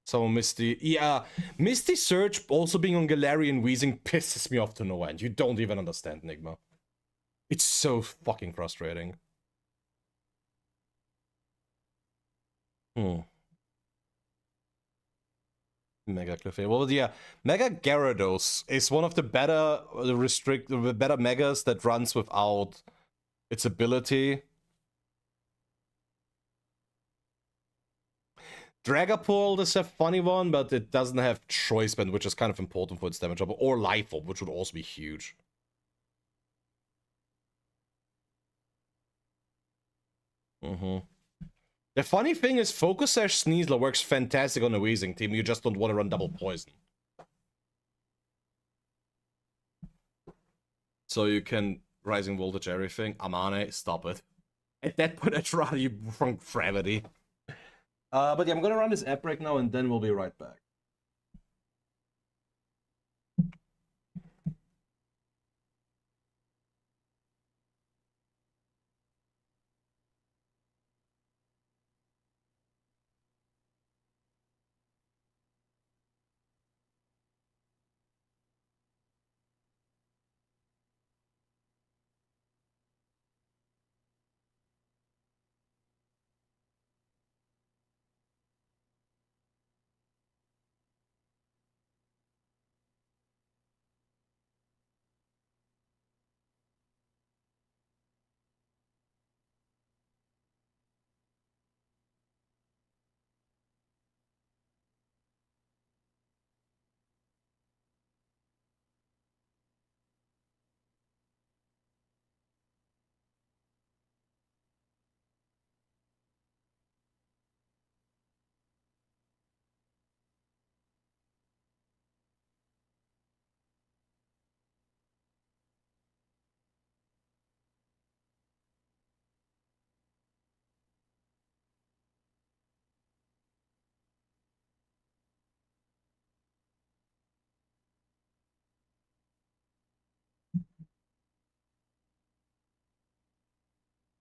S1: So Misty, yeah, Misty Surge also being on Galarian Weezing pisses me off to no end. You don't even understand, Nigma. It's so fucking frustrating. Mega Clefairy. Well, yeah, Mega Gyarados is one of the better better megas that runs without its ability. Dragapult is a funny one, but it doesn't have Choice Band, which is kind of important for its damage up, or Life Orb, which would also be huge. The funny thing is, Focus Sash Sneasler works fantastic on a Weezing team, you just don't want to run double poison. So you can Rising Voltage everything. Amane, stop it. At that point, I'd rather you from Gravity. But yeah, I'm gonna run this app right now, and then we'll be right back.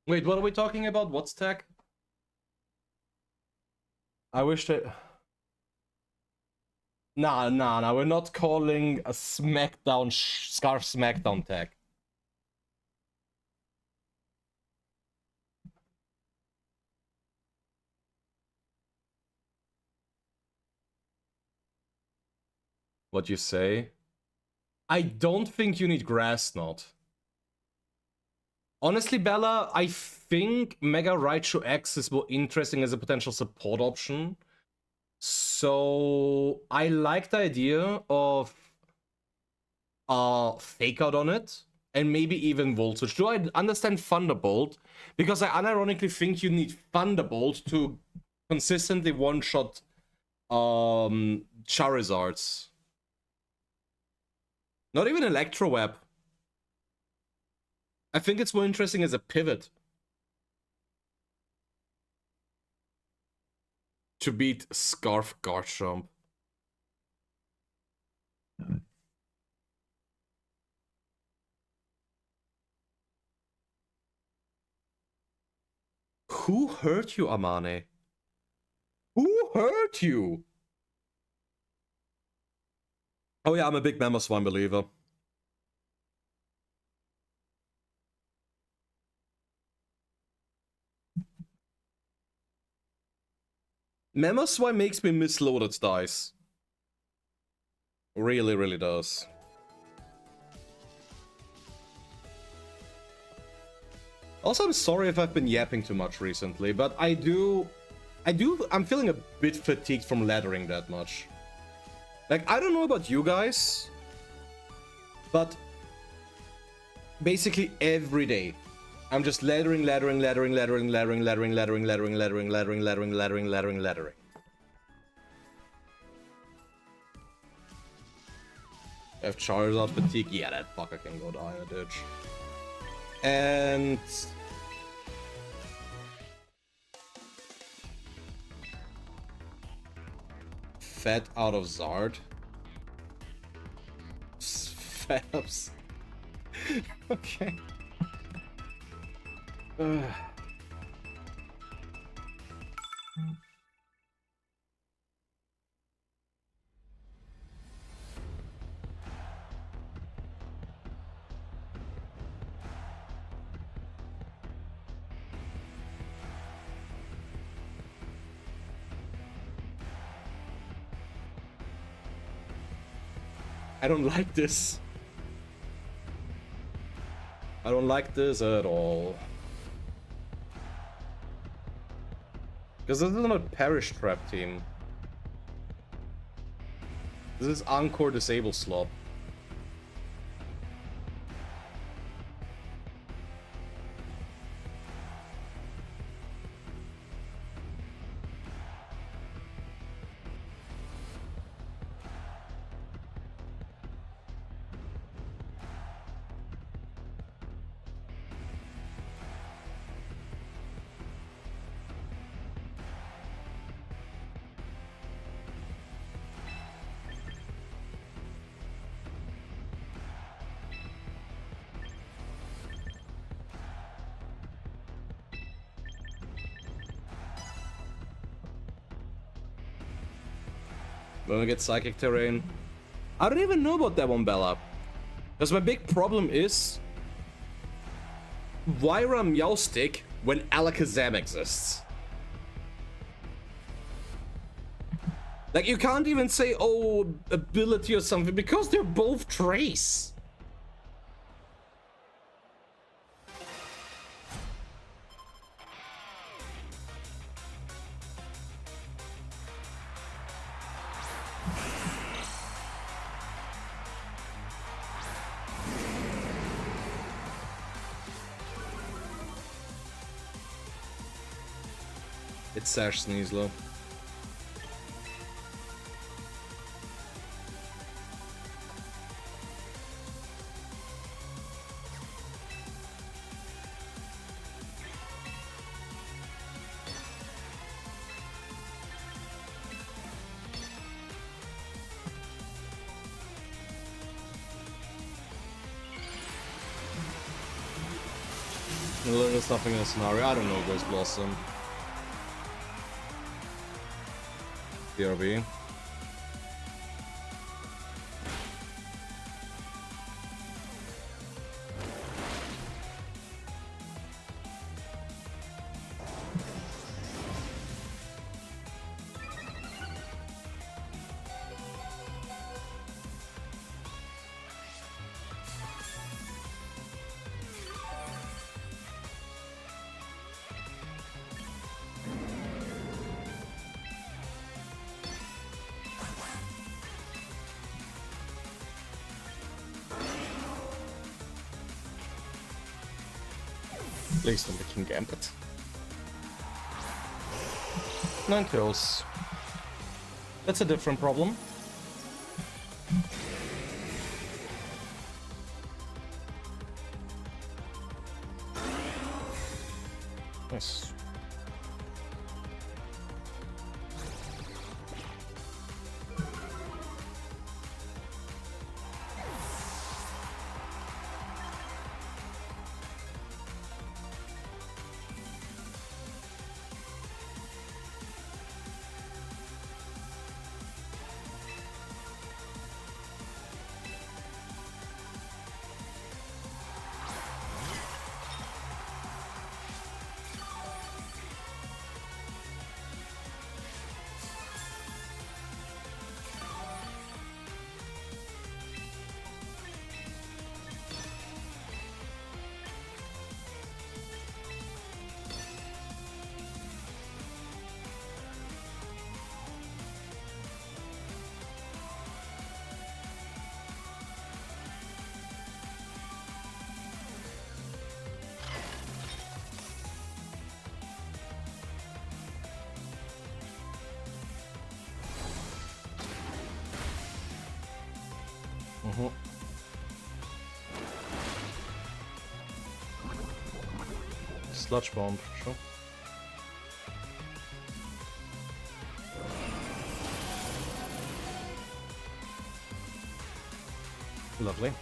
S1: Wait, what are we talking about? What's tech? I wish that... Nah, we're not calling a Smackdown Scarf Smackdown tag. What you say? I don't think you need Grass Knot. Honestly, Bella, I think Mega Raichu X is more interesting as a potential support option. So I like the idea of Fake Out on it, and maybe even Voltage. Do I understand Thunderbolt? Because I unironically think you need Thunderbolt to consistently one-shot Charizards. Not even Electro Web. I think it's more interesting as a pivot. To beat Scarf Garchomp. Who hurt you, Amane? Who hurt you? Oh yeah, I'm a big Mamoswine believer. Mamoswine makes me miss loaded dice. Really, really does. Also, I'm sorry if I've been yapping too much recently, but I'm feeling a bit fatigued from laddering that much. Like, I don't know about you guys, but basically every day, I'm just laddering. I have Charizard fatigue. Yeah, that fucker can go die in a ditch. And Fed out of Zard. Fed ups. Okay. I don't like this. I don't like this at all. Because this is not a Perish Trap team. This is Encore Disable Slop. When we get Psychic Terrain. I don't even know about that one, Bella. Because my big problem is... why run Meowstic when Alakazam exists? Like, you can't even say, oh, ability or something, because they're both Trace. It's Sash Sneaslow. There's nothing in the scenario. I don't know Ghost Blossom. BRB. At least on the King Gambit. 9 kills. That's a different problem. Nice.
S3: Sludge Bomb, sure. Lovely.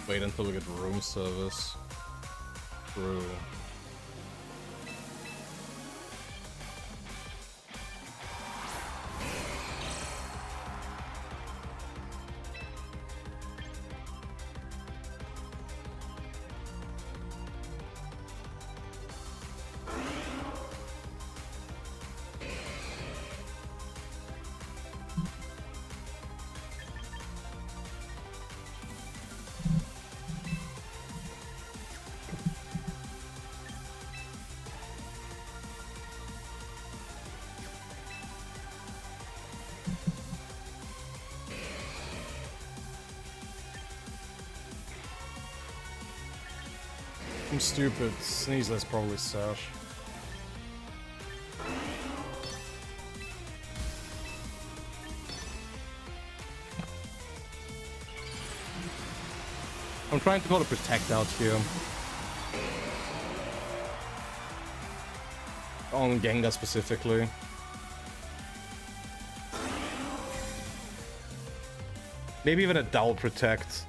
S3: Wait until we get room service. True. I'm stupid. Sneaseless probably Sash. I'm trying to call a Protect out here. On Gengar specifically. Maybe even a Double Protect.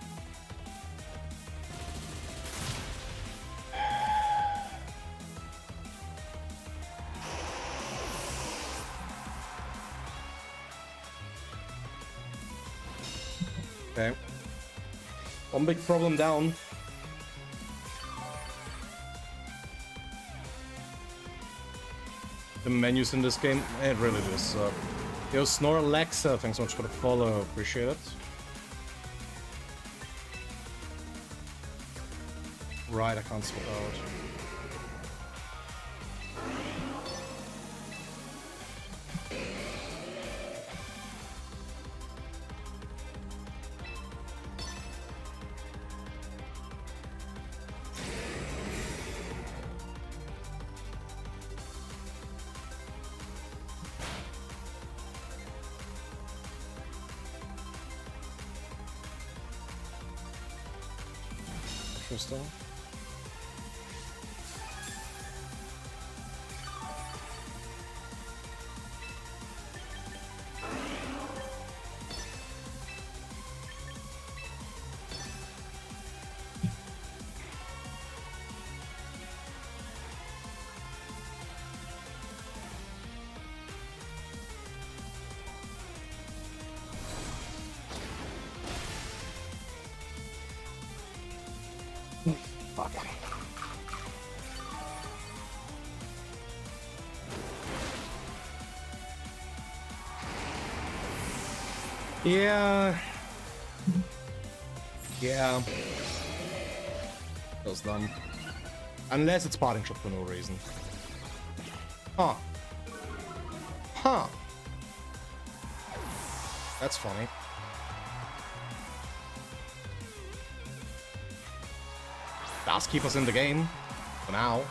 S3: Okay. One big problem down. The menus in this game, it really does suck. Yo, Snorlaxa, thanks so much for the follow, appreciate it. Right, I can't swap out. Interesting. Fuck. Yeah. Yeah. Feels done. Unless it's parting shot for no reason. Huh. Huh. That's funny. Does keep us in the game. For now.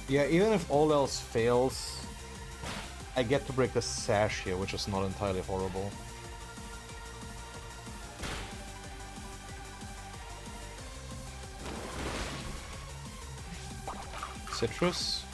S3: Yeah, even if all else fails, I get to break the sash here, which is not entirely horrible. Citrus.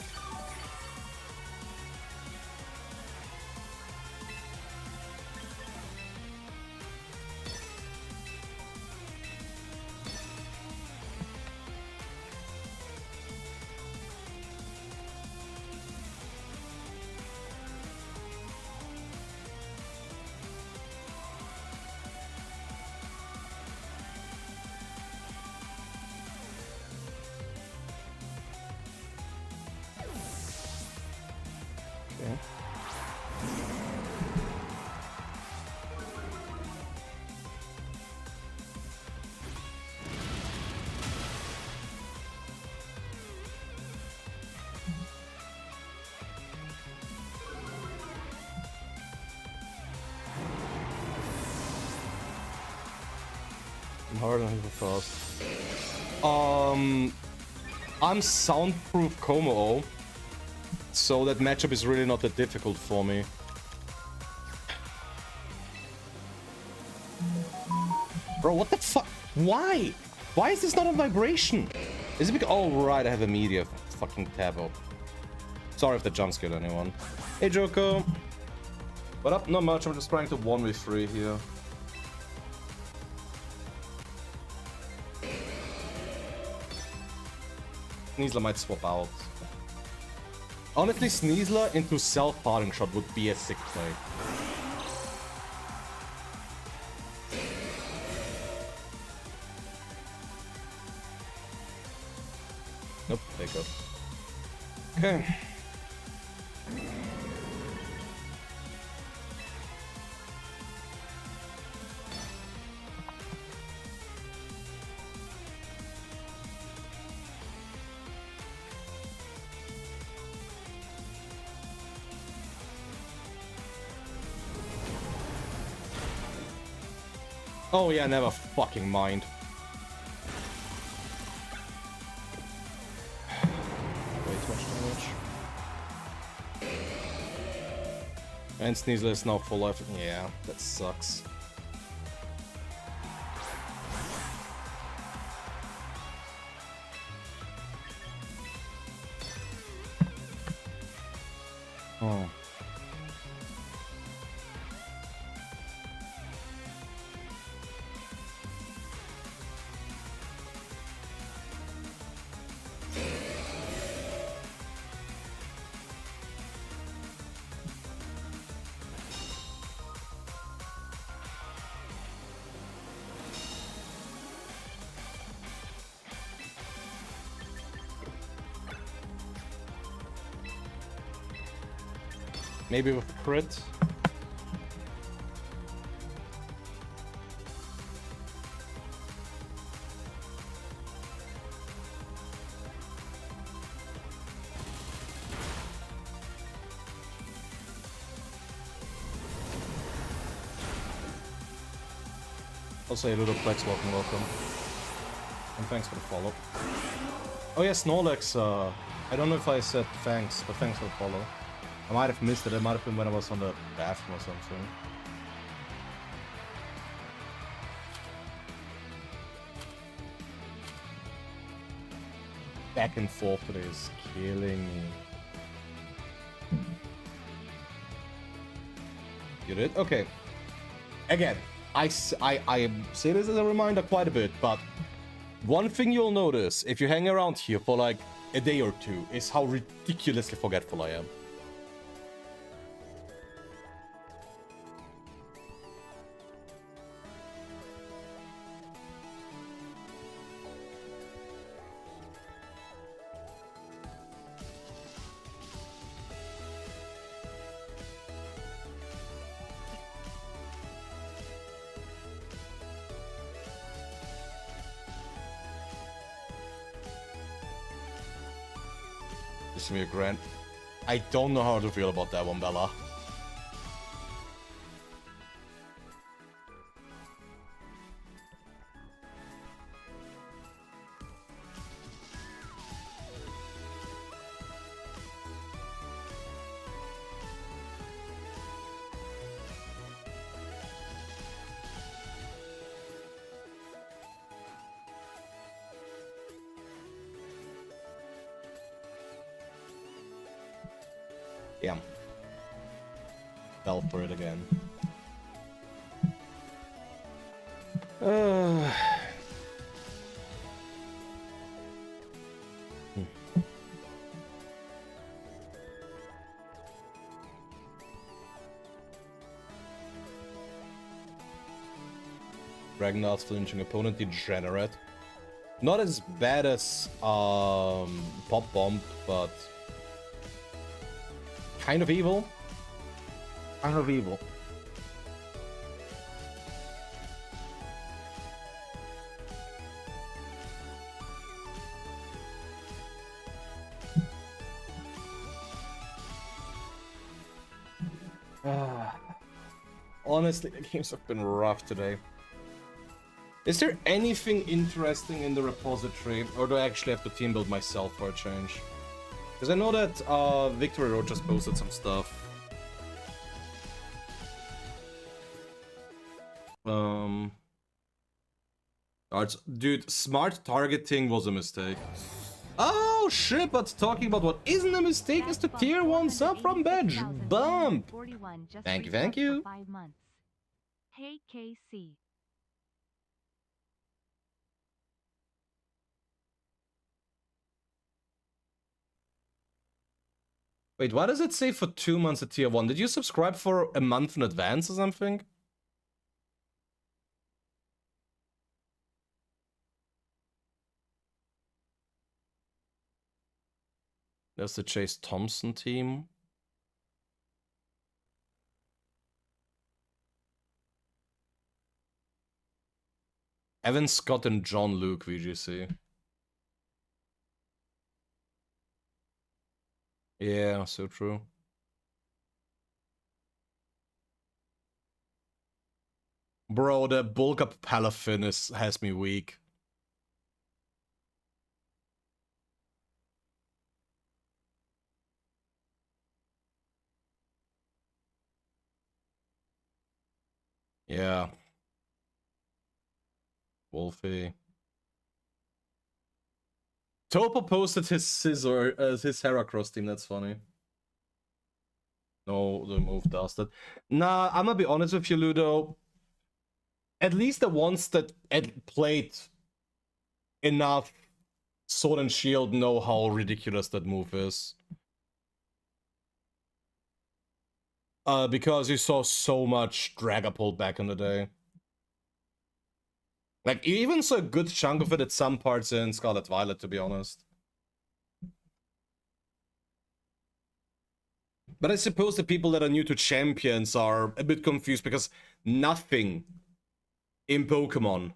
S3: I'm hard and super fast. I'm soundproof Como, so that matchup is really not that difficult for me. Bro, what the fuck? Why? Why is this not on vibration? Is it because... Oh, right, I have a media fucking tab up. Sorry if that jump scared anyone. Hey, Joko. What up? Not much, I'm just trying to 1v3 here. Sneasler might swap out. Honestly, Sneasler into self-parting shot would be a sick play. Nope, take up. Okay. Oh yeah, never fucking mind. Way too much damage. And Sneasler is now full life. Yeah, that sucks. Oh. Maybe with crit. Also, a little Plex, welcome. And thanks for the follow. Oh yeah, Snorlax, I don't know if I said thanks, but thanks for the follow. I might have missed it, it might have been when I was on the bathroom or something. Back and forth today is killing me. You did? Okay. Again, I say this as a reminder quite a bit, but one thing you'll notice if you hang around here for like a day or two is how ridiculously forgetful I am. This is me a grand. I don't know how to feel about that one, Bella. Yeah. Fell for it again. Ragnar's flinching opponent, degenerate. Not as bad as Pop Bomb, but kind of evil. Kind of evil. Honestly, the games have been rough today. Is there anything interesting in the repository, or do I actually have to team build myself for a change? Because I know that Victory Road just posted some stuff. Dude, smart targeting was a mistake. Oh shit, but talking about what isn't a mistake is the tier 1 sub from Badge. Bump! Thank you, thank you.
S4: Hey KC.
S3: Wait, why does it say for 2 months at tier 1? Did you subscribe for a month in advance or something? There's the Chase Thompson team. Evan Scott and John Luke VGC. Yeah, so true. Bro, the bulk up Palafin has me weak. Yeah. Wolfie. Topo posted his Scissor, his Heracross team, that's funny. No, the move does that. Nah, I'm gonna be honest with you, Ludo. At least the ones that played enough Sword and Shield know how ridiculous that move is. Because you saw so much Dragapult back in the day. Like, you even saw a good chunk of it at some parts in Scarlet Violet, to be honest. But I suppose the people that are new to Champions are a bit confused because nothing in Pokemon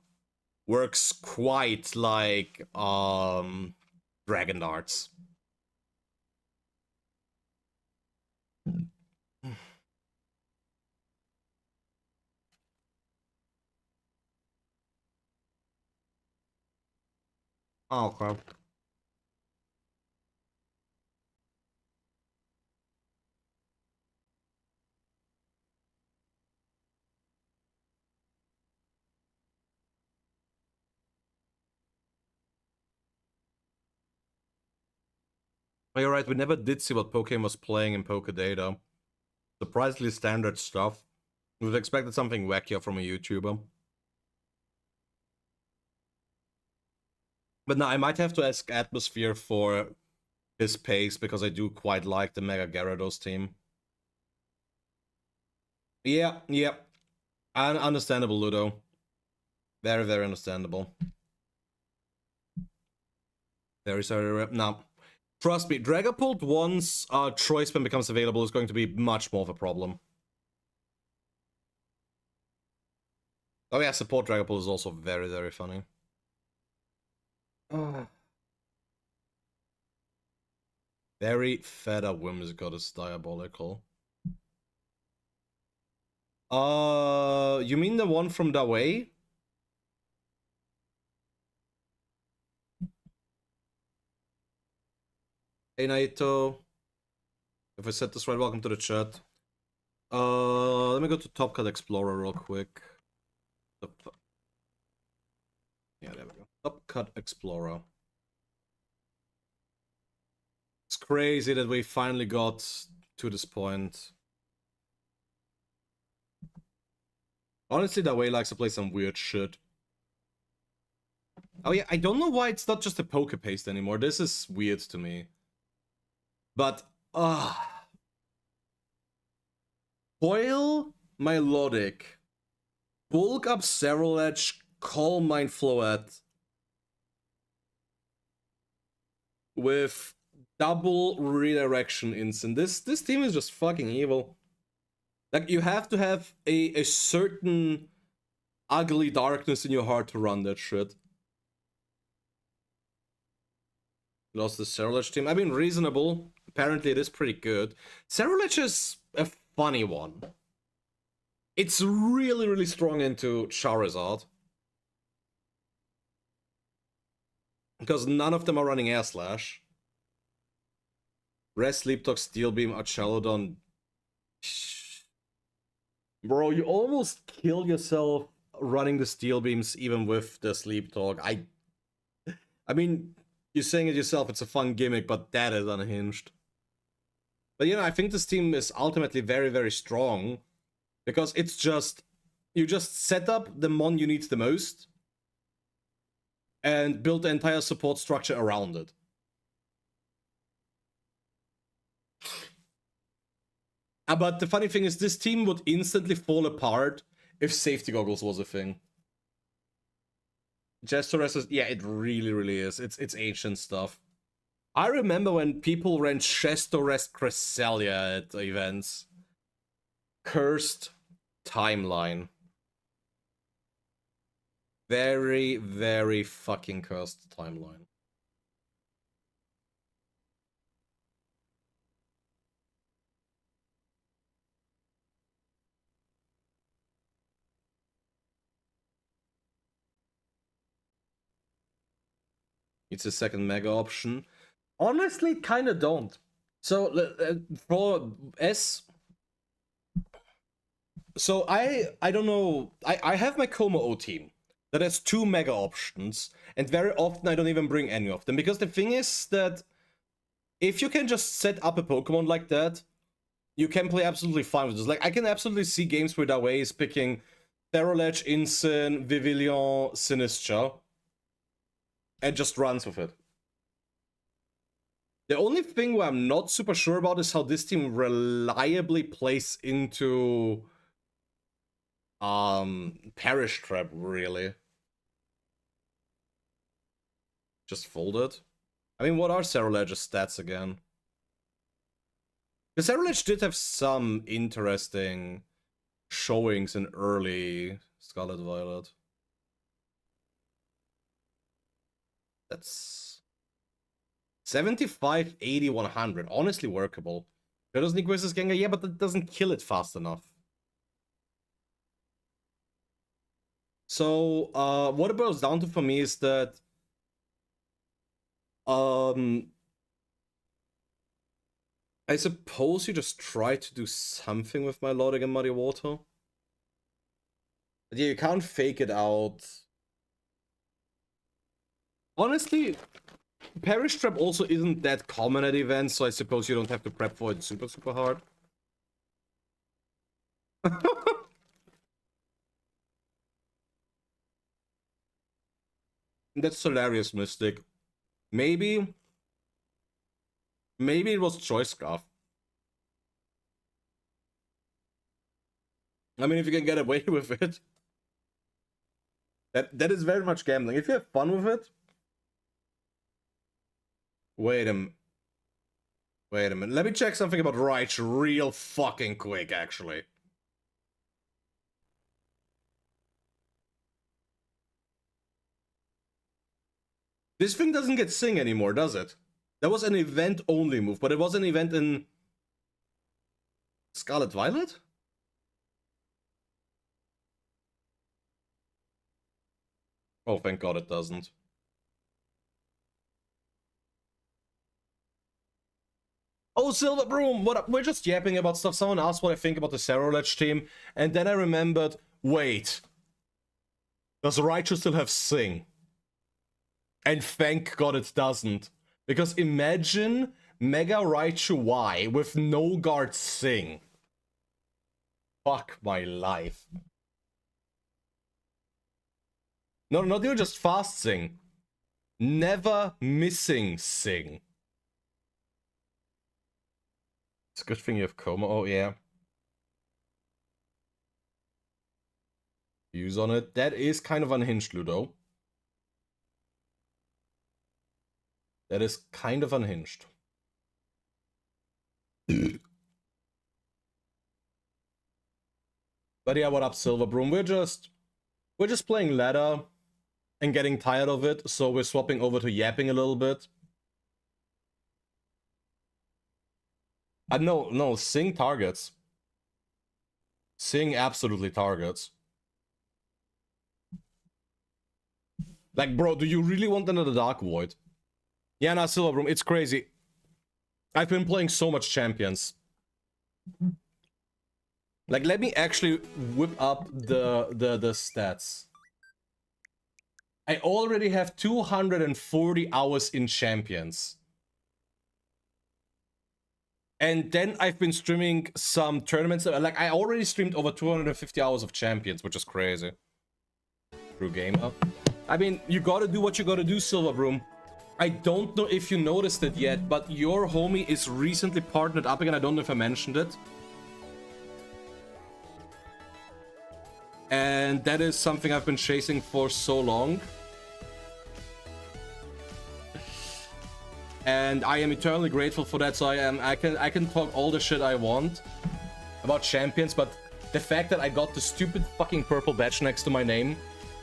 S3: works quite like Dragon Darts. Oh crap. Oh, you're right, we never did see what Pokemon was playing in Pokedata. Surprisingly standard stuff. We've expected something wackier from a YouTuber. But now I might have to ask Atmosphere for his pace, because I do quite like the Mega Gyarados team. Yeah. Understandable, Ludo. Very, very understandable. Very sorry. Now, trust me, Dragapult, once Choice Band becomes available, is going to be much more of a problem. Oh yeah, support Dragapult is also very, very funny. Very feta whimsical is diabolical. You mean the one from Dawei? Hey Naito. If I said this right, welcome to the chat. Let me go to Top Cut Explorer real quick. Yeah, there we go. Top Cut Explorer. It's crazy that we finally got to this point. Honestly, Dawei likes to play some weird shit. Oh yeah, I don't know why it's not just a Poke Paste anymore. This is weird to me. But, Foil Melodic, Bulk Up Cerulege, Calm Mind Floette with double redirection instant. This team is just fucking evil. Like, you have to have a certain ugly darkness in your heart to run that shit. Lost the Cerulege team. I mean, reasonable. Apparently it is pretty good. Cerulege is a funny one. It's really, really strong into Charizard.
S1: Because none of them are running Air Slash. Rest, Sleep Talk, Steel Beam, Archelodon. Bro, you almost kill yourself running the Steel Beams even with the Sleep Talk. I mean, you're saying it yourself, it's a fun gimmick, but that is unhinged. But you know, I think this team is ultimately very, very strong. Because it's just... You just set up the mon you need the most. And build the entire support structure around it. But the funny thing is, this team would instantly fall apart if safety goggles was a thing. Jester Rest is, yeah, it really, really is. It's ancient stuff. I remember when people ran Chesto Rest Cresselia at events. Cursed timeline. Very, very fucking cursed timeline. It's a second mega option. Honestly, kind of don't. So for S, so I don't know. I have my Como O team that has 2 mega options, and very often I don't even bring any of them, because the thing is that if you can just set up a Pokemon like that, you can play absolutely fine with this. Like, I can absolutely see games where Dawei is picking Therolage, Incin, Vivillon, Sinistra, and just runs with it. The only thing where I'm not super sure about is how this team reliably plays into Perish Trap, really. Just fold it. I mean, what are Cerulage's stats again? Because Cerulage did have some interesting showings in early Scarlet Violet. That's 75, 80, 100. Honestly workable. Shadows versus Gengar, yeah, but that doesn't kill it fast enough. So, what it boils down to for me is that I suppose you just try to do something with my Melodic and Muddy Water. But yeah, you can't fake it out. Honestly, Perish Trap also isn't that common at events, so I suppose you don't have to prep for it super, super hard. That's hilarious, Mystic. Maybe it was Choice Scarf. I mean, if you can get away with it. That is very much gambling. If you have fun with it. Wait a minute. Let me check something about Raichu real fucking quick, actually. This thing doesn't get Sing anymore, does it? That was an event-only move, but it was an event in Scarlet Violet? Oh, thank God it doesn't. Oh, Silver Broom, what up? We're just yapping about stuff. Someone asked what I think about the Cerulege team, and then I remembered, wait. Does Raichu still have Sing? And thank God it doesn't. Because imagine Mega Raichu Y with no guard Sing. Fuck my life. No, not even just fast Sing. Never missing Sing. It's a good thing you have Coma. Oh, yeah. Use on it. That is kind of unhinged, Ludo. That is kind of unhinged. But yeah, what up, Silver Broom? We're just playing ladder and getting tired of it, so we're swapping over to yapping a little bit. No, Sing targets. Sing absolutely targets.
S3: Like, bro, do you really want another Dark Void? Yeah, nah, Silver Room, it's crazy. I've been playing so much Champions. Like, let me actually whip up the stats. I already have 240 hours in Champions. And then I've been streaming some tournaments. Like, I already streamed over 250 hours of Champions, which is crazy. True gamer. I mean, you gotta do what you gotta do, Silverbroom. I don't know if you noticed it yet, but your homie is recently partnered up again. I don't know if I mentioned it. And that is something I've been chasing for so long. And I am eternally grateful for that. So I can talk all the shit I want about Champions, but the fact that I got the stupid fucking purple badge next to my name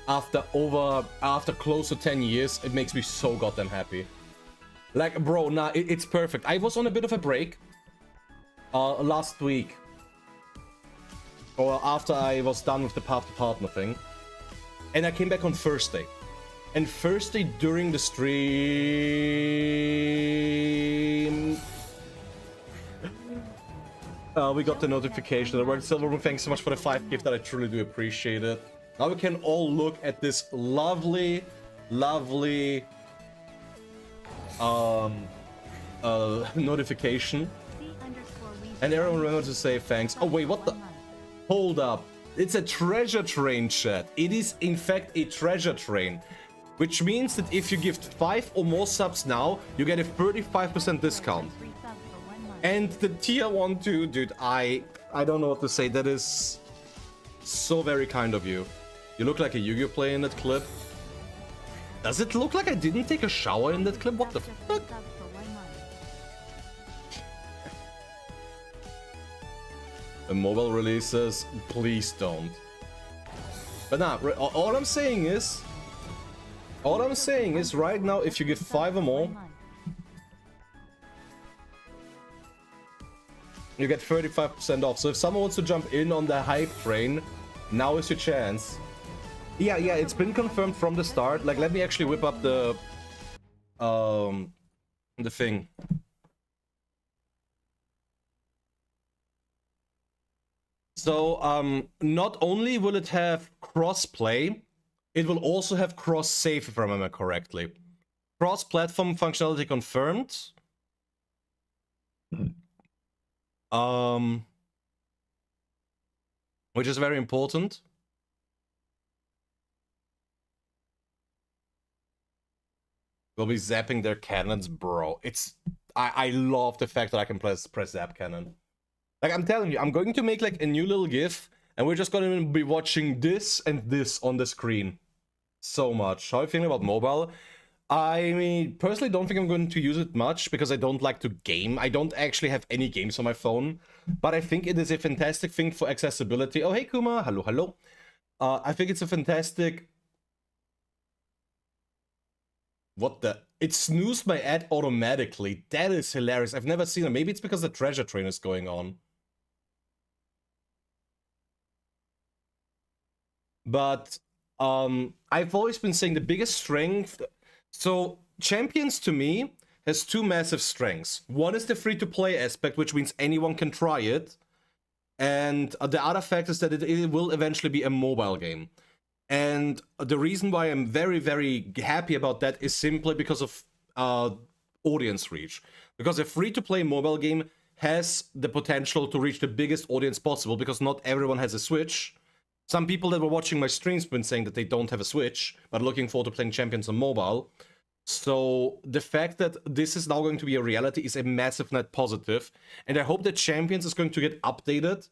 S3: after close to 10 years, it makes me so goddamn happy. Like, bro, nah, it's perfect. I was on a bit of a break last week, or after I was done with the Path to Partner thing, and I came back on Thursday. And Thursday during the stream, we got the notification. The word Silvermoon, thanks so much for the 5 gift. That I truly do appreciate it. Now we can all look at this lovely notification. And everyone remember to say thanks. Oh wait, what the? Hold up. It's a treasure train, chat. It is in fact a treasure train. Which means that if you gift 5 or more subs now, you get a 35% discount. And the tier 1 too, dude, I don't know what to say. That is so very kind of you. You look like a Yu-Gi-Oh player in that clip. Does it look like I didn't take a shower in that clip? What the fuck? The mobile releases, please don't. But nah, all I'm saying is right now, if you give 5 or more, you get 35% off. So if someone wants to jump in on the hype train, now is your chance. Yeah, it's been confirmed from the start. Like, let me actually whip up the thing. So, not only will it have cross-play, it will also have cross-save, if I remember correctly. Cross-platform functionality confirmed. Which is very important. We'll be zapping their cannons, bro. I love the fact that I can press zap cannon. Like, I'm telling you, I'm going to make like a new little GIF, and we're just going to be watching this and this on the screen. So much. How are you feeling about mobile? I mean, personally don't think I'm going to use it much because I don't like to game. I don't actually have any games on my phone, but I think it is a fantastic thing for accessibility. Oh, hey Kuma, hello, hello. I think it's a fantastic... What the? It snoozed my ad automatically. That is hilarious. I've never seen it. Maybe it's because the treasure train is going on. But I've always been saying the biggest strength... So, Champions to me has 2 massive strengths. One is the free-to-play aspect, which means anyone can try it. And the other fact is that it will eventually be a mobile game. And the reason why I'm very, very happy about that is simply because of audience reach. Because a free-to-play mobile game has the potential to reach the biggest audience possible, because not everyone has a Switch. Some people that were watching my streams have been saying that they don't have a Switch, but looking forward to playing Champions on mobile. So the fact that this is now going to be a reality is a massive net positive. And I hope that Champions is going to get updated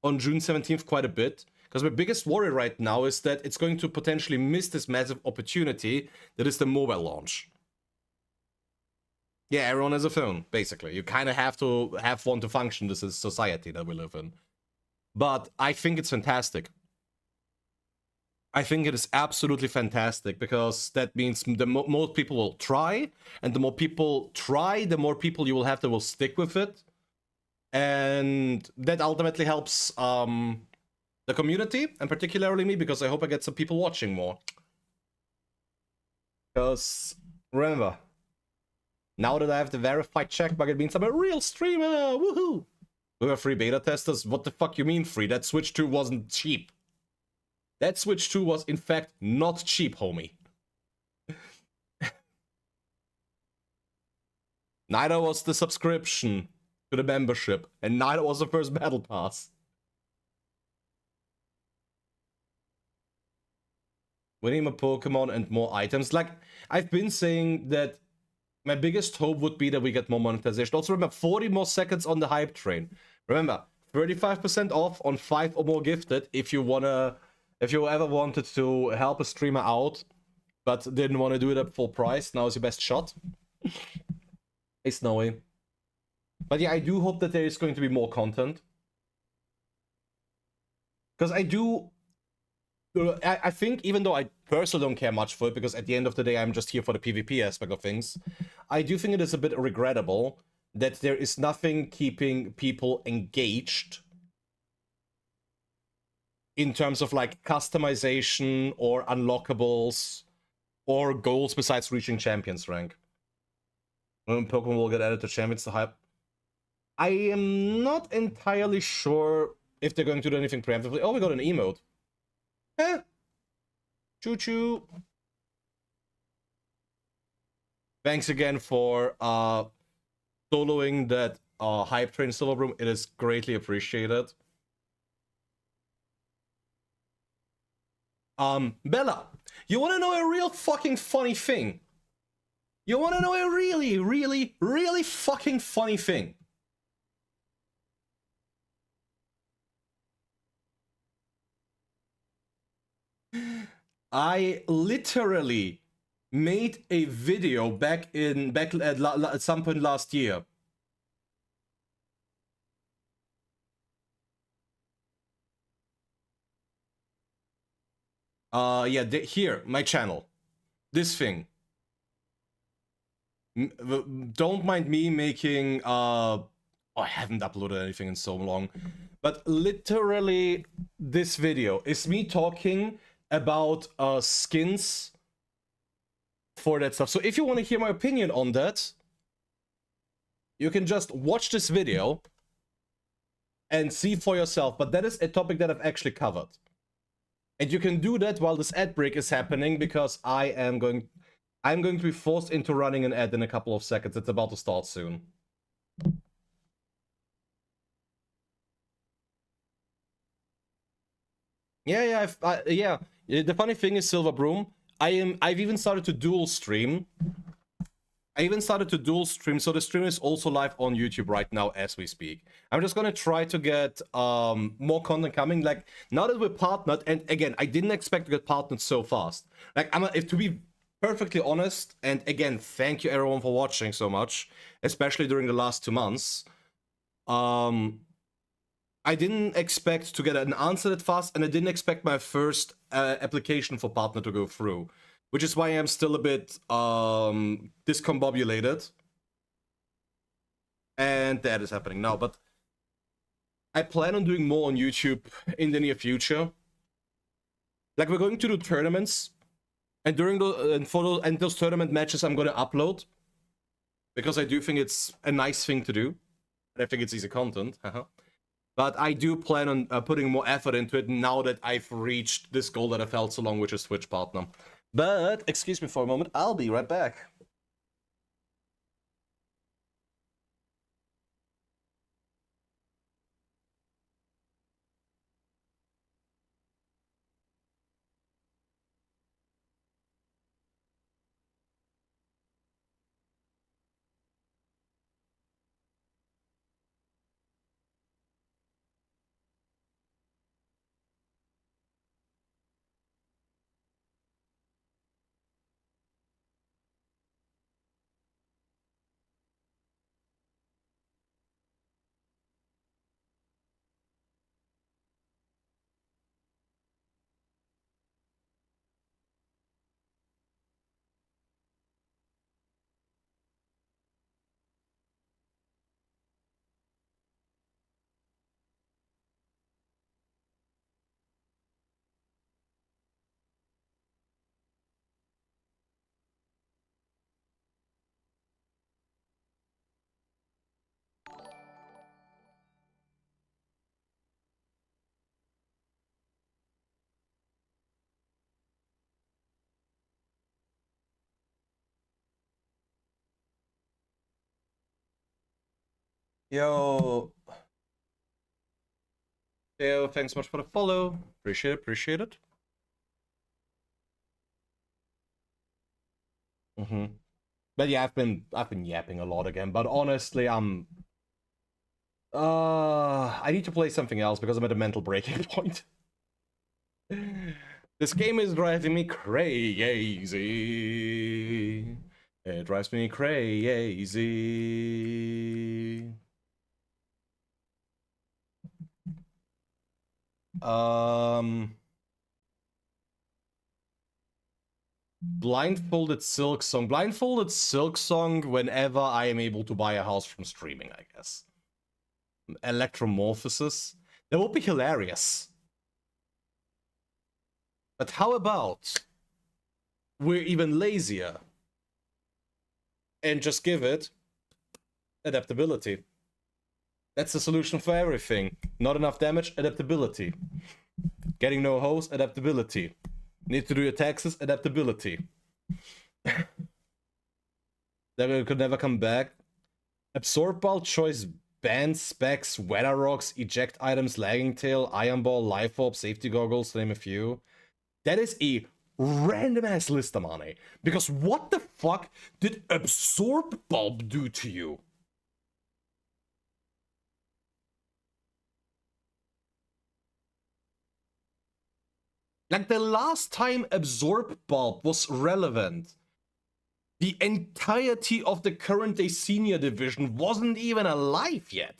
S3: on June 17th quite a bit. Because my biggest worry right now is that it's going to potentially miss this massive opportunity that is the mobile launch. Yeah, everyone has a phone, basically. You kind of have to have one to function. This is society that we live in. But I think it's fantastic. I think it is absolutely fantastic, because that means the more people will try, and the more people try, the more people you will have that will stick with it. And that ultimately helps the community, and particularly me, because I hope I get some people watching more. Because, remember, now that I have the verified checkmark, it means I'm a real streamer! Woohoo! We were free beta testers? What the fuck you mean free? That Switch 2 wasn't cheap. That Switch 2 was, in fact, not cheap, homie. Neither was the subscription to the membership, and neither was the first battle pass. We need more Pokemon and more items. Like, I've been saying that my biggest hope would be that we get more monetization. Also, remember, 40 more seconds on the hype train. Remember, 35% off on 5 or more gifted if you ever wanted to help a streamer out, but didn't want to do it at full price. Now is your best shot. Hey, Snowy. But yeah, I do hope that there is going to be more content. Because I think, even though I personally don't care much for it, because at the end of the day I'm just here for the PvP aspect of things, I do think it is a bit regrettable that there is nothing keeping people engaged in terms of like customization or unlockables or goals besides reaching champions rank. When Pokemon will get added to champions to hype. I am not entirely sure if they're going to do anything preemptively. Oh, we got an emote. Eh. Choo-choo. Thanks again for soloing that hype train, Silverbroom. It is greatly appreciated. Bella, you want to know a real fucking funny thing? You want to know a really, really, really fucking funny thing? I literally made a video back at some point last year. Yeah, here, my channel. This thing. Don't mind me making, oh, I haven't uploaded anything in so long. But literally, this video is me talking about skins for that stuff. So if you want to hear my opinion on that, you can just watch this video and see for yourself. But that is a topic that I've actually covered. And you can do that while this ad break is happening, because I'm going to be forced into running an ad in a couple of seconds. It's about to start soon. Yeah. The funny thing is, Silverbroom, I've even started to dual stream. So the stream is also live on YouTube right now as we speak. I'm just gonna try to get more content coming. Like, now that we're partnered, and again, I didn't expect to get partnered so fast. Like, if to be perfectly honest, and again, thank you everyone for watching so much, especially during the last 2 months. I didn't expect to get an answer that fast, and I didn't expect my first application for partner to go through, which is why I'm still a bit discombobulated. And that is happening now, but I plan on doing more on YouTube in the near future. Like, we're going to do tournaments, and during those tournament matches I'm going to upload, because I do think it's a nice thing to do, and I think it's easy content. But I do plan on putting more effort into it now that I've reached this goal that I've held so long, which is Twitch partner. But, excuse me for a moment, I'll be right back. Yo. Yo, thanks so much for the follow. Appreciate it. But yeah, I've been yapping a lot again. But honestly, I need to play something else because I'm at a mental breaking point. This game is driving me crazy. It drives me crazy. Blindfolded Silk Song. Blindfolded Silk Song whenever I am able to buy a house from streaming, I guess. Electromorphosis. That would be hilarious. But how about we're even lazier and just give it adaptability? That's the solution for everything. Not enough damage, adaptability. Getting no hose, adaptability. Need to do your taxes, adaptability. That could never come back. Absorb Ball, choice band, specs, weather rocks, eject items, lagging tail, iron ball, life orb, safety goggles, to name a few. That is a random ass list, Amane. Because what the fuck did Absorb Bulb do to you? Like the last time Absorb Bulb was relevant, the entirety of the current day senior division wasn't even alive yet.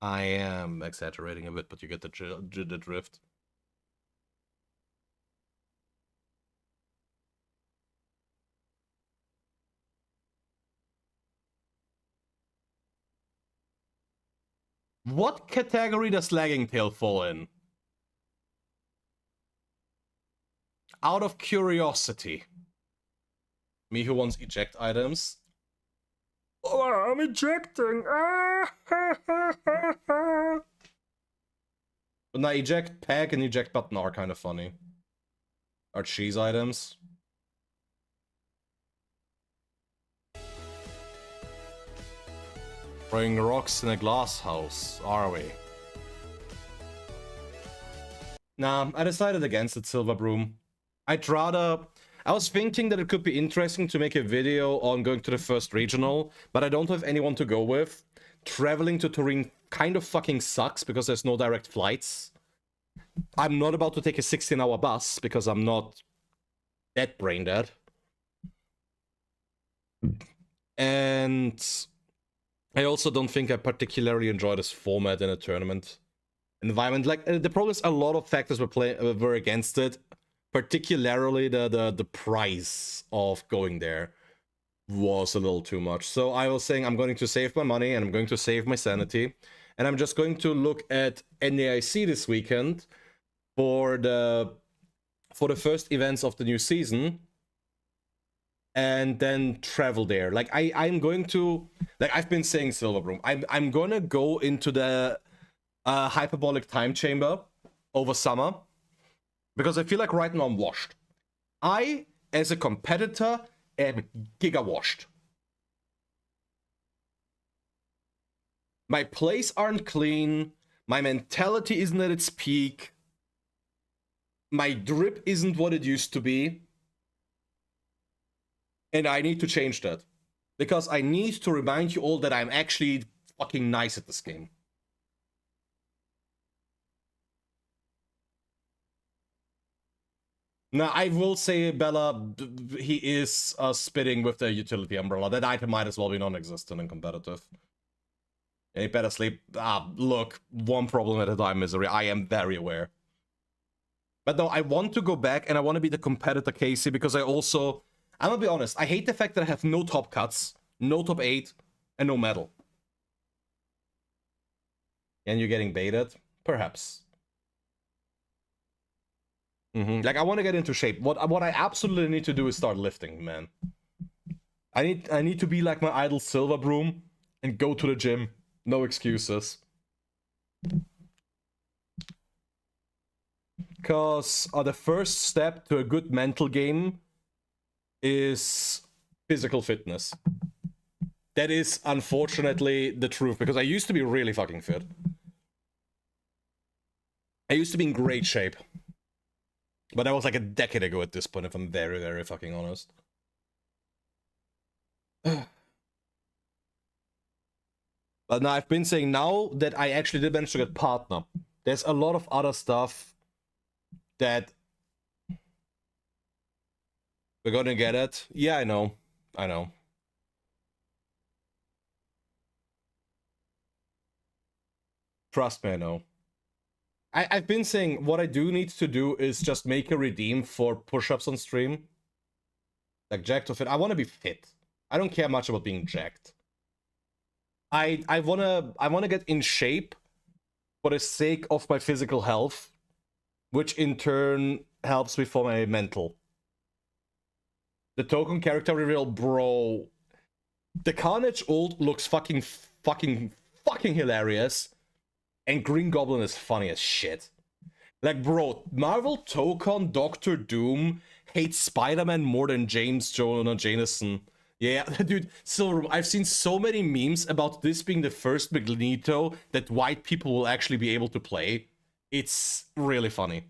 S3: I am exaggerating a bit, but you get the drift. What category does Lagging Tail fall in? Out of curiosity. Me who wants eject items.
S2: Oh, I'm ejecting.
S3: But now eject pack and eject button are kind of funny. Are cheese items. Throwing rocks in a glass house, are we? Nah, I decided against it, Silver Broom. I'd rather... I was thinking that it could be interesting to make a video on going to the first regional, but I don't have anyone to go with. Traveling to Turin kind of fucking sucks because there's no direct flights. I'm not about to take a 16-hour bus because I'm not that brain dead. And I also don't think I particularly enjoy this format in a tournament environment. Like, the problem is a lot of factors were against it. Particularly the price of going there was a little too much. So I was saying I'm going to save my money and I'm going to save my sanity. And I'm just going to look at NAIC this weekend for the first events of the new season. And then travel there. Like I'm going to, like I've been saying, Silverbroom, I'm gonna go into the hyperbolic time chamber over summer. Because I feel like right now I'm washed. I, as a competitor, am giga washed. My plays aren't clean. My mentality isn't at its peak. My drip isn't what it used to be. And I need to change that. Because I need to remind you all that I'm actually fucking nice at this game. Now, I will say, Bella, he is spitting with the utility umbrella. That item might as well be non-existent in competitive. And he better sleep. Look, one problem at a time, Misery. I am very aware. But no, I want to go back and I want to be the competitor Casey because I'm gonna be honest, I hate the fact that I have no top cuts, no top 8, and no medal. And you're getting baited? Perhaps. Like, I want to get into shape. What I absolutely need to do is start lifting, man. I need to be like my idol Silverbroom and go to the gym. No excuses. Because the first step to a good mental game is physical fitness. That is unfortunately the truth, because I used to be really fucking fit. I used to be in great shape. But that was like a decade ago at this point, if I'm very, very fucking honest. But now I've been saying, now that I actually did manage to get partner, there's a lot of other stuff that we're gonna get it. Yeah, I know. I know. Trust me, I know. I've been saying what I do need to do is just make a redeem for push-ups on stream. Like jacked or fit. I want to be fit. I don't care much about being jacked. I wanna get in shape for the sake of my physical health, which in turn helps me for my mental. The token character reveal, bro. The Carnage ult looks fucking hilarious. And Green Goblin is funny as shit. Like, bro, Marvel Token Doctor Doom hates Spider-Man more than James Jonah Jameson. Yeah, dude, Silver, I've seen so many memes about this being the first Magneto that white people will actually be able to play. It's really funny.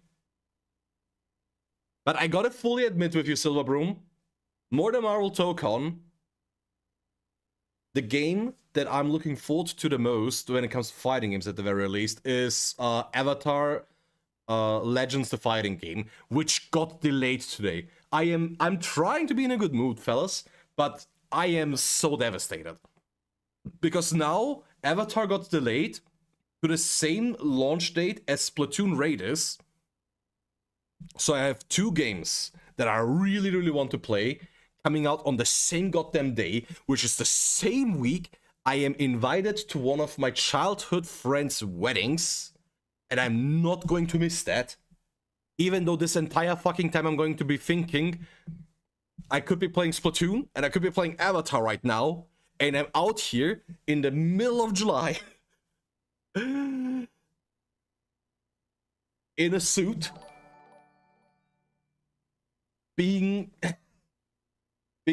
S3: But I gotta fully admit with you, Silver Broom, more than Marvel Token, the game that I'm looking forward to the most when it comes to fighting games at the very least is Avatar Legends the Fighting Game, which got delayed today. I'm trying to be in a good mood, fellas, but I am so devastated. Because now Avatar got delayed to the same launch date as Splatoon Raid is. So I have two games that I really, really want to play coming out on the same goddamn day, which is the same week I am invited to one of my childhood friends' weddings, and I'm not going to miss that. Even though this entire fucking time I'm going to be thinking, I could be playing Splatoon, and I could be playing Avatar right now, and I'm out here in the middle of July in a suit, being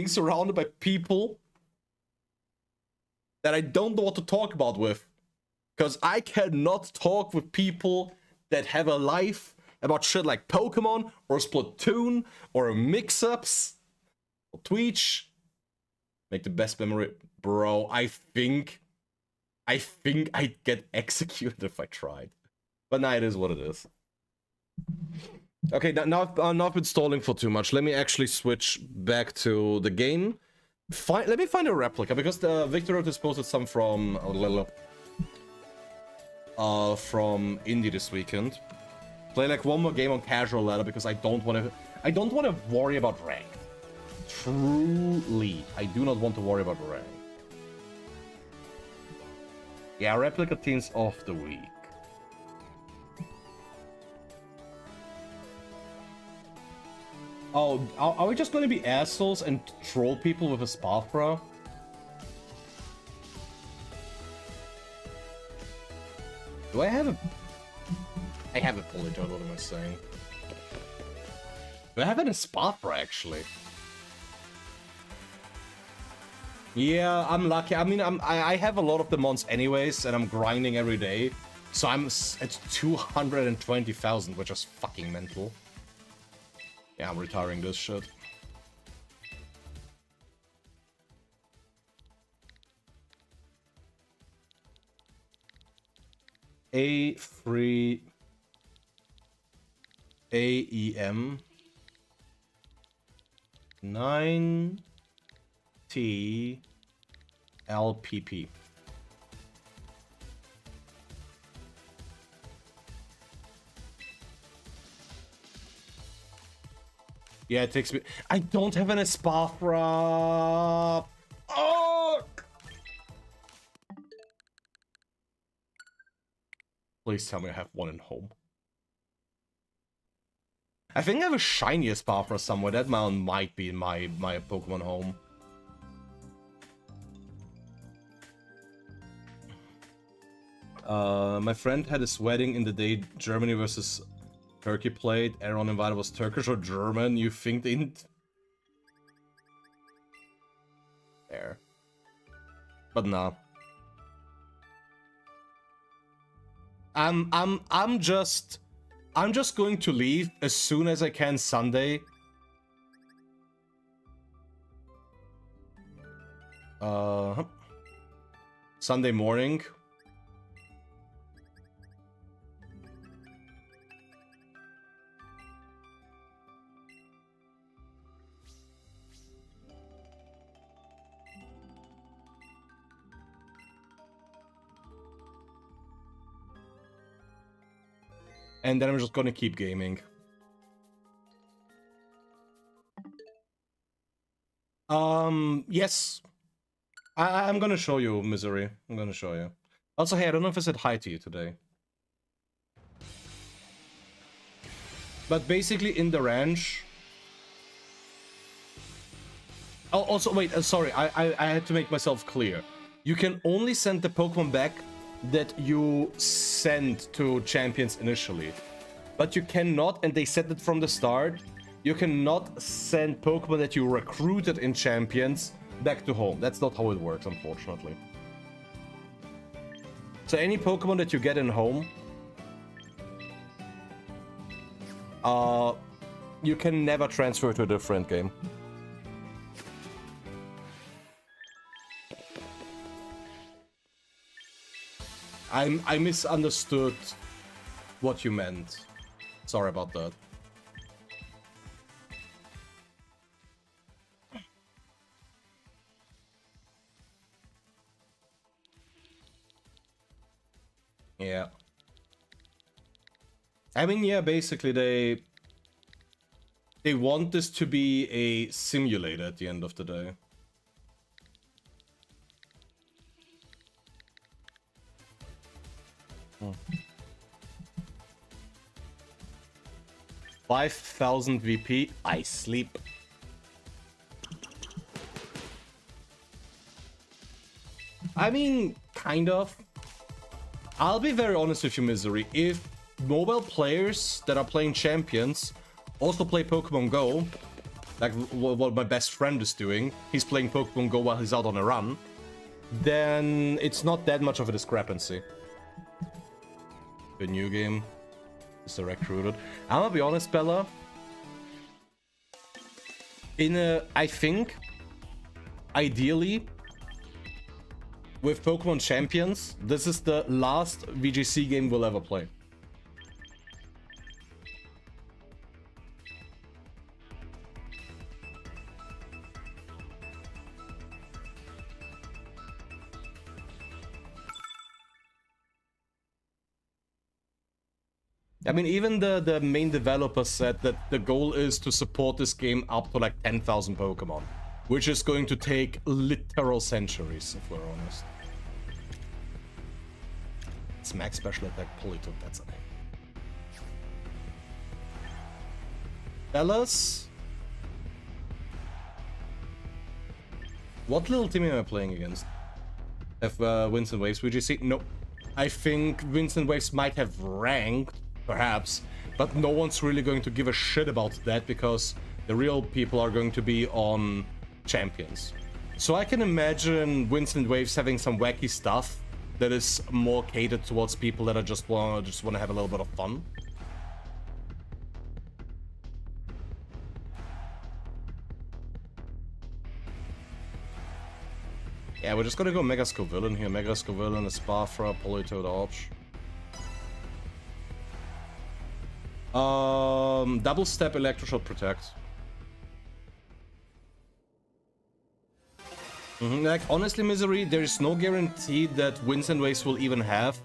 S3: surrounded by people that I don't know what to talk about with. Because I cannot talk with people that have a life about shit like Pokémon or Splatoon or mix-ups or Twitch. Make the best memory. Bro, I think I'd get executed if I tried. But nah, it is what it is. Okay, now I've been stalling for too much. Let me actually switch back to the game. Let me find a replica, because the Victor has posted some from indie this weekend. Play like one more game on casual ladder because I don't want to worry about rank. Truly, I do not want to worry about rank. Yeah, replica teams of the week. Oh, are we just going to be assholes and troll people with a Spathra? Do I have a... I have a polygon, what am I saying? Do I have an Spathra, actually? Yeah, I'm lucky. I mean, I have a lot of the mons anyways, and I'm grinding every day. So I'm at 220,000, which is fucking mental. Yeah, I'm retiring this shit. A3 AEM 9T LPP. Yeah, it takes me... I don't have an Espathra! Oh! Please tell me I have one in home. I think I have a shiny Espathra somewhere. That mountain might be in my Pokemon home. My friend had his wedding in the day Germany versus Turkey played. Everyone invited was Turkish or German. You think they... There.
S1: But nah. I'm just going to leave as soon as I can Sunday. Sunday morning. And then I'm just gonna keep gaming. Yes. I'm gonna show you, Misery. I'm gonna show you. Also, hey, I don't know if I said hi to you today. But basically, in the ranch... Oh, also, wait, sorry, I had to make myself clear. You can only send the Pokemon back that you sent to champions initially. But you cannot, and they said it from the start, you cannot send Pokemon that you recruited in champions back to home. That's not how it works, unfortunately. So any Pokemon that you get in home, you can never transfer to a different game. I misunderstood what you meant. Sorry about that. Yeah. I mean, yeah, basically they want this to be a simulator at the end of the day. Hmm. 5,000 VP, I sleep. I mean, kind of. I'll be very honest with you, Misery. If mobile players that are playing champions also play Pokemon Go, like what my best friend is doing, he's playing Pokemon Go while he's out on a run, then it's not that much of a discrepancy. The new game is recruited. I'm gonna be honest, Bella. I think, ideally, with Pokemon Champions, this is the last VGC game we'll ever play. I mean, even the main developer said that the goal is to support this game up to like 10,000 Pokemon, which is going to take literal centuries, if we're honest. It's max special attack Politoed, that's a name. Fellas? What little team am I playing against? Have Winds and Waves VGC? No. I think Winds and Waves might have ranked, perhaps, but no one's really going to give a shit about that because the real people are going to be on champions. So I can imagine Winds and Waves having some wacky stuff that is more catered towards people that are just want to have a little bit of fun. Yeah, we're just gonna go Mega Scovillain here. Mega Scovillain, Spafra, Politoed Arch. Double step Electroshot Protect. Like, honestly, Misery, there is no guarantee that Winds and Waves will even have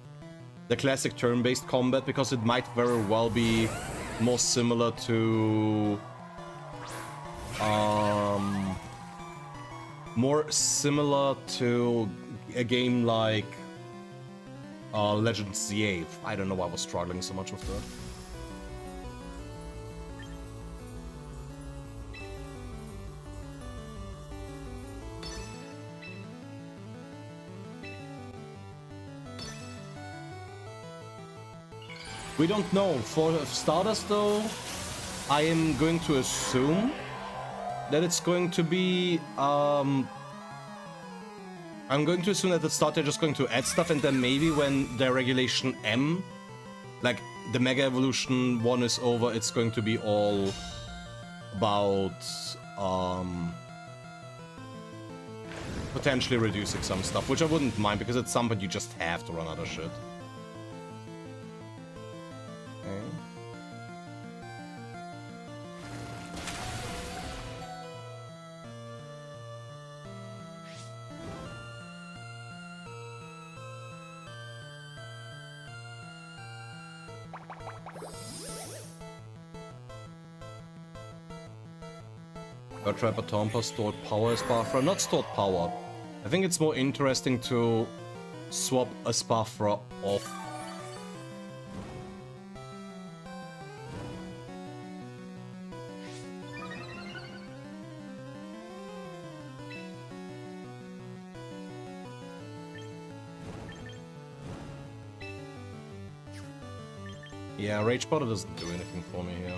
S1: the classic turn-based combat, because it might very well be more similar to... a game like Legends ZA. I don't know why I was struggling so much with that. We don't know. For starters, though, I am going to assume that it's going to be I'm going to assume at the start they're just going to add stuff, and then maybe when the regulation M, like the Mega Evolution 1 is over, it's going to be all about potentially reducing some stuff, which I wouldn't mind because at some point you just have to run other shit. Okay. Trapper Tompa stored power as Spafra. Not stored power. I think it's more interesting to swap a Spafra off. Yeah, Rage Powder doesn't do anything for me here.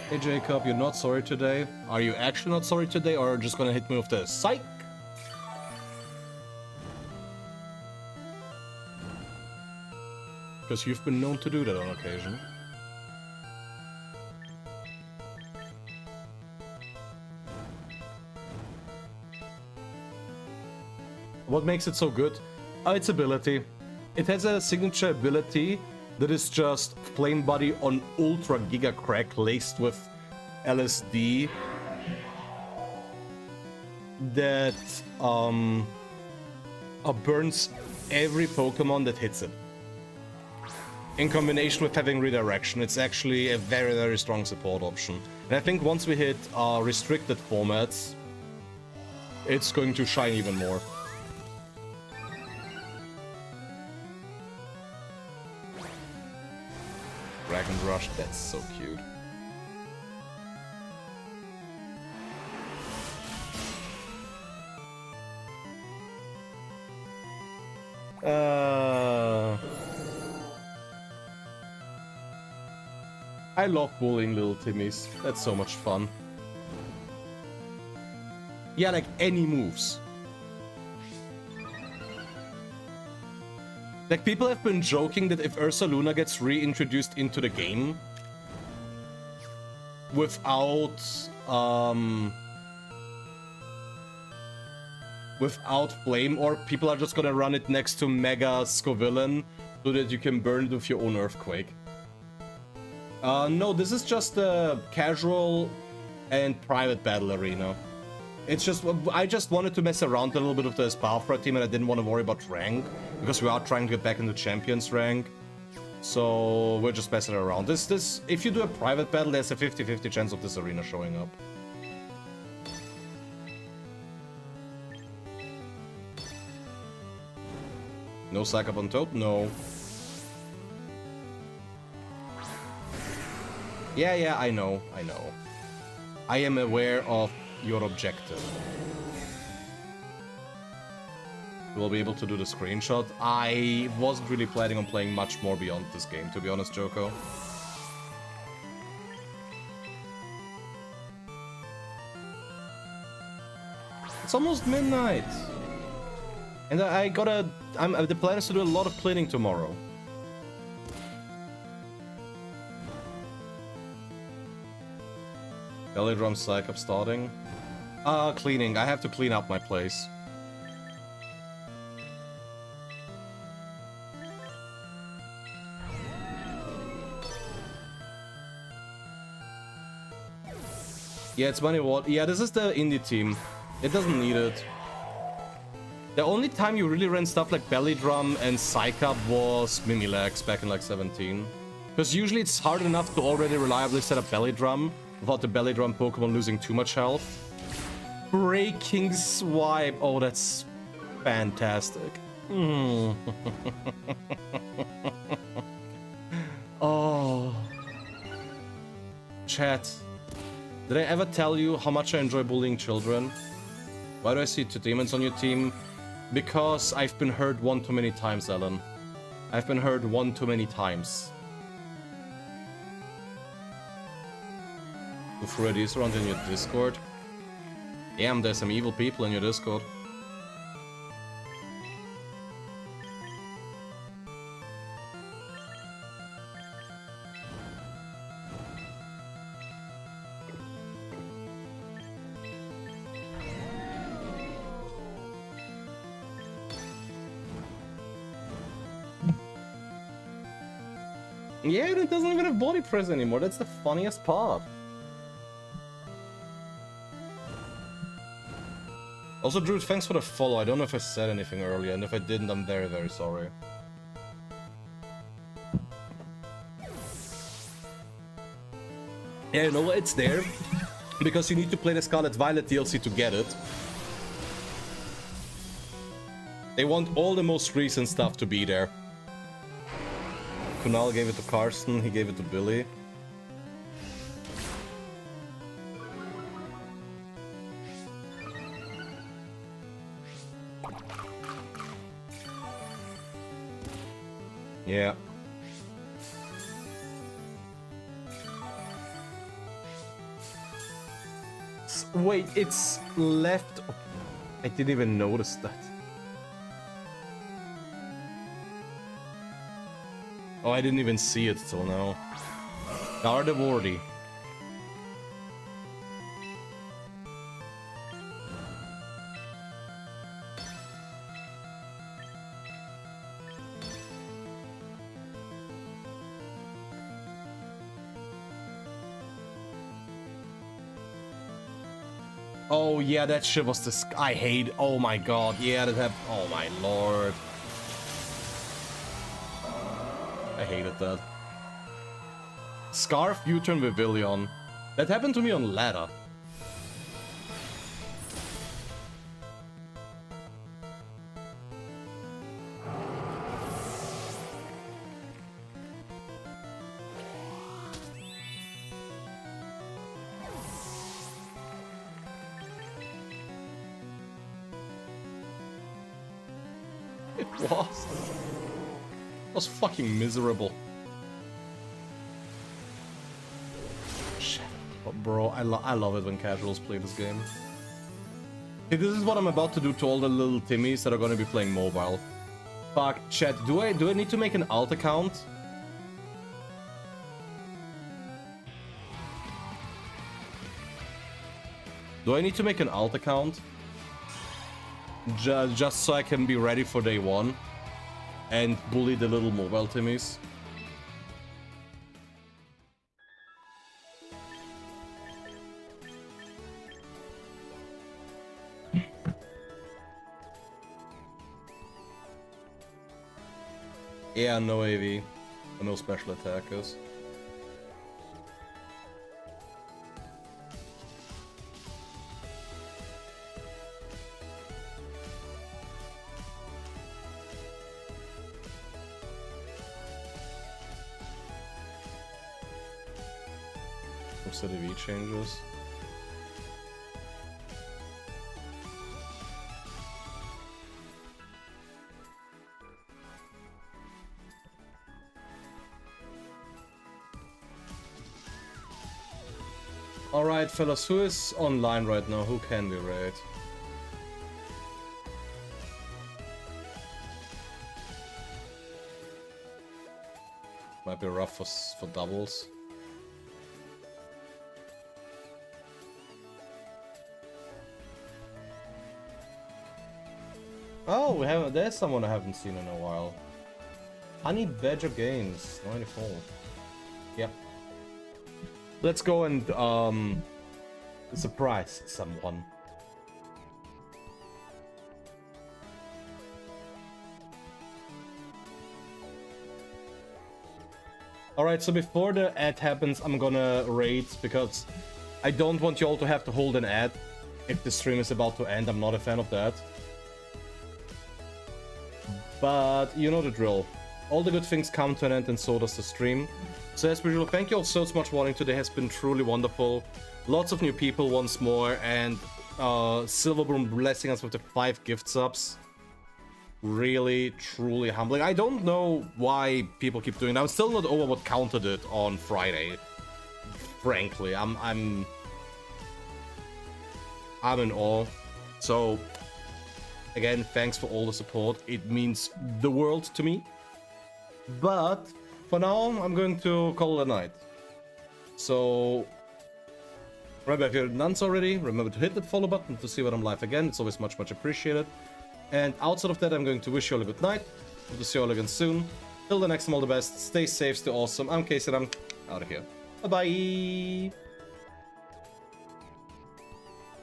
S1: Hey Jacob, you're not sorry today? Are you actually not sorry today, or just gonna hit me with the psych? Because you've been known to do that on occasion. What makes it so good? Its ability. It has a signature ability that is just Flame Body on Ultra Giga Crack laced with LSD that burns every Pokemon that hits it. In combination with having Redirection, it's actually a very, very strong support option. And I think once we hit restricted formats, it's going to shine even more. Dragon Rush, that's so cute. I love bullying little Timmies. That's so much fun. Yeah, like any moves. Like, people have been joking that if Ursaluna gets reintroduced into the game without Flame Orb, people are just gonna run it next to Mega Scovillain so that you can burn it with your own Earthquake. No, this is just a casual and private battle arena. It's just, I just wanted to mess around a little bit with the Spafra team, and I didn't want to worry about rank, because we are trying to get back into Champions rank. So we're just messing around. If you do a private battle, there's a 50-50 chance of this arena showing up. No Psych Up on Toad? No. Yeah, I know. I am aware of your objective. We'll be able to do the screenshot. I wasn't really planning on playing much more beyond this game, to be honest, Joko. It's almost midnight. And the plan is to do a lot of cleaning tomorrow. Belly Drum Psych Up starting. Cleaning. I have to clean up my place. Yeah, it's money what? Yeah, this is the indie team. It doesn't need it. The only time you really ran stuff like Belly Drum and Psych Up was Mimilax back in like 17. Because usually it's hard enough to already reliably set up Belly Drum,
S3: without the belly drum Pokemon losing too much health. Breaking Swipe. Oh, that's fantastic. Oh. Chat. Did I ever tell you how much I enjoy bullying children? Why do I see 2 demons on your team? Because I've been hurt one too many times, Ellen. I've been hurt one too many times. You threw these around in your Discord? Damn, there's some evil people in your Discord. Yeah, it doesn't even have body press anymore. That's the funniest part. Also, Drew, thanks for the follow. I don't know if I said anything earlier, and if I didn't, I'm very, very sorry. Yeah, you know what? It's there. Because you need to play the Scarlet Violet DLC to get it. They want all the most recent stuff to be there. Kunal gave it to Karsten, he gave it to Billy. Yeah. Wait, it's left. I didn't even notice that. Oh, I didn't even see it till now. Gardevoir. Oh yeah, that shit was this. I hate. Oh my god, yeah, that happened. Oh my lord. I hated that. Scarf U-turn Vivillon. That happened to me on ladder. It was fucking miserable. Shit. But bro, I love it when casuals play this game. Hey, this is what I'm about to do to all the little Timmies that are gonna be playing mobile. Fuck, chat, do I need to make an alt account? Do I need to make an alt account? Just so I can be ready for day one and bully the little mobile Timmies. Yeah, no AV, no special attackers. Set EV changes. Alright, fellas, who is online right now? Who can we raid? Might be rough for doubles. Oh, we haven't. There's someone I haven't seen in a while. Honey Badger Games 94. Yep. Let's go and surprise someone.
S1: Alright, so before the ad happens, I'm gonna rate, because I don't want you all to have to hold an ad if the stream is about to end. I'm not a fan of that. But you know the drill. All the good things come to an end, and so does the stream. So as usual, thank you all so much for watching today. It has been truly wonderful. Lots of new people once more, and Silverboom blessing us with the 5 gift subs. Really, truly humbling. I don't know why people keep doing that. I'm still not over what counted it on Friday. Frankly, I'm in awe. So again, thanks for all the support. It means the world to me. But for now, I'm going to call it a night. So remember, if you're nuns already, remember to hit that follow button to see when I'm live again. It's always much appreciated. And outside of that, I'm going to wish you all a good night. Hope to see you all again soon. Till the next time, all the best. Stay safe, stay awesome. I'm Casey, and I'm out of here. Bye-bye.